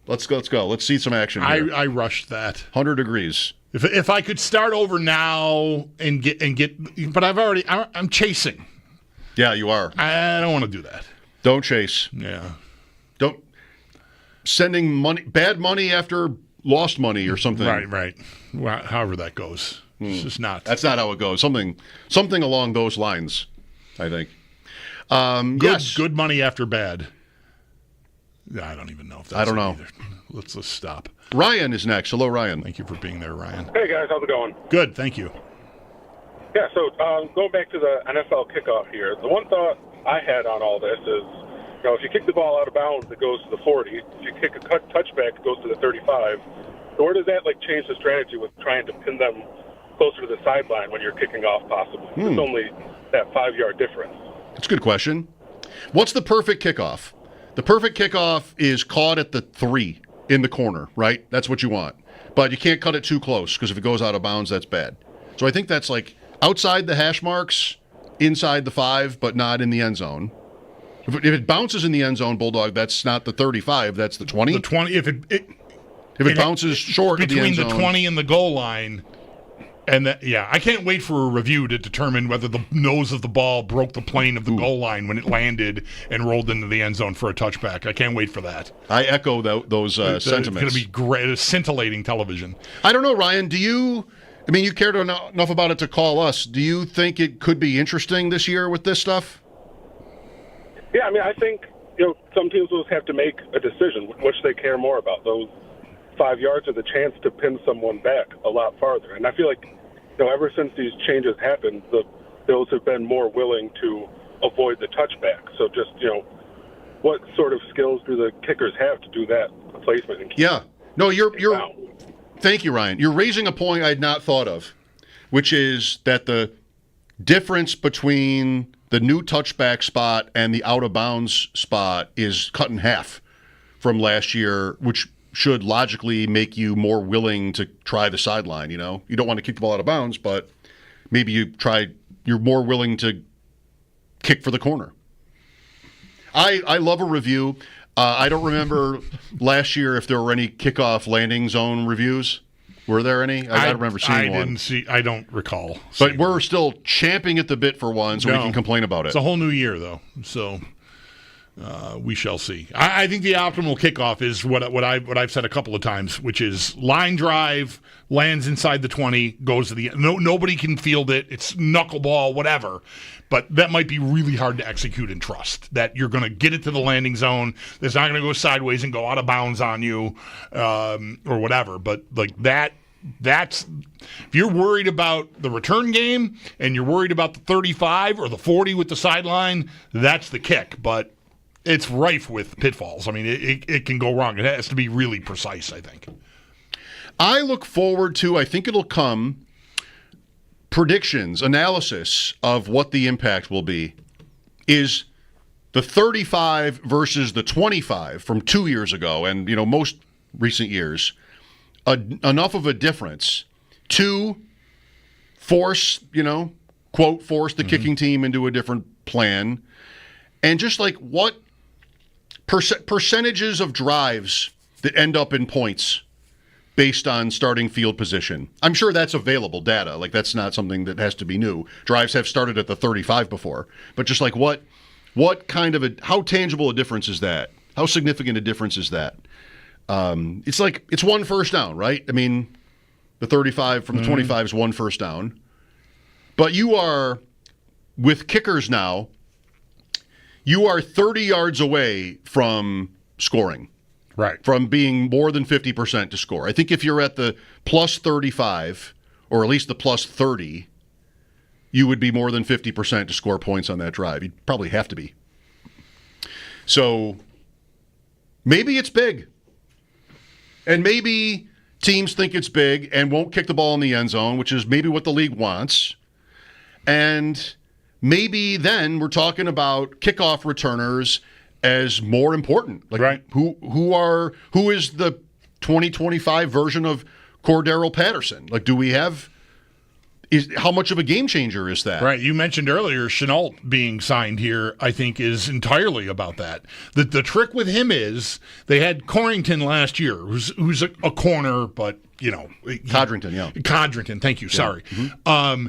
Let's go. Let's see some action here. I rushed that. 100 degrees. If I could start over now and get but I'm chasing. Yeah, you are. I don't want to do that. Don't chase. Yeah. Don't sending bad money after lost money or something. Right. Well, however that goes. It's just not. That's not how it goes. Something along those lines, I think. Good money after bad. I don't even know if that's I don't know. Either. Let's stop. Ryan is next. Hello, Ryan. Thank you for being there, Ryan. Hey, guys. How's it going? Good. Thank you. Yeah, so going back to the NFL kickoff here, the one thought I had on all this is, if you kick the ball out of bounds, it goes to the 40. If you kick a touchback, it goes to the 35. So where does that change the strategy with trying to pin them closer to the sideline when you're kicking off possibly? It's only that 5-yard difference. That's a good question. What's the perfect kickoff? The perfect kickoff is caught at the 3 in the corner, right? That's what you want. But you can't cut it too close because if it goes out of bounds, that's bad. So I think that's like outside the hash marks, inside the 5, but not in the end zone. If it bounces in the end zone, Bulldog, that's not the 35, that's the 20. The 20, if it bounces short between of the end zone, the 20 and the goal line. And I can't wait for a review to determine whether the nose of the ball broke the plane of the goal line when it landed and rolled into the end zone for a touchback. I can't wait for that. I echo those sentiments. It's going to be great. It's scintillating television. I don't know, Ryan. Do you? I mean, you cared enough about it to call us. Do you think it could be interesting this year with this stuff? Yeah, I mean, I think some teams will have to make a decision which they care more about, those 5 yards or the chance to pin someone back a lot farther. And I feel like, ever since these changes happened, the Bills have been more willing to avoid the touchback. So just, what sort of skills do the kickers have to do that placement? And keep No, you're thank you, Ryan. You're raising a point I had not thought of, which is that the difference between the new touchback spot and the out-of-bounds spot is cut in half from last year, which should logically make you more willing to try the sideline. You don't want to kick the ball out of bounds, but maybe you're more willing to kick for the corner. I love a review. I don't remember last year if there were any kickoff landing zone reviews. Were there any? I don't remember seeing one. I don't recall. But we're still champing at the bit for one, so we can complain about it. It's a whole new year, though, so we shall see. I think the optimal kickoff is what I've said a couple of times, which is line drive, lands inside the 20, goes to the end. Nobody can field it. It's knuckleball, whatever. But that might be really hard to execute and trust, that you're going to get it to the landing zone. It's not going to go sideways and go out of bounds on you or whatever. But like that's if you're worried about the return game and you're worried about the 35 or the 40 with the sideline, that's the kick. But it's rife with pitfalls. I mean, it can go wrong. It has to be really precise, I think. I look forward to, I think it'll come, predictions, analysis of what the impact will be. Is the 35 versus the 25 from 2 years ago and, most recent years, enough of a difference to force, quote, force the kicking team into a different plan? And just like what percentages of drives that end up in points based on starting field position. I'm sure that's available data. Like, that's not something that has to be new. Drives have started at the 35 before. But just like what kind of how tangible a difference is that? How significant a difference is that? It's one first down, right? I mean, the 35 from the 25 is one first down. But you are, with kickers now, you are 30 yards away from scoring. Right. From being more than 50% to score. I think if you're at the plus 35, or at least the plus 30, you would be more than 50% to score points on that drive. You'd probably have to be. So maybe it's big. And maybe teams think it's big and won't kick the ball in the end zone, which is maybe what the league wants. And maybe then we're talking about kickoff returners as more important. Like, right. Who is the 2025 version of Cordero Patterson? Like, do we have how much of a game changer is that? Right. You mentioned earlier Chenault being signed here, I think, is entirely about that. The trick with him is they had Corrington last year, who's a corner, but Codrington, thank you. Yeah. Sorry. Mm-hmm.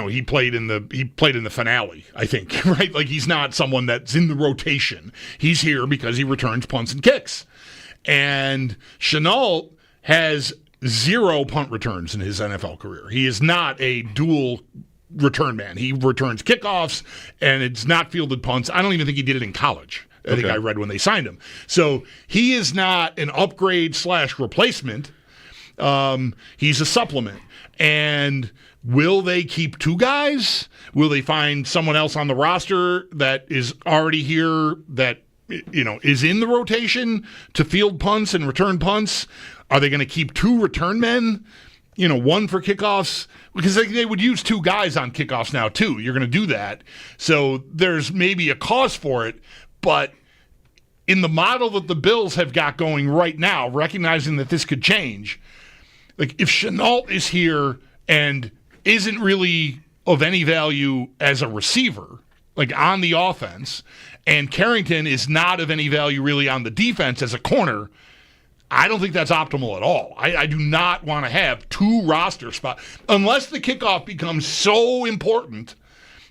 He played in the finale, I think, right? Like, he's not someone that's in the rotation. He's here because he returns punts and kicks. And Chenault has 0 punt returns in his NFL career. He is not a dual return man. He returns kickoffs, and it's not fielded punts. I don't even think he did it in college. I think I read when they signed him. So he is not an upgrade/replacement. He's a supplement. And will they keep 2 guys? Will they find someone else on the roster that is already here that is in the rotation to field punts and return punts? Are they going to keep 2 return men? 1 for kickoffs? Because they would use 2 guys on kickoffs now, too. You're going to do that. So there's maybe a cause for it. But in the model that the Bills have got going right now, recognizing that this could change, like, if Chenault is here and isn't really of any value as a receiver, like on the offense, and Carrington is not of any value really on the defense as a corner, I don't think that's optimal at all. I do not want to have 2 roster spots unless the kickoff becomes so important,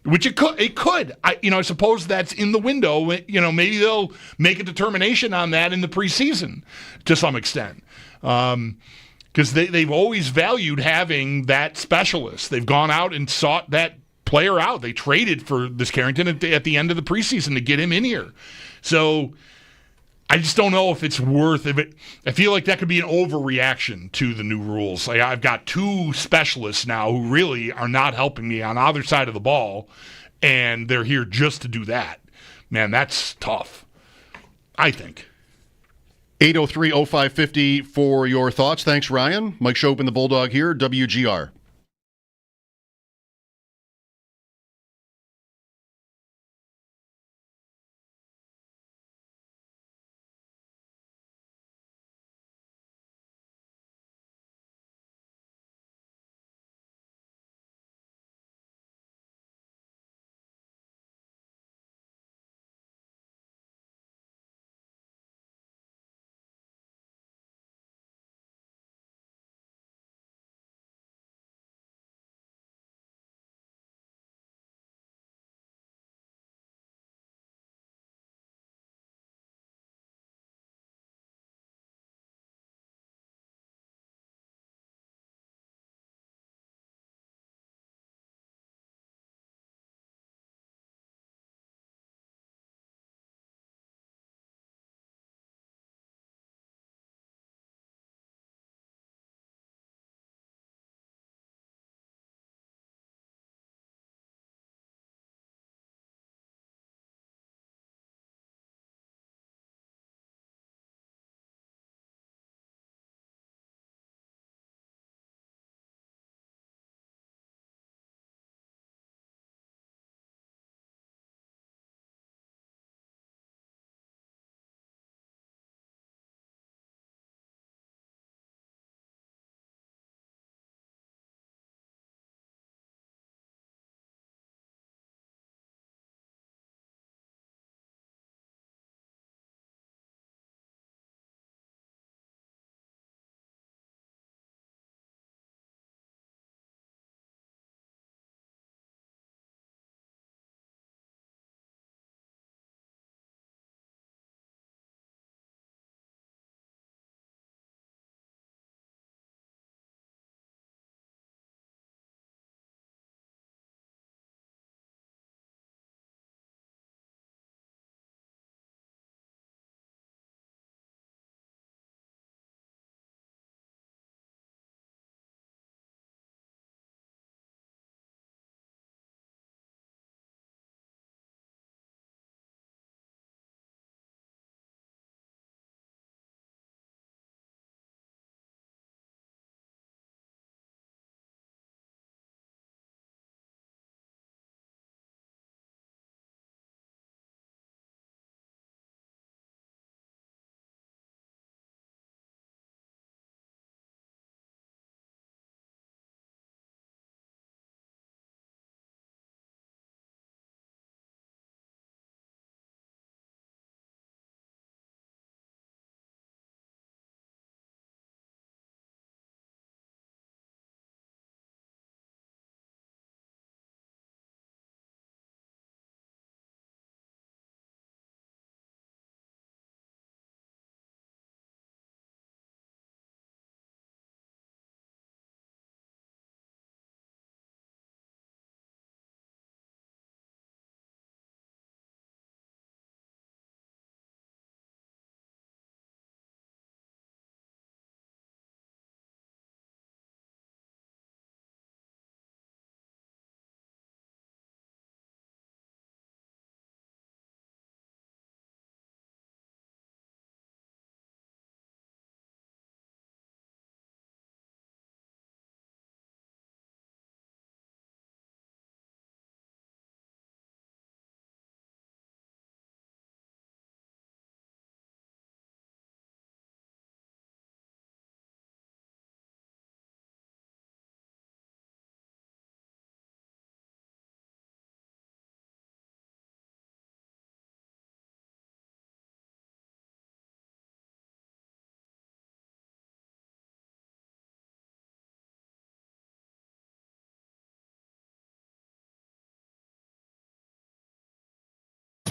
which it could. It could. I suppose that's in the window. Maybe they'll make a determination on that in the preseason to some extent, because they've always valued having that specialist. They've gone out and sought that player out. They traded for this Carrington at the end of the preseason to get him in here. So I just don't know if it's worth it. I feel like that could be an overreaction to the new rules. Like, I've got 2 specialists now who really are not helping me on either side of the ball, and they're here just to do that. Man, that's tough, I think. 803-0550 for your thoughts. Thanks, Ryan. Mike Schopp and the Bulldog here, WGR.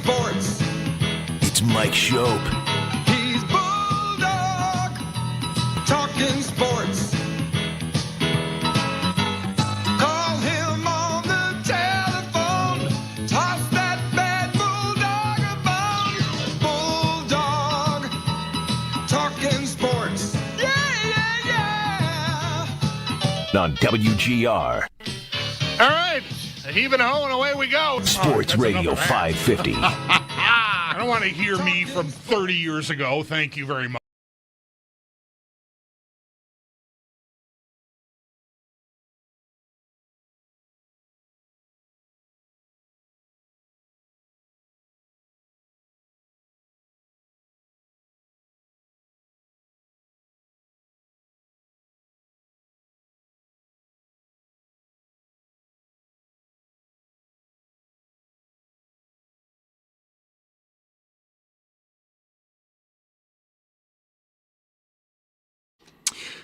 sports. It's Mike Schopp. He's Bulldog, talking sports. Call him on the telephone. Toss that bad Bulldog a bone. Bulldog, talking sports. Yeah, yeah, yeah. On WGR All right. Heave and ho, and away we go. Sports Radio 550. I don't want to hear me from 30 years ago. Thank you very much.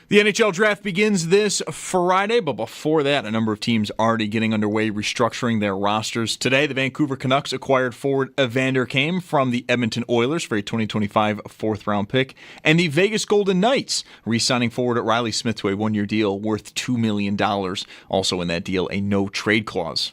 The NHL draft begins this Friday, but before that, a number of teams already getting underway restructuring their rosters. Today, the Vancouver Canucks acquired forward Evander Kane from the Edmonton Oilers for a 2025 fourth-round pick, and the Vegas Golden Knights re-signing forward Riley Smith to a one-year deal worth $2 million. Also in that deal, a no-trade clause.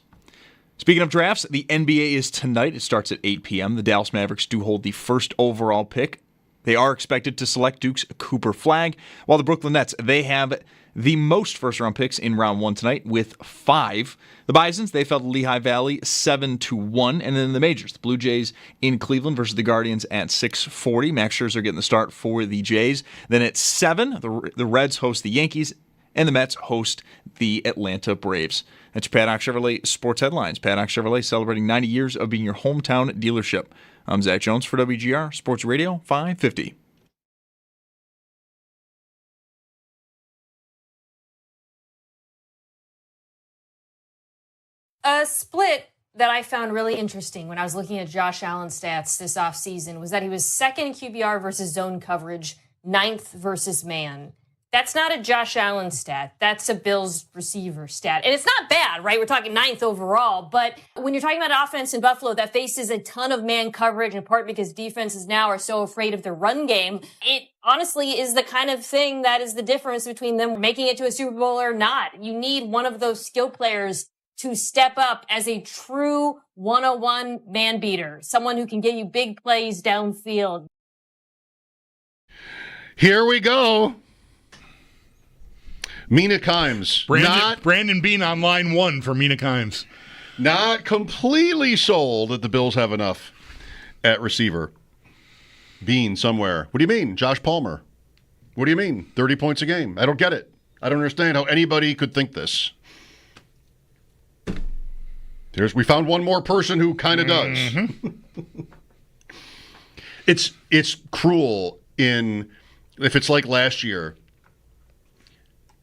Speaking of drafts, the NBA is tonight. It starts at 8 p.m. The Dallas Mavericks do hold the first overall pick. They are expected to select Duke's Cooper Flagg, while the Brooklyn Nets, they have the most first-round picks in round one tonight with 5. The Bisons, they fell to Lehigh Valley 7-1, and then the majors, the Blue Jays in Cleveland versus the Guardians at 6:40. Max Scherzer getting the start for the Jays. Then at 7, the Reds host the Yankees, and the Mets host the Atlanta Braves. That's your Paddock Chevrolet Sports Headlines. Paddock Chevrolet celebrating 90 years of being your hometown dealership. I'm Zach Jones for WGR Sports Radio 550. A split that I found really interesting when I was looking at Josh Allen's stats this offseason was that he was second in QBR versus zone coverage, 9th versus man. That's not a Josh Allen stat. That's a Bills receiver stat. And it's not bad, right? We're talking 9th overall. But when you're talking about an offense in Buffalo that faces a ton of man coverage, in part because defenses now are so afraid of the run game, it honestly is the kind of thing that is the difference between them making it to a Super Bowl or not. You need one of those skill players to step up as a true 101 man beater, someone who can get you big plays downfield. Here we go. Mina Kimes. Brandon Bean on line 1 for Mina Kimes. Not completely sold that the Bills have enough at receiver. Bean somewhere. What do you mean? Josh Palmer. What do you mean? 30 points a game. I don't get it. I don't understand how anybody could think this. We found one more person who kind of does. Mm-hmm. It's cruel if it's like last year.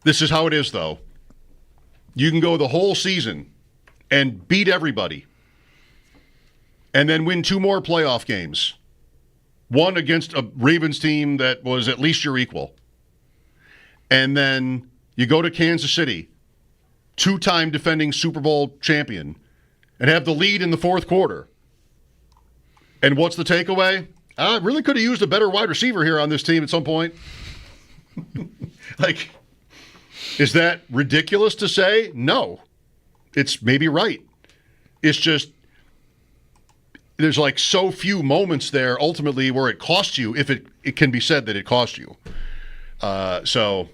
This is how it is, though. You can go the whole season and beat everybody and then win 2 more playoff games. One against a Ravens team that was at least your equal. And then you go to Kansas City, 2-time defending Super Bowl champion, and have the lead in the fourth quarter. And what's the takeaway? I really could have used a better wide receiver here on this team at some point. Is that ridiculous to say? No. It's maybe right. It's just there's so few moments there ultimately where it costs you, if it can be said that it cost you. So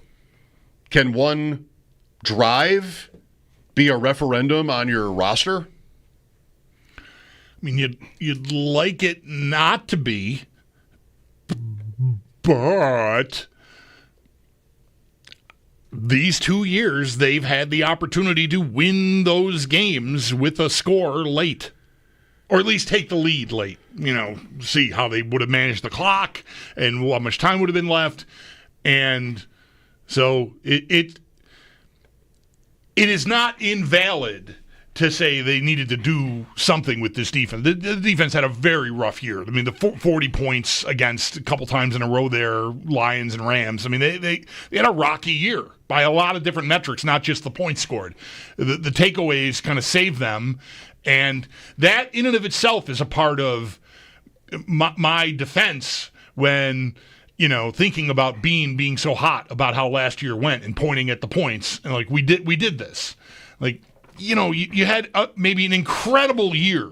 can one drive be a referendum on your roster? I mean, you'd like it not to be, but these 2 years, they've had the opportunity to win those games with a score late. Or at least take the lead late. See how they would have managed the clock and how much time would have been left. And so it is not invalid to say they needed to do something with this defense. The defense had a very rough year. I mean, the 40 points against a couple times in a row there, Lions and Rams. I mean, they had a rocky year by a lot of different metrics, not just the points scored. The takeaways kind of saved them, And that in and of itself is a part of my defense when, thinking about being so hot about how last year went and pointing at the points. And like, we did this. Like, you had maybe an incredible year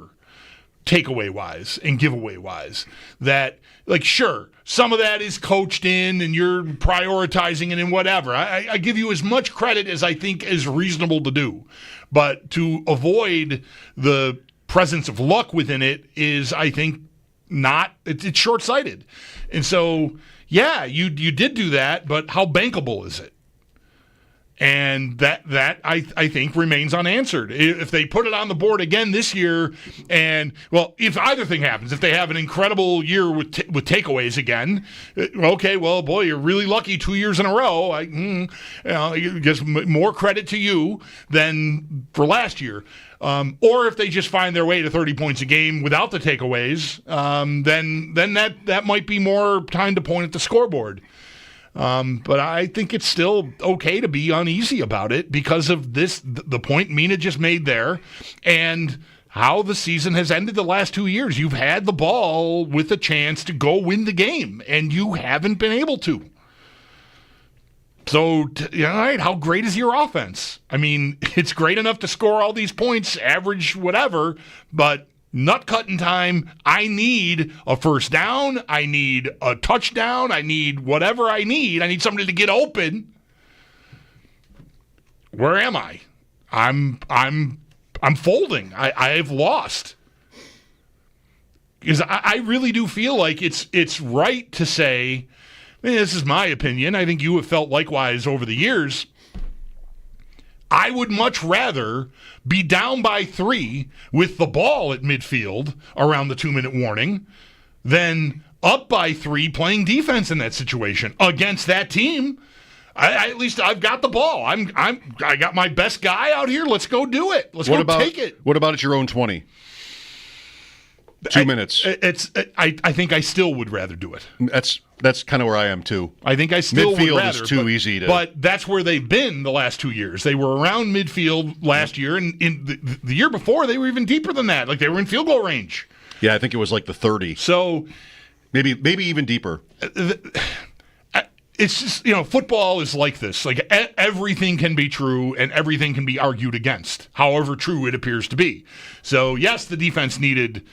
takeaway-wise and giveaway-wise that, like, sure, some of that is coached in and you're prioritizing it and whatever. I give you as much credit as I think is reasonable to do. But to avoid the presence of luck within it is, I think, it's short-sighted. And so, yeah, you did do that, but how bankable is it? And that I think remains unanswered. If they put it on the board again this year, and if either thing happens, if they have an incredible year with takeaways again, okay, well, boy, you're really lucky 2 years in a row. I guess more credit to you than for last year. Or if they just find their way to 30 points a game without the takeaways, then that might be more time to point at the scoreboard. But I think it's still okay to be uneasy about it because of the point Mina just made there, and how the season has ended the last 2 years. You've had the ball with a chance to go win the game, and you haven't been able to. So, all right, how great is your offense? I mean, it's great enough to score all these points, average whatever, but nut-cutting time, I need a first down, I need a touchdown, I need whatever I need somebody to get open. Where am I? I'm folding. I've lost. Because I really do feel like it's right to say, this is my opinion, I think you have felt likewise over the years, I would much rather be down by 3 with the ball at midfield around the 2-minute warning than up by 3 playing defense in that situation against that team. At least I've got the ball. I got my best guy out here. Let's go do it. Let's take it. What about at your own 20? 2 minutes. I think I still would rather do it. That's kind of where I am too. I think I still midfield would rather. Is too easy to. But that's where they've been the last 2 years. They were around midfield last year, and in the year before they were even deeper than that. Like they were in field goal range. Yeah, I think it was like the 30. So maybe even deeper. It's just, football is like this. Like everything can be true and everything can be argued against, however true it appears to be. So yes, the defense needed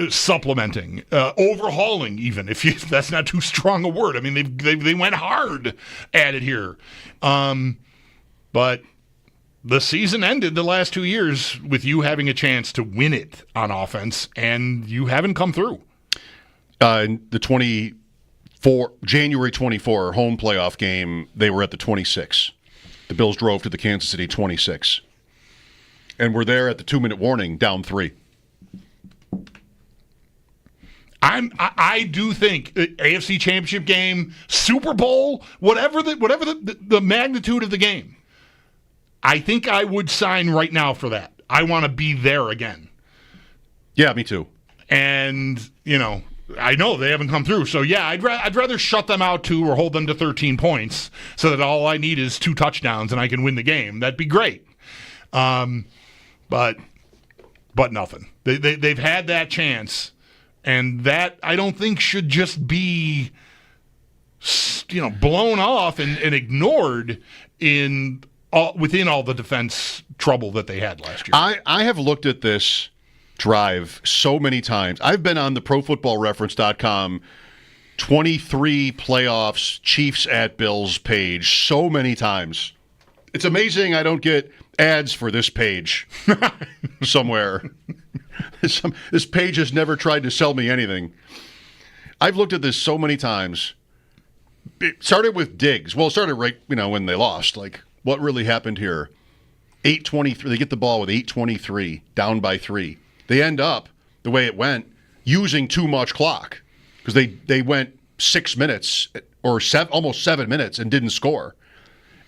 supplementing, overhauling, even if that's not too strong a word. I mean, they went hard at it here, but the season ended the last 2 years with you having a chance to win it on offense, and you haven't come through. In the January 24 home playoff game, they were at the 26. The Bills drove to the Kansas City 26. And we're there at the 2-minute warning, down 3. I do think AFC Championship game, Super Bowl, whatever the magnitude of the game, I think I would sign right now for that. I want to be there again. Yeah, me too. And, I know they haven't come through. So, yeah, I'd rather shut them out 2 or hold them to 13 points so that all I need is 2 touchdowns and I can win the game. That'd be great. But nothing. They've had that chance, and that I don't think should just be blown off and ignored within all the defense trouble that they had last year. I have looked at this drive so many times. I've been on the ProFootballReference.com 23 playoffs Chiefs at Bills page so many times. It's amazing I don't get ads for this page somewhere. This page has never tried to sell me anything. I've looked at this so many times. It started with Diggs. Well, it started right, when they lost. Like, what really happened here? 8:23. They get the ball with 8:23, down by 3. They end up, the way it went, using too much clock because they went 6 minutes or almost 7 minutes and didn't score.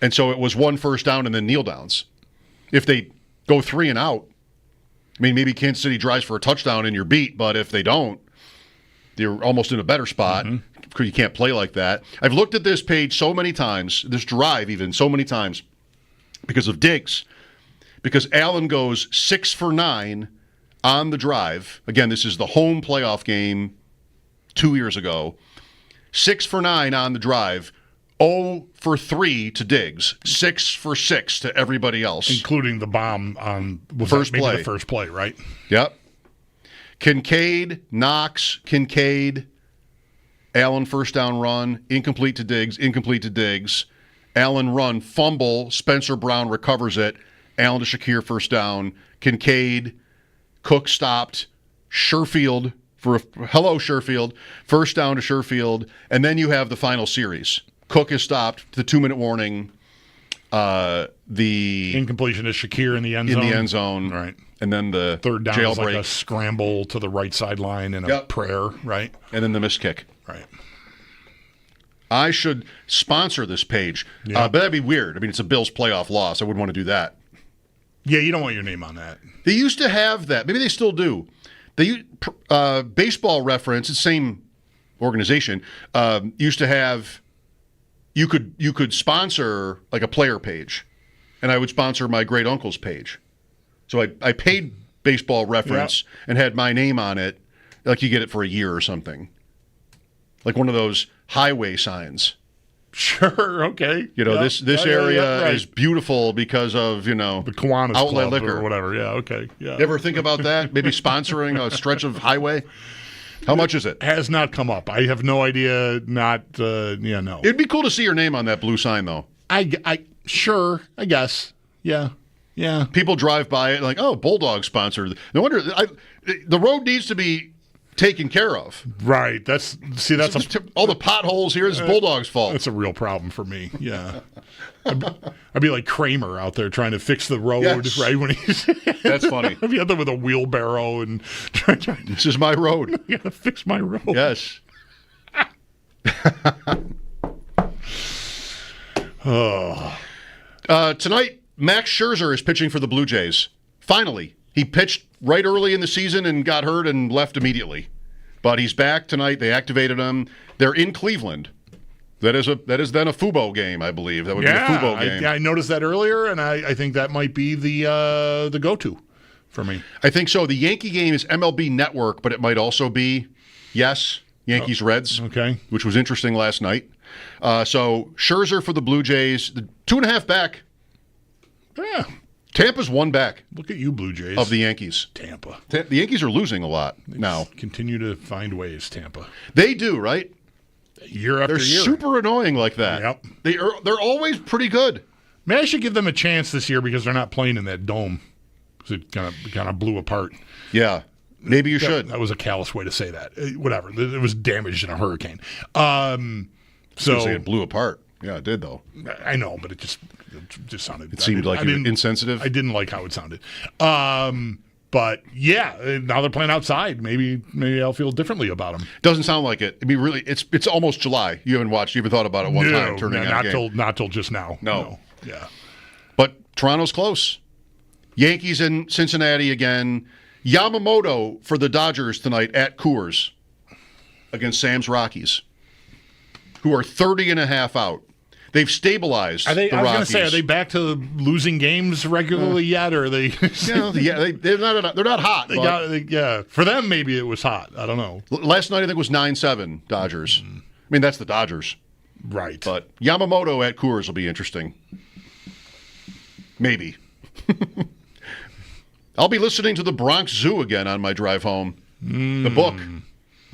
And so it was 1 first down and then kneel downs. If they go 3 and out, I mean, maybe Kansas City drives for a touchdown and you're beat, but if they don't, you're almost in a better spot because you can't play like that. I've looked at this page so many times, this drive even so many times, because of Diggs. Because Allen goes 6 for 9 on the drive. Again, this is the home playoff game 2 years ago. 6 for 9 on the drive. 0 for 3 to Diggs. 6 for 6 to everybody else. Including the bomb on the first play, right? Yep. Kincaid, Knox, Kincaid, Allen first down run, incomplete to Diggs. Allen run, fumble, Spencer Brown recovers it. Allen to Shakir first down. Kincaid, Cook stopped. Sherfield Sherfield, first down to Sherfield, and then you have the final series. Cook is stopped, the 2-minute warning. The incompletion is Shakir in the end zone. Right. And then the third down jailbreak. is like a scramble to the right sideline and a prayer, right? And then the missed kick. Right. I should sponsor this page, but that'd be weird. I mean, it's a Bills playoff loss. I wouldn't want to do that. Yeah, you don't want your name on that. They used to have that. Maybe they still do. They Baseball Reference, the same organization, used to have. You could sponsor like a player page, and I would sponsor my great uncle's page. So I paid Baseball Reference and had my name on it, like you get it for a year or something, like one of those highway signs. Sure, okay. This area is beautiful because of, the Kiwanis outlet Club liquor or whatever. Yeah, okay. Yeah. You ever think about that? Maybe sponsoring a stretch of highway? How much is it? Has not come up. I have no idea. No. It'd be cool to see your name on that blue sign, though. Sure, I guess. Yeah. People drive by it like, oh, Bulldog sponsored. No wonder. The road needs to be taken care of. Right. All the potholes here is Bulldog's fault. That's a real problem for me. Yeah. I'd be like Kramer out there trying to fix the road, right? When he's That's funny. I'd be out there with a wheelbarrow and this is my road. You gotta fix my road. Yes. Tonight, Max Scherzer is pitching for the Blue Jays. Finally. He pitched right early in the season and got hurt and left immediately. But he's back tonight. They activated him. They're in Cleveland. That is then a Fubo game, I believe. That would be a Fubo game. I noticed that earlier, and I think that might be the go-to for me. I think so. The Yankee game is MLB Network, but it might also be, Yankees-Reds, which was interesting last night. So Scherzer for the Blue Jays, the 2.5 back. Yeah. Tampa's 1 back. Look at you, Blue Jays. Of the Yankees. Tampa. The Yankees are losing a lot now. Continue to find ways, Tampa. They do, right? Year after They're year. They're super annoying like that. Yep. They're always pretty good. Maybe I should give them a chance this year because they're not playing in that dome. Because it kind of blew apart. Yeah. Maybe you should. That was a callous way to say that. Whatever. It was damaged in a hurricane. So it blew apart. Yeah, it did, though. I know, but it just sounded... It seemed like insensitive? I didn't like how it sounded. But, yeah, now they're playing outside. Maybe I'll feel differently about them. Doesn't sound like it. I mean, really, it's almost July. You haven't watched, you haven't thought about it one time turning out a game. Not till just now. No. Yeah. But Toronto's close. Yankees in Cincinnati again. Yamamoto for the Dodgers tonight at Coors against Sam's Rockies, who are 30.5 out. They've stabilized the Rockies. I was going to say, are they back to losing games regularly yet, or are they? They're not hot. For them, maybe it was hot. I don't know. Last night, I think it was 9-7 Dodgers. I mean, that's the Dodgers. Right. But Yamamoto at Coors will be interesting. Maybe. I'll be listening to the Bronx Zoo again on my drive home. The book.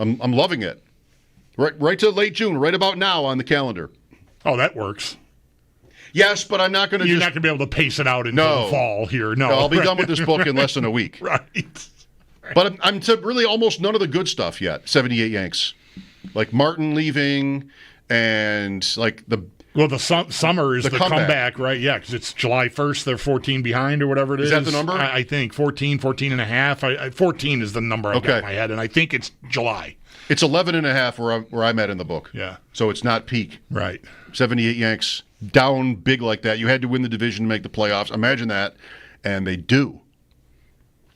I'm loving it. Right to late June, right about now on the calendar. Oh, that works. Yes, but I'm not going to. You're not going to be able to pace it out until the fall here. No, I'll be done with this book in less than a week. Right. But I'm to really almost none of the good stuff yet. 78 Yanks, like Martin leaving, and like the. Well, the summer is the comeback, right? Yeah, because it's July 1st. They're 14 behind or whatever it is. Is that the number? I think 14 and a half. 14 is the number I've got in my head, and I think it's July. It's 11.5 where I'm at in the book. Yeah. So it's not peak. Right. 78 Yanks down big like that. You had to win the division to make the playoffs. Imagine that. And they do.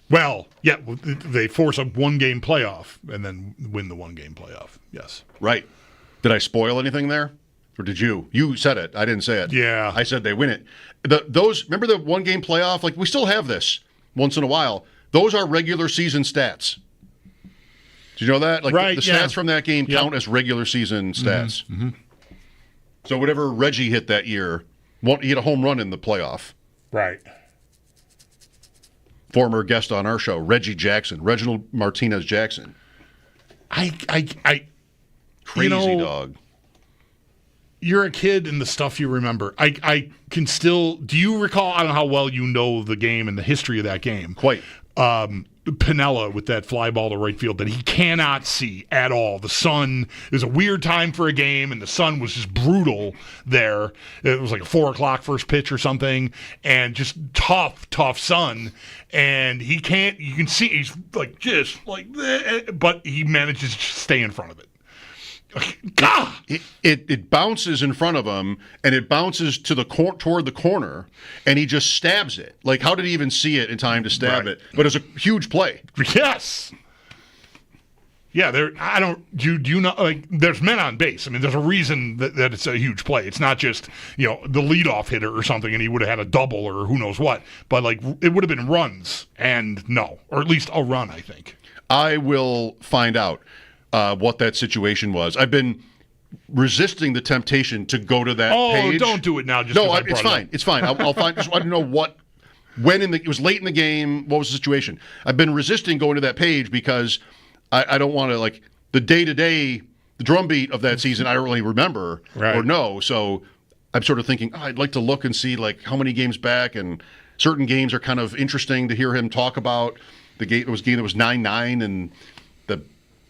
Well, yeah, they force a one-game playoff and then win the one-game playoff. Yes. Right. Did I spoil anything there? Or did you? You said it. I didn't say it. Yeah. I said they win it. Remember the one-game playoff? Like, we still have this once in a while. Those are regular season stats. Did you know that? Like right, the stats from that game count as regular season stats. Mm-hmm. So whatever Reggie hit that year, he hit a home run in the playoff. Right. Former guest on our show, Reginald Martinez Jackson. Crazy dog. You're a kid and the stuff you remember. I can still. Do you recall? I don't know how well you know the game and the history of that game. Quite. Pinella with that fly ball to right field that he cannot see at all. The sun is a weird time for a game, and the sun was just brutal there. It was like a 4:00 first pitch or something, and just tough sun. And he can't. You can see he's like just like that, but he manages to stay in front of it. It bounces in front of him, and it bounces to toward the corner, and he just stabs it. Like, how did he even see it in time to stab it? But it's a huge play. Yes. Yeah, do you know, like, there's men on base. I mean, there's a reason that it's a huge play. It's not just, the leadoff hitter or something, and he would have had a double or who knows what. But, like, it would have been runs, and no. Or at least a run, I think. I will find out what that situation was. I've been resisting the temptation to go to that page. Oh, don't do it now. It's fine. It's fine. I'll find. Just want to know it was late in the game. What was the situation? I've been resisting going to that page because I don't want to, like, the day-to-day, the drumbeat of that season. I don't really remember or know. So I'm sort of thinking, I'd like to look and see, like, how many games back, and certain games are kind of interesting to hear him talk about. The game, it was a game that was 9-9, and the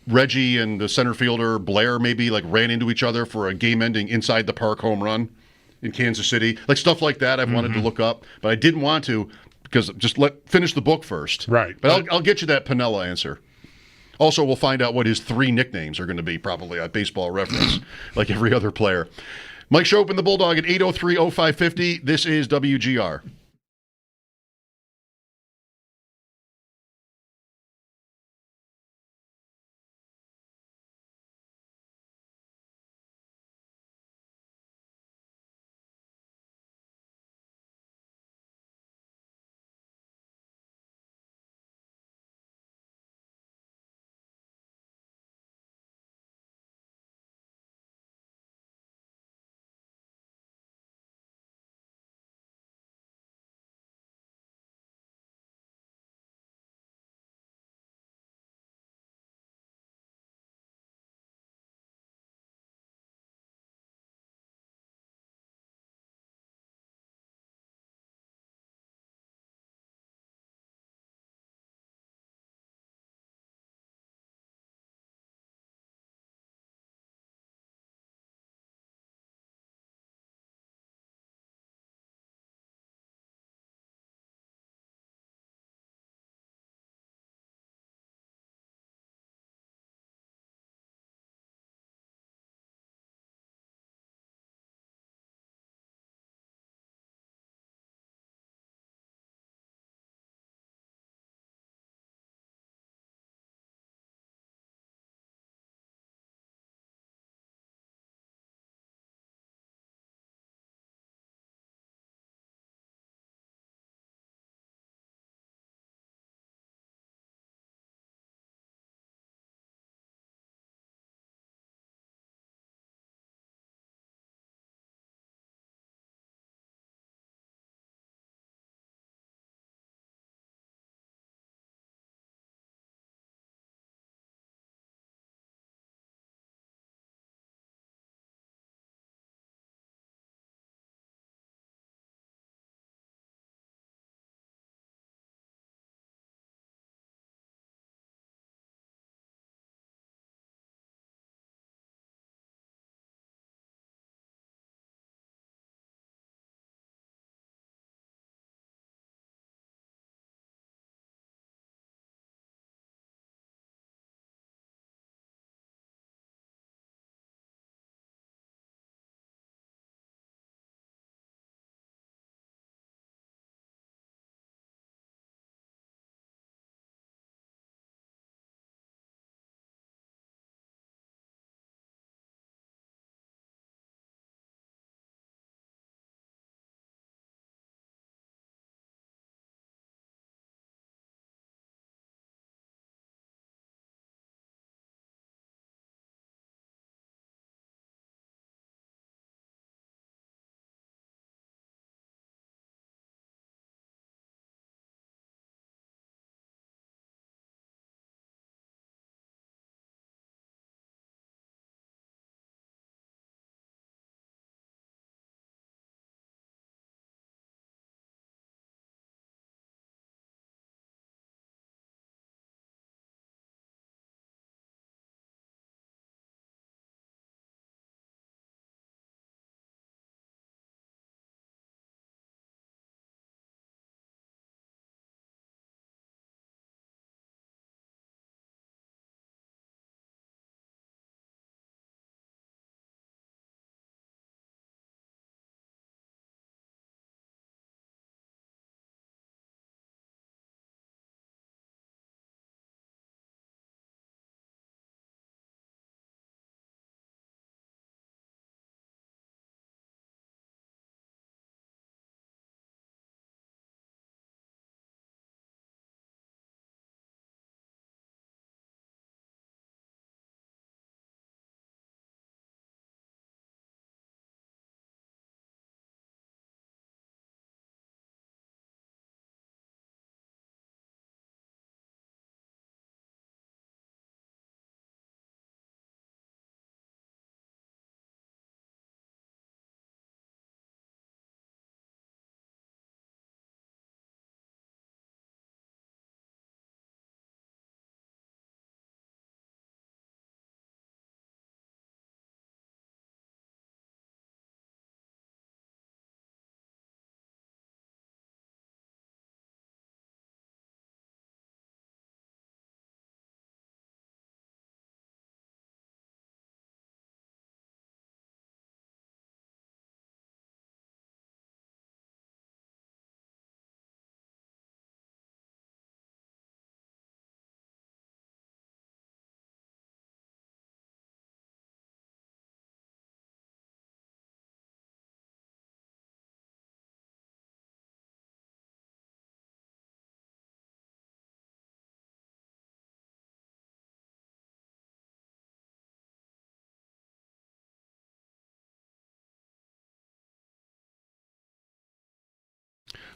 Reggie and the center fielder Blair maybe like ran into each other for a game-ending inside the park home run in Kansas City. Like stuff like that I've wanted to look up, but I didn't want to because just finish the book first. Right. But I'll get you that Pinella answer. Also, we'll find out what his 3 nicknames are going to be probably at Baseball Reference, like every other player. Mike Schopp and the Bulldog at 803-0550. This is WGR.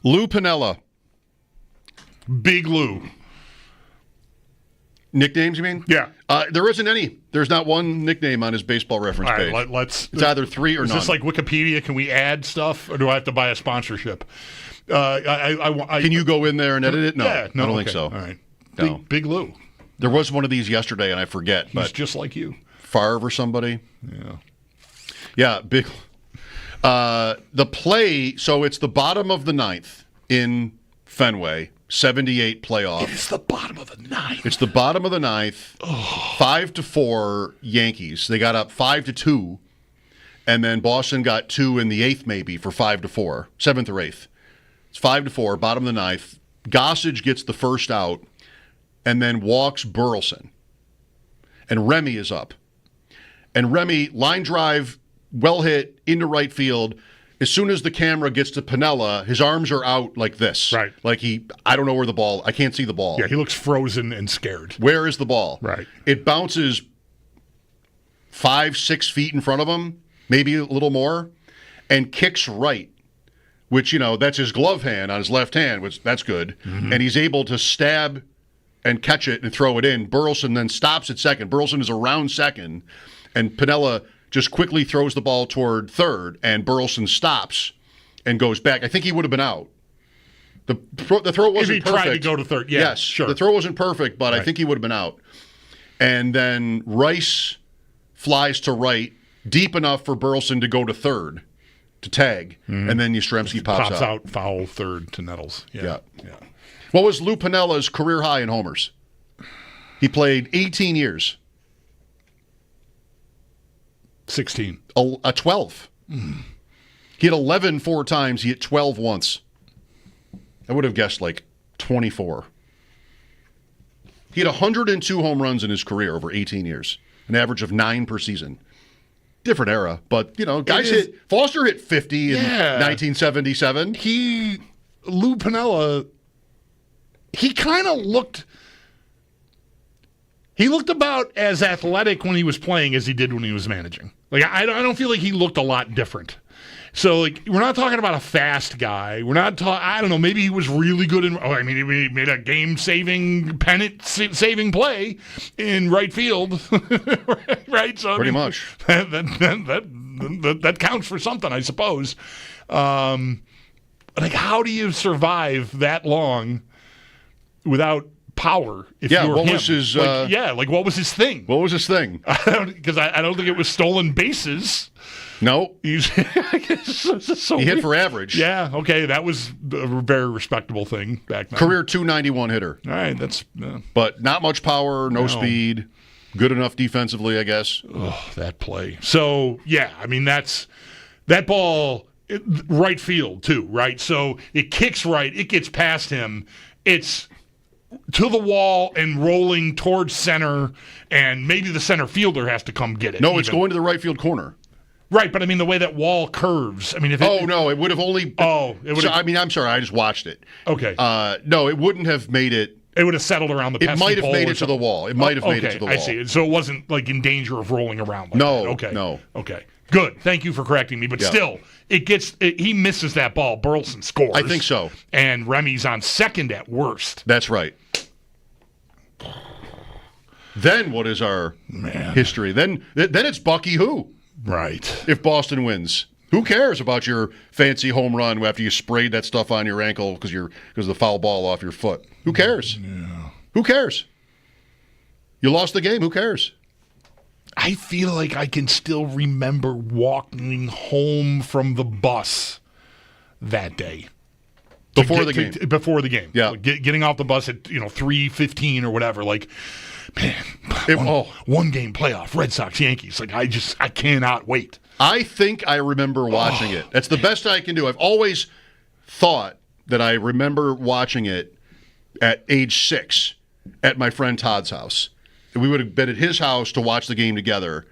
Lou Piniella. Big Lou. Nicknames, you mean? Yeah. There isn't any. There's not one nickname on his baseball reference All right, page. let's. It's either 3 or is none. Is this like Wikipedia? Can we add stuff, or do I have to buy a sponsorship? Can you go in there and edit it? No, yeah, no, I don't okay. think so. All right. No. Big Lou. There was one of these yesterday, and I forget. He's just like you. Favre or somebody. Yeah. Yeah, big. The play, so it's the bottom of the ninth in Fenway, 78 playoff. It is the bottom of the ninth. It's the bottom of the ninth, 5-4 Yankees. They got up 5-2, and then Boston got 2 in the eighth maybe for 5-4, 7th or 8th. It's 5-4, bottom of the ninth. Gossage gets the first out, and then walks Burleson. And Remy is up. And Remy, line drive, well hit, into right field. As soon as the camera gets to Piniella, his arms are out like this. Right. Like I don't know where the ball, I can't see the ball. Yeah, he looks frozen and scared. Where is the ball? Right. It bounces 5-6 feet in front of him, maybe a little more, and kicks right, which, that's his glove hand on his left hand, which that's good. Mm-hmm. And he's able to stab and catch it and throw it in. Burleson then stops at second. Burleson is around second, and Piniella just quickly throws the ball toward third, and Burleson stops and goes back. I think he would have been out. The throw wasn't if he perfect. tried to go to third, yeah, yes, sure. The throw wasn't perfect, but Right. I think he would have been out. And then Rice flies to right, deep enough for Burleson to go to third to tag, and then Yastrzemski pops out foul third to Nettles. Yeah. What was Lou Piniella's career high in homers? He played 18 years. 16. 12. He had 11 4 times. He hit 12 once. I would have guessed like 24. He had 102 home runs in his career over 18 years, an average of 9 per season. Different era, but, guys hit. Foster hit 50 in 1977. Lou Piniella, he kind of looked. He looked about as athletic when he was playing as he did when he was managing. Like I don't feel like he looked a lot different. So we're not talking about a fast guy. We're not I don't know. Maybe he was really good in. He made a game-saving, pennant-saving play in right field, right? So pretty much that counts for something, I suppose. How do you survive that long without power? What was his? What was his thing? What was his thing? Because I don't think it was stolen bases. No, he hit for average. Yeah, okay, that was a very respectable thing back then. Career 291 hitter. All right, that's. But not much power, no speed, good enough defensively, I guess. Oh, that play. So that's that ball, right field too, right? So it kicks right, it gets past him, it's to the wall and rolling towards center, and maybe the center fielder has to come get it. No, it's going to the right field corner. Right, but the way that wall curves. If it would have only. It would. I'm sorry, I just watched it. Okay. No, it wouldn't have made it. It would have settled around the pesky It might have pole made or it to the wall. It might have made it to the wall. I see. So it wasn't in danger of rolling around. No. That. Okay. No. Okay. Good. Thank you for correcting me. But still, he misses that ball. Burleson scores. I think so. And Remy's on second at worst. That's right. Then what is our history? Then it's Bucky who? Right. If Boston wins. Who cares about your fancy home run after you sprayed that stuff on your ankle because of the foul ball off your foot? Who cares? Yeah. Who cares? You lost the game. Who cares? I feel like I can still remember walking home from the bus that day. Before the game. Before the game. Yeah. Getting off the bus at 3:15 or whatever. One game playoff, Red Sox, Yankees. I cannot wait. I think I remember watching it. That's the best I can do. I've always thought that I remember watching it at age 6 at my friend Todd's house. We would have been at his house to watch the game together.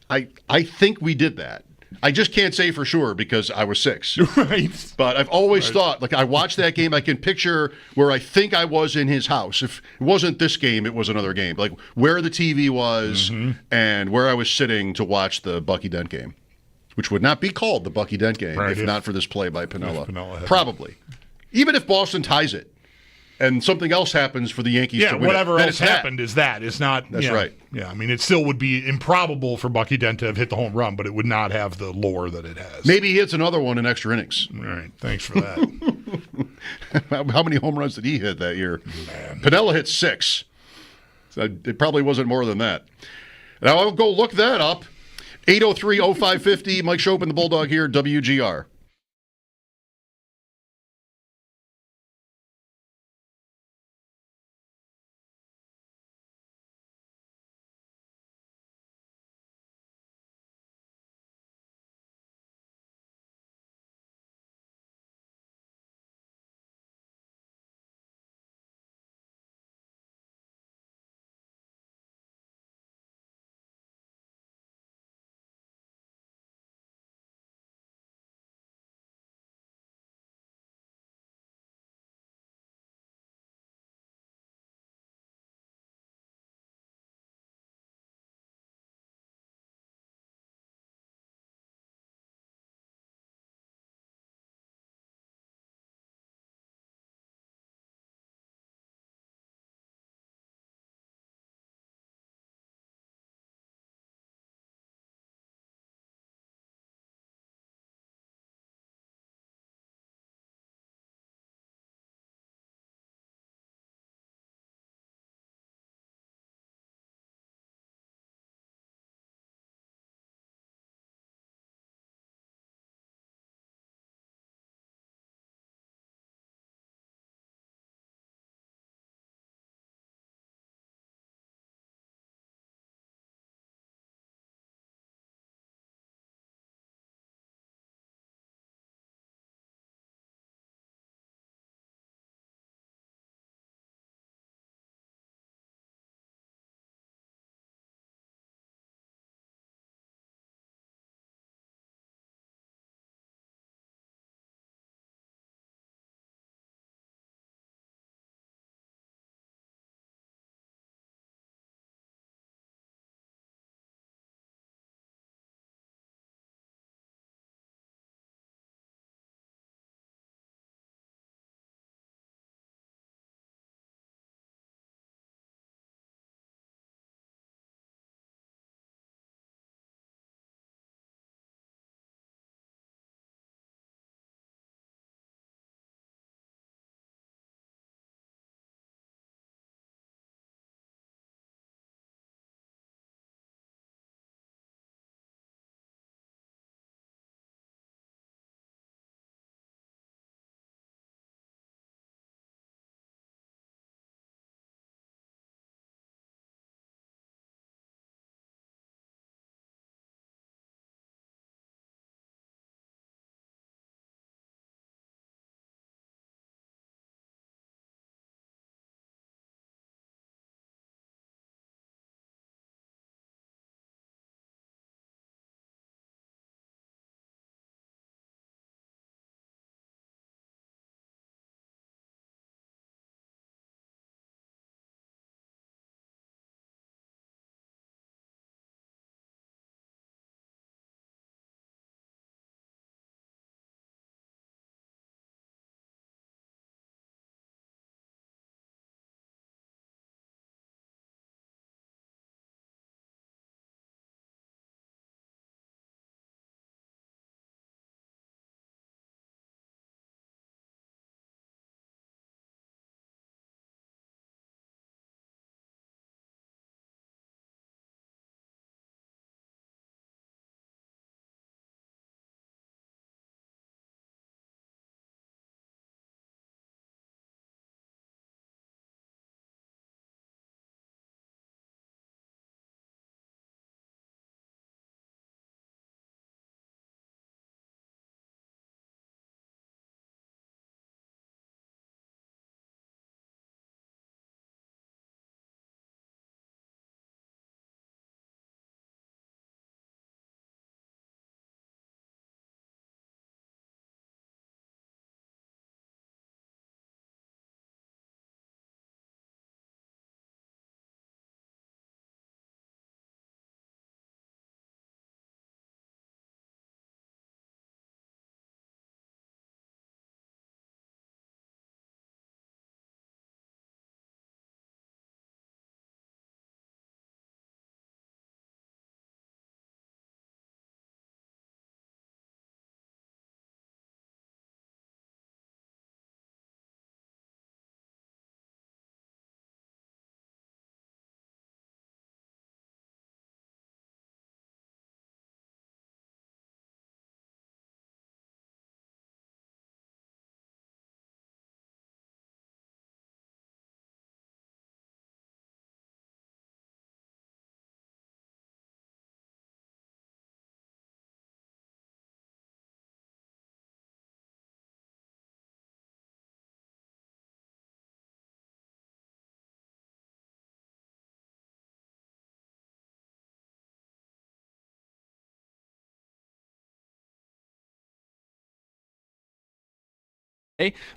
I think we did that. I just can't say for sure because I was 6. Right. But I've always thought, I watched that game, I can picture where I think I was in his house. If it wasn't this game, it was another game. Where the TV was and where I was sitting to watch the Bucky Dent game, which would not be called the Bucky Dent game if not for this play by Piniella. Probably. Even if Boston ties it and something else happens for the Yankees to win whatever it, else happened is that. It's not. That's right. Yeah, I mean, it still would be improbable for Bucky Dent to have hit the home run, but it would not have the lore that it has. Maybe he hits another one in extra innings. All right, thanks for that. How many home runs did he hit that year? Piniella hit 6. So it probably wasn't more than that. Now I'll go look that up. 803-0550, Mike Schopp and the Bulldog here, WGR.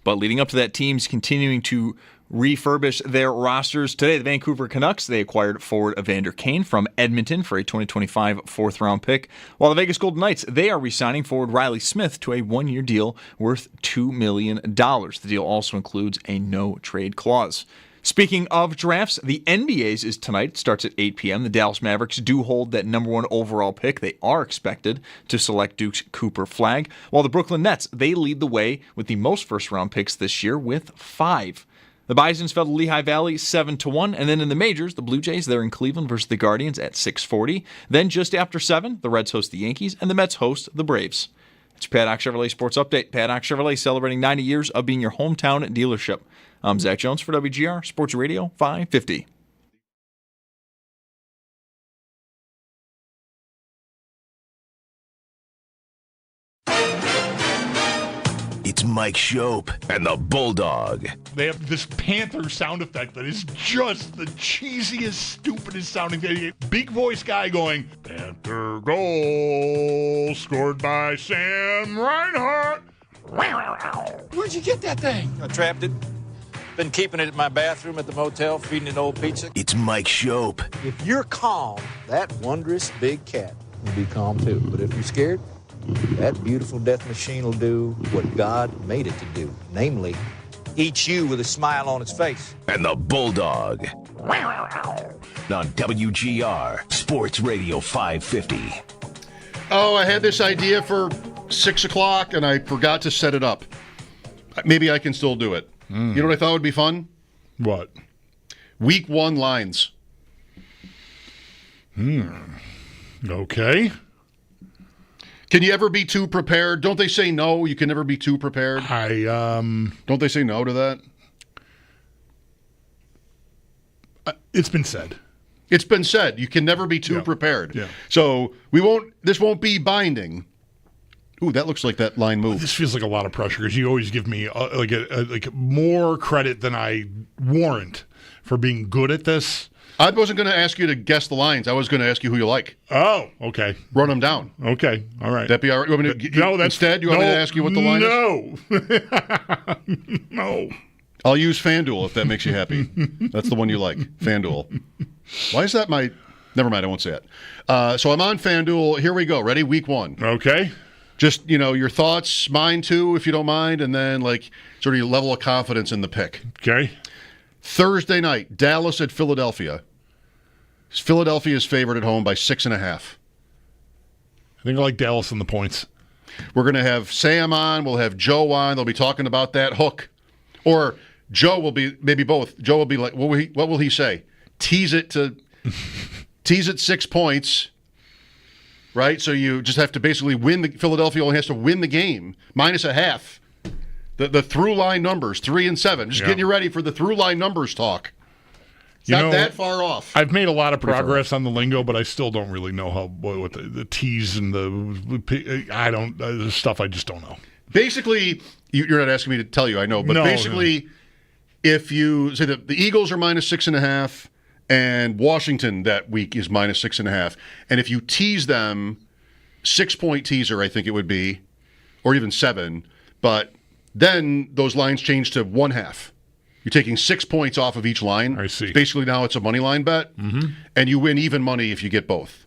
But leading up to that, teams continuing to refurbish their rosters. Today, the Vancouver Canucks, they acquired forward Evander Kane from Edmonton for a 2025 fourth-round pick, while the Vegas Golden Knights, they are re-signing forward Riley Smith to a one-year deal worth $2 million. The deal also includes a no-trade clause. Speaking of drafts, the NBA's is tonight. It starts at 8 p.m. The Dallas Mavericks do hold that number 1 overall pick. They are expected to select Duke's Cooper Flagg, while the Brooklyn Nets, they lead the way with the most first-round picks this year with 5. The Bisons fell to Lehigh Valley 7-1, and then in the majors, the Blue Jays, they're in Cleveland versus the Guardians at 6:40. Then just after 7, the Reds host the Yankees, and the Mets host the Braves. It's your Paddock Chevrolet Sports Update. Paddock Chevrolet celebrating 90 years of being your hometown dealership. I'm Zach Jones for WGR Sports Radio 550. It's Mike Schopp and the Bulldog. They have this Panther sound effect that is just the cheesiest, stupidest sounding thing. Big voice guy going, Panther goal scored by Sam Reinhart. Where'd you get that thing? I trapped it. Been keeping it in my bathroom at the motel, feeding it old pizza. It's Mike Schopp. If you're calm, that wondrous big cat will be calm too. But if you're scared, that beautiful death machine will do what God made it to do. Namely, eat you with a smile on its face. And the Bulldog. On WGR Sports Radio 550. Oh, I had this idea for 6 o'clock, and I forgot to set it up. Maybe I can still do it. You know what I thought would be fun? What? Week 1 lines. Okay. Can you ever be too prepared? Don't they say no? You can never be too prepared. Don't they say no to that? It's been said. It's been said. You can never be too prepared. Yeah. So this won't be binding. Ooh, that looks like that line move. This feels like a lot of pressure because you always give me like more credit than I warrant for being good at this. I wasn't going to ask you to guess the lines. I was going to ask you who you like. Oh, okay. Run them down. Okay, all right. That'd be all right. You want me to, instead, you want me to ask you what the line is? No. I'll use FanDuel if that makes you happy. That's the one you like, FanDuel. Why is that my... Never mind, I won't say it. So I'm on FanDuel. Here we go. Ready? Week 1. Okay. Just, your thoughts, mine too, if you don't mind, and then, sort of your level of confidence in the pick. Okay. Thursday night, Dallas at Philadelphia. Philadelphia is favored at home by 6.5. I think I like Dallas in the points. We're going to have Sam on. We'll have Joe on. They'll be talking about that hook. Or Joe will be, maybe both. Joe will be like, what will he say? Tease it 6 points, right? So you just have to basically win. Philadelphia only has to win the game, minus a half. The through line numbers, 3 and 7. Just getting you ready for the through line numbers talk. It's not that far off. I've made a lot of progress on the lingo, but I still don't really know what the T's and the stuff I just don't know. Basically, you're not asking me to tell you, I know, but basically, if you say that the Eagles are minus 6.5 and Washington that week is minus 6.5, and if you tease them, 6-point teaser, I think it would be, or even 7, but then those lines change to 1/2. You're taking 6 points off of each line. I see. Basically, now it's a money line bet, and you win even money if you get both.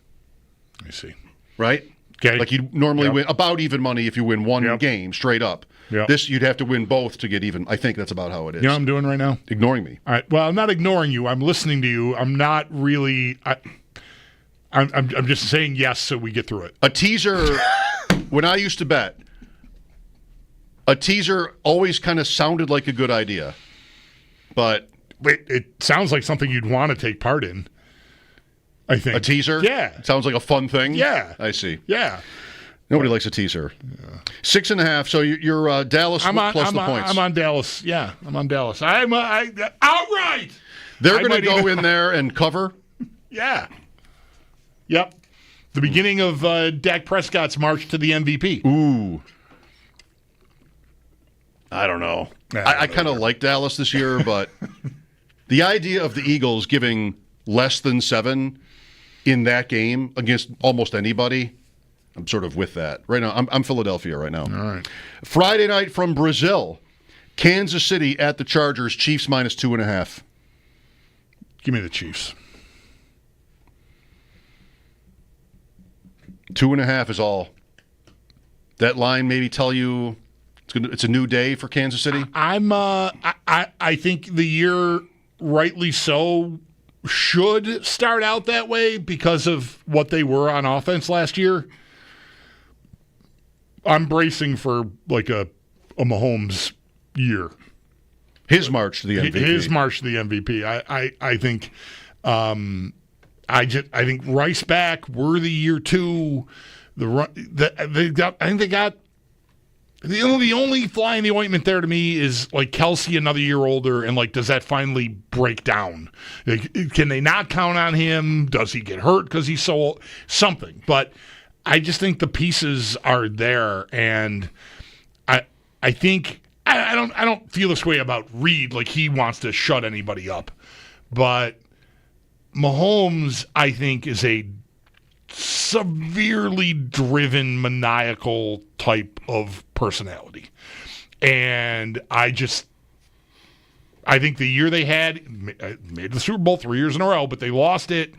I see. Right? Okay. Like you normally win about even money if you win one game straight up. Yep. This, you'd have to win both to get even. I think that's about how it is. You know what I'm doing right now? Ignoring me. All right. Well, I'm not ignoring you. I'm listening to you. I'm not really. I'm just saying yes so we get through it. A teaser, when I used to bet, a teaser always kind of sounded like a good idea. But it sounds like something you'd want to take part in, I think. A teaser? Yeah. It sounds like a fun thing? Yeah. I see. Yeah. Nobody likes a teaser. Yeah. 6.5. So you're Dallas plus the points. I'm on Dallas. Yeah, I'm on Dallas. Outright. They're going to go in there and cover? Yeah. Yep. The beginning of Dak Prescott's march to the MVP. Ooh. I don't know. I kind of like Dallas this year, but the idea of the Eagles giving less than 7 in that game against almost anybody, I'm sort of with that. Right now, I'm Philadelphia right now. All right. Friday night from Brazil. Kansas City at the Chargers, Chiefs -2.5. Give me the Chiefs. 2.5 is all. That line maybe tell you it's a new day for Kansas City? I think the year, rightly so, should start out that way because of what they were on offense last year. I'm bracing for like a Mahomes year. His march to the MVP. His march to the MVP. I think I think Rice back, Worthy year 2. I think they got the only fly in the ointment there to me is like Kelsey another year older, and like, does that finally break down? Like, can they not count on him? Does he get hurt because he's so old? Something? But I just think the pieces are there, and I think I don't feel this way about Reed, like he wants to shut anybody up, but Mahomes, I think, is a severely driven, maniacal type of personality. And I think the year they had, made the Super Bowl 3 years in a row, but they lost it.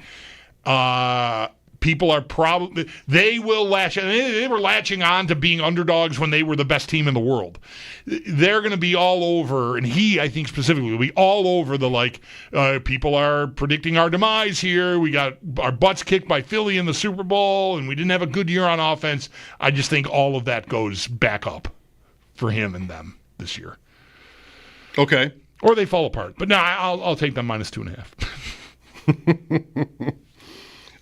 People are probably, they will latch, they were latching on to being underdogs when they were the best team in the world. They're going to be all over, and he, I think specifically, will be all over the people are predicting our demise here. We got our butts kicked by Philly in the Super Bowl, and we didn't have a good year on offense. I just think all of that goes back up for him and them this year. Okay. Or they fall apart. But no, I'll take them -2.5.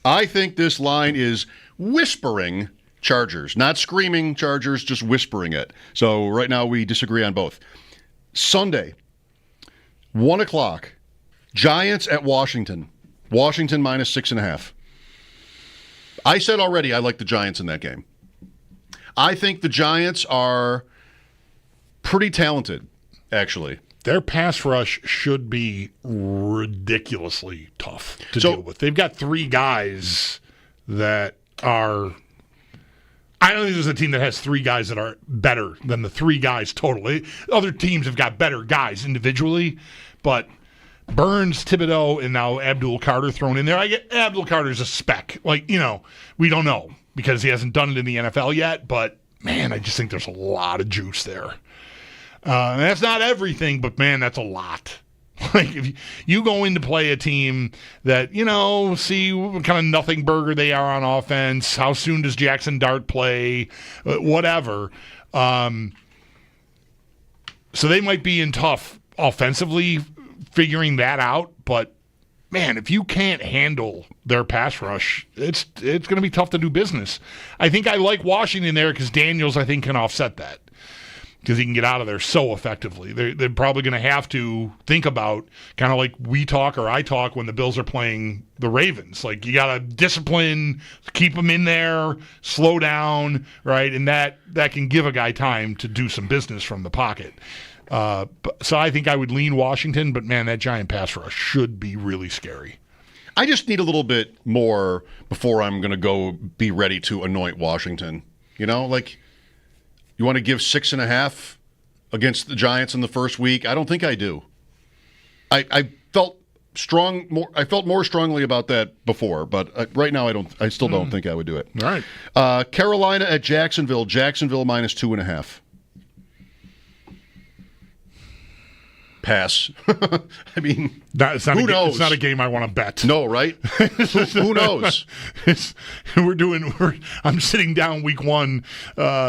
I think this line is whispering Chargers, not screaming Chargers, just whispering it. So right now we disagree on both. Sunday, 1 o'clock, Giants at Washington. Washington -6.5. I said already I like the Giants in that game. I think the Giants are pretty talented, actually. Their pass rush should be ridiculously tough to deal with. They've got 3 guys that are... I don't think there's a team that has 3 guys that are better than the 3 guys total. Other teams have got better guys individually, but Burns, Thibodeau, and now Abdul Carter thrown in there. I get Abdul Carter's a spec. We don't know because he hasn't done it in the NFL yet, but, man, I just think there's a lot of juice there. And that's not everything, but, man, that's a lot. If you go in to play a team that, see what kind of nothing burger they are on offense, how soon does Jackson Dart play, whatever. So they might be in tough offensively figuring that out, but, man, if you can't handle their pass rush, it's going to be tough to do business. I think I like Washington there because Daniels, I think, can offset that. Because he can get out of there so effectively. They're probably going to have to think about kind of like we talk or I talk when the Bills are playing the Ravens. Like, you got to discipline, keep them in there, slow down, right? And that can give a guy time to do some business from the pocket. So I think I would lean Washington, but, man, that giant pass rush should be really scary. I just need a little bit more before I'm going to go be ready to anoint Washington. You want to give 6.5 against the Giants in the first week? I don't think I do. I felt more strongly about that before, but right now I still don't think I would do it. All right. Carolina at Jacksonville. Jacksonville -2.5. Pass. I mean, who knows? It's not a game I want to bet. No, right? who knows? I'm sitting down week 1,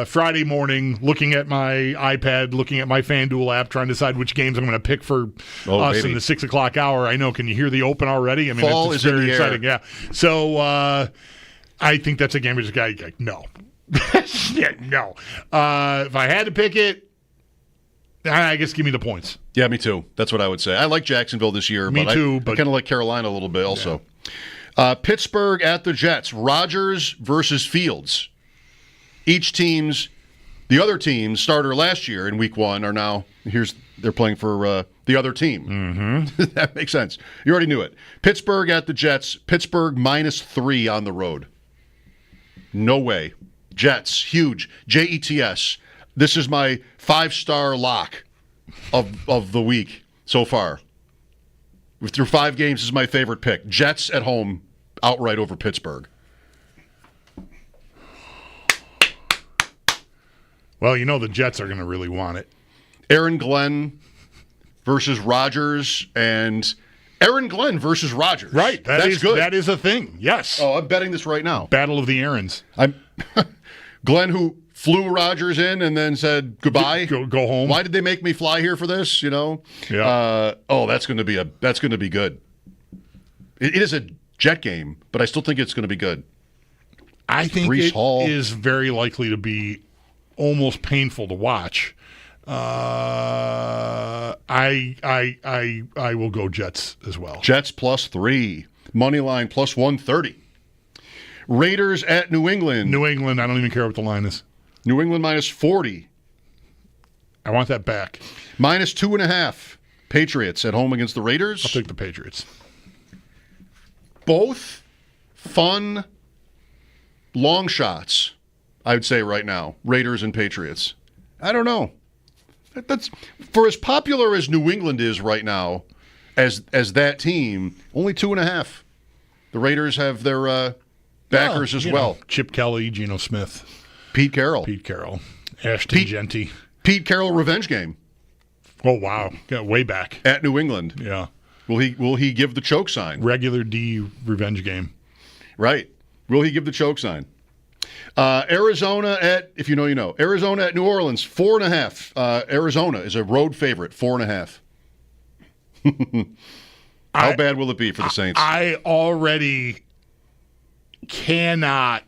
Friday morning, looking at my iPad, looking at my FanDuel app, trying to decide which games I'm going to pick for us baby. in the 6 o'clock hour. I know. Can you hear the open already? I mean, Fall it's is very in the exciting. air. Yeah. So I think that's a game where this guy no. Yeah, no. If I had to pick it, I guess give me the points. Yeah, me too. That's what I would say. I like Jacksonville this year, but I kind of like Carolina a little bit also. Yeah. Pittsburgh at the Jets. Rodgers versus Fields. The other team's starter last year in week 1 are now, they're playing for the other team. Mm-hmm. That makes sense. You already knew it. Pittsburgh at the Jets. Pittsburgh -3 on the road. No way. Jets, huge. Jets. This is my 5-star lock of the week so far. Through 5 games, this is my favorite pick. Jets at home, outright over Pittsburgh. Well, you know the Jets are going to really want it. Aaron Glenn versus Rodgers, and Aaron Glenn versus Rodgers. Right. That's good. That is a thing. Yes. Oh, I'm betting this right now. Battle of the Aarons. Glenn, who flew Rodgers in and then said goodbye. Go home. Why did they make me fly here for this? You know. Yeah. That's going to be good. It is a Jet game, but I still think it's going to be good. I think Breece it Hall is very likely to be almost painful to watch. I will go Jets as well. Jets +3, money line +130. Raiders at New England. New England. I don't even care what the line is. New England -40. I want that back. -2.5. Patriots at home against the Raiders. I'll take the Patriots. Both fun long shots, I would say right now. Raiders and Patriots. I don't know. That's for as popular as New England is right now, as that team. Only 2.5. The Raiders have their backers as well. Chip Kelly, Geno Smith, Pete Carroll, Ashton Genty. Pete Carroll revenge game. Oh wow, yeah, way back at New England. Yeah. Will he give the choke sign? Regular D revenge game. Right. Will he give the choke sign? Arizona at, if you know, you know. Arizona at New Orleans, 4.5. Arizona is a road favorite, 4.5. How bad will it be for the Saints? I already cannot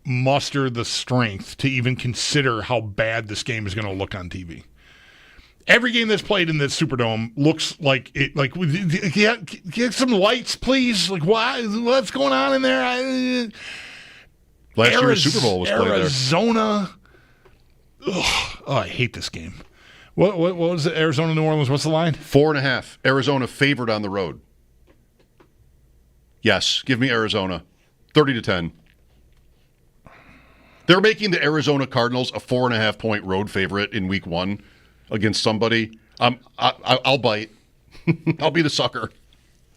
muster the strength to even consider how bad this game is going to look on TV. Every game that's played in the Superdome looks like it. Like, get some lights, please. Like, what's going on in there? Last year's Super Bowl was played there. Arizona. Oh, I hate this game. What was it? Arizona, New Orleans. What's the line? 4.5. Arizona favored on the road. Yes, give me Arizona. 30-10. They're making the Arizona Cardinals a 4.5-point road favorite in Week 1 against somebody. I'll bite. I'll be the sucker.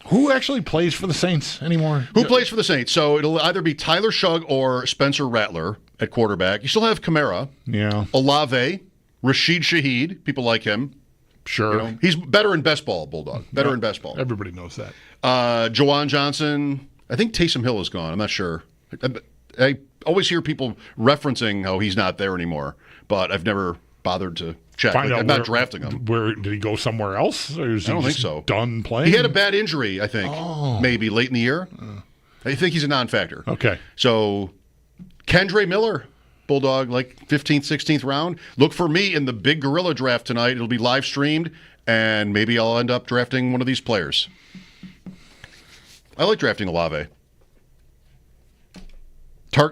Who actually plays for the Saints anymore? Who plays for the Saints? So it'll either be Tyler Shugg or Spencer Rattler at quarterback. You still have Kamara. Yeah. Olave, Rashid Shaheed. People like him. Sure. You know, he's better in best ball, Bulldog. Better in best ball. Everybody knows that. Jawan Johnson. I think Taysom Hill is gone. I'm not sure. I always hear people referencing how he's not there anymore, but I've never bothered to check. I'm not drafting him. Where did he go somewhere else? Or is he I don't think so. Done playing? He had a bad injury, I think, maybe late in the year. I think he's a non-factor. Okay. So, Kendre Miller, Bulldog, like 15th, 16th round. Look for me in the big gorilla draft tonight. It'll be live streamed, and maybe I'll end up drafting one of these players. I like drafting Olave.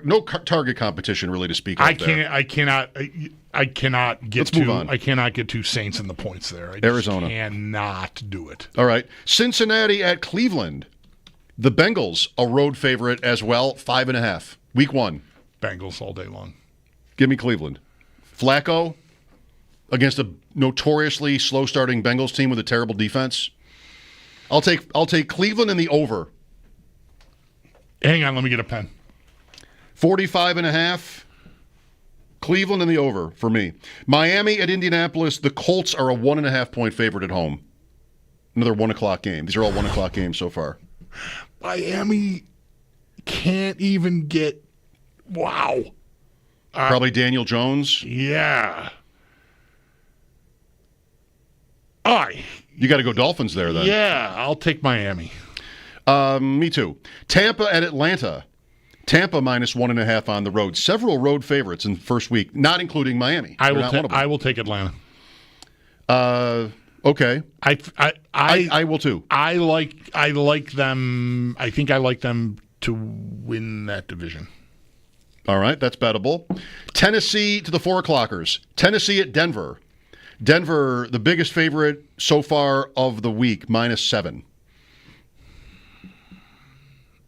No target competition really to speak of. I cannot get Let's move on. I cannot get to Saints in the points there. I Arizona cannot do it. All right, Cincinnati at Cleveland. The Bengals a road favorite as well, 5.5. Week 1. Bengals all day long. Give me Cleveland. Flacco against a notoriously slow starting Bengals team with a terrible defense. I'll take Cleveland in the over. Hang on, let me get a pen. 45.5. Cleveland in the over for me. Miami at Indianapolis. The Colts are a 1.5-point favorite at home. Another 1 o'clock game. These are all 1 o'clock games so far. Miami can't even get. Wow. Probably Daniel Jones. Yeah. You got to go Dolphins there then. Yeah, I'll take Miami. Me too. Tampa at Atlanta. Tampa -1.5 on the road. Several road favorites in the first week, not including Miami. I will take Atlanta. Okay. I will too. I like them. I think I like them to win that division. All right, that's bettable. Tennessee to the 4 o'clockers. Tennessee at Denver. Denver, the biggest favorite so far of the week, -7.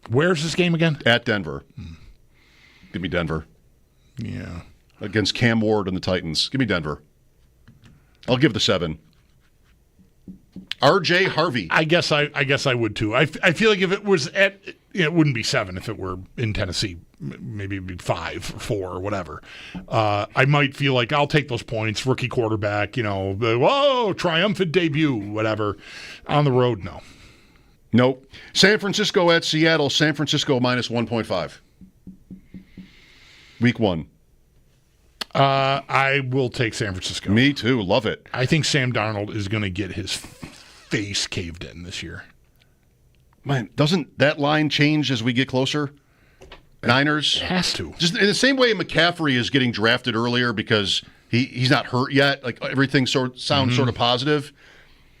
Where's this game again? At Denver. Give me Denver. Yeah. Against Cam Ward and the Titans. Give me Denver. I'll give the 7. R.J. Harvey. I guess I would too. I feel like if it was it wouldn't be 7 if it were in Tennessee. Maybe it'd be 5 or 4 or whatever. I might feel like I'll take those points. Rookie quarterback, whoa, triumphant debut, whatever. On the road, no. Nope. San Francisco at Seattle. San Francisco minus 1.5. Week 1. I will take San Francisco. Me too. Love it. I think Sam Darnold is going to get his face caved in this year. Man, doesn't that line change as we get closer? Niners? It has to. Just in the same way McCaffrey is getting drafted earlier because he's not hurt yet. Like everything sounds sort of positive.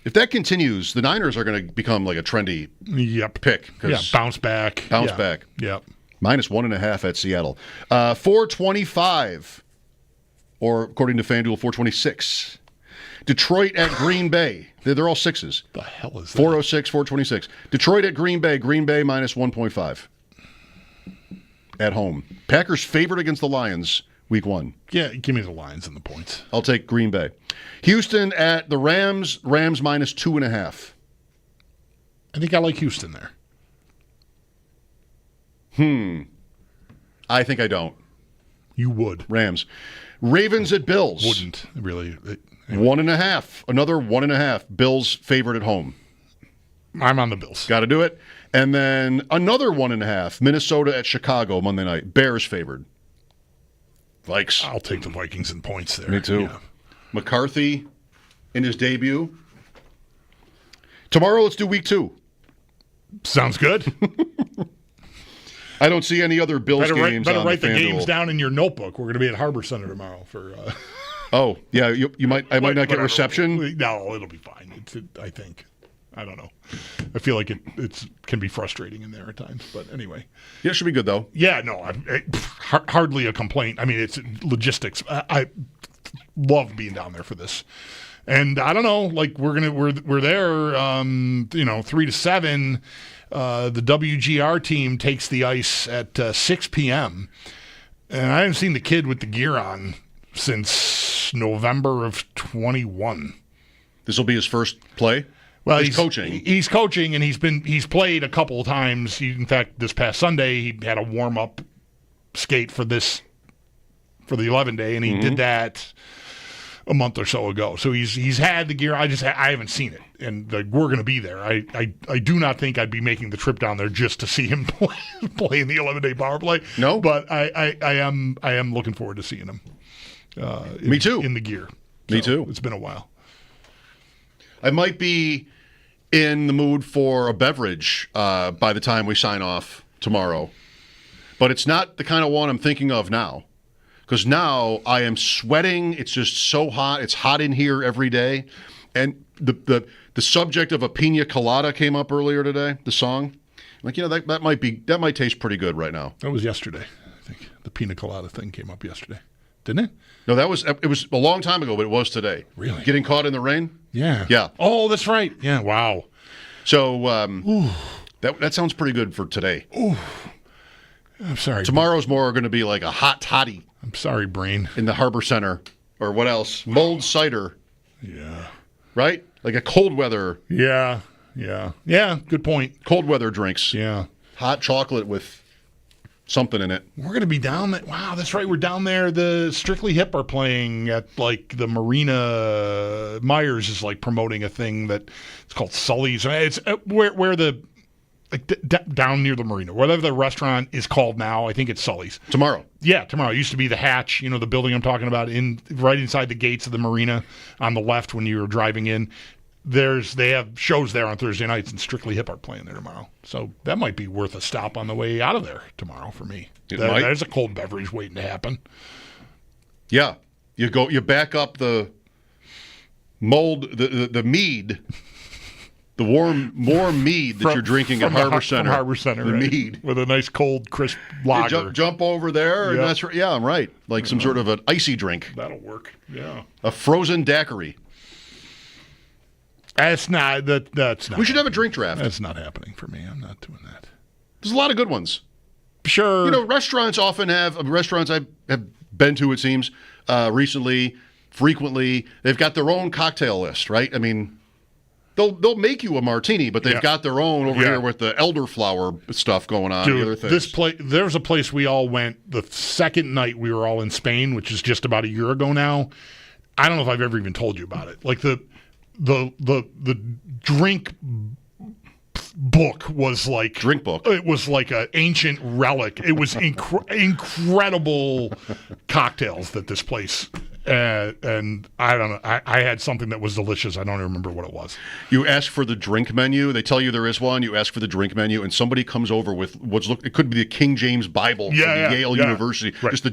If that continues, the Niners are going to become like a trendy pick. Yeah, bounce back. Back. Yep. Minus 1.5 at Seattle. 425, or according to FanDuel, 426. Detroit at Green Bay. They're all 6s. The hell is that? 406, 426. Detroit at Green Bay. Green Bay minus 1.5. At home. Packers favored against the Lions week 1. Yeah, give me the Lions and the points. I'll take Green Bay. Houston at the Rams. Rams minus 2.5. I think I like Houston there. I think I don't. You would. Rams. Ravens at Bills. Wouldn't, really. 1.5. Another 1.5. Bills favored at home. I'm on the Bills. Got to do it. And then another 1.5. Minnesota at Chicago Monday night. Bears favored. Vikes. I'll take the Vikings and points there. Me too. Yeah. McCarthy in his debut. Tomorrow, let's do week 2. Sounds good. I don't see any other Bills games. Better on write the FanDuel. games down in your notebook. We're going to be at Harbor Center tomorrow for. Oh yeah, you might. I might not get reception. No, it'll be fine. I think. I don't know. I feel like it can be frustrating in there at times, but anyway. Yeah, it should be good though. Yeah, no, hardly a complaint. I mean, it's logistics. I love being down there for this, and I don't know. Like we're there. 3 to 7. The WGR team takes the ice at 6 p.m. And I haven't seen the kid with the gear on since November of 21. This will be his first play. Well, he's coaching. He's coaching, and he's played a couple of times. In fact, this past Sunday he had a warm up skate for the 11 day, and he did that a month or so ago. So he's had the gear. I haven't seen it, and we're going to be there. I do not think I'd be making the trip down there just to see him play in the 11-day power play. No, but I am looking forward to seeing him. Me too. In the gear. Me too. It's been a while. I might be in the mood for a beverage by the time we sign off tomorrow, but it's not the kind of one I'm thinking of now. Because now I am sweating. It's just so hot. It's hot in here every day. And the subject of a pina colada came up earlier today, the song. Like, that might taste pretty good right now. That was yesterday, I think. The pina colada thing came up yesterday. Didn't it? No, it was a long time ago, but it was today. Really? Getting caught in the rain? Yeah. Yeah. Oh, that's right. Yeah, wow. So that sounds pretty good for today. Ooh. I'm sorry. Tomorrow's more going to be like a hot toddy. I'm sorry, brain. In the Harbor Center. Or what else? Mulled cider. Yeah. Right? Like a cold weather. Yeah. Yeah, good point. Cold weather drinks. Yeah. Hot chocolate with something in it. We're going to be down there. Wow, that's right. We're down there. The Strictly Hip are playing at like the Marina. Myers is like promoting a thing that it's called Sully's. It's where the down near the marina, whatever the restaurant is called now. I think it's Sully's. Tomorrow. Yeah, tomorrow. It used to be the Hatch, the building I'm talking about, right inside the gates of the marina on the left when you were driving in. They have shows there on Thursday nights, and Strictly Hip are playing there tomorrow. So that might be worth a stop on the way out of there tomorrow for me. There's a cold beverage waiting to happen. Yeah. You back up the the mead. The warm mead that you're drinking at Harbor Center. From Harbor Center, the right? mead. With a nice, cold, crisp lager. Jump over there, and that's right. Yeah, I'm right. Like some sort of an icy drink. That'll work, yeah. A frozen daiquiri. That's not. We should have a drink draft. That's not happening for me. I'm not doing that. There's a lot of good ones. Sure. Restaurants often have, restaurants I have been to, it seems, recently, frequently, they've got their own cocktail list, right? I mean, they'll make you a martini, but they've got their own over here with the elderflower stuff going on. Dude, and other things. There's a place we all went the second night we were all in Spain, which is just about a year ago now. I don't know if I've ever even told you about it. Like the drink book was like drink book. It was like an ancient relic. It was incredible cocktails that this place. And I don't know. I had something that was delicious. I don't even remember what it was. You ask for the drink menu. They tell you there is one. You ask for the drink menu, and somebody comes over with it could be the King James Bible from Yale University. Right. Just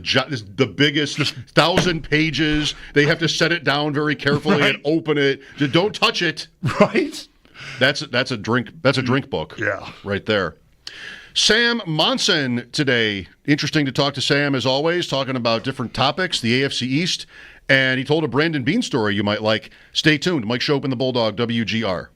the biggest, 1,000 pages. They have to set it down very carefully and open it. Just don't touch it. Right. That's a drink. That's a drink book. Yeah. Right there. Sam Monson today. Interesting to talk to Sam as always, talking about different topics, the AFC East, and he told a Brandon Bean story you might like. Stay tuned. Mike Schopp and the Bulldog, WGR.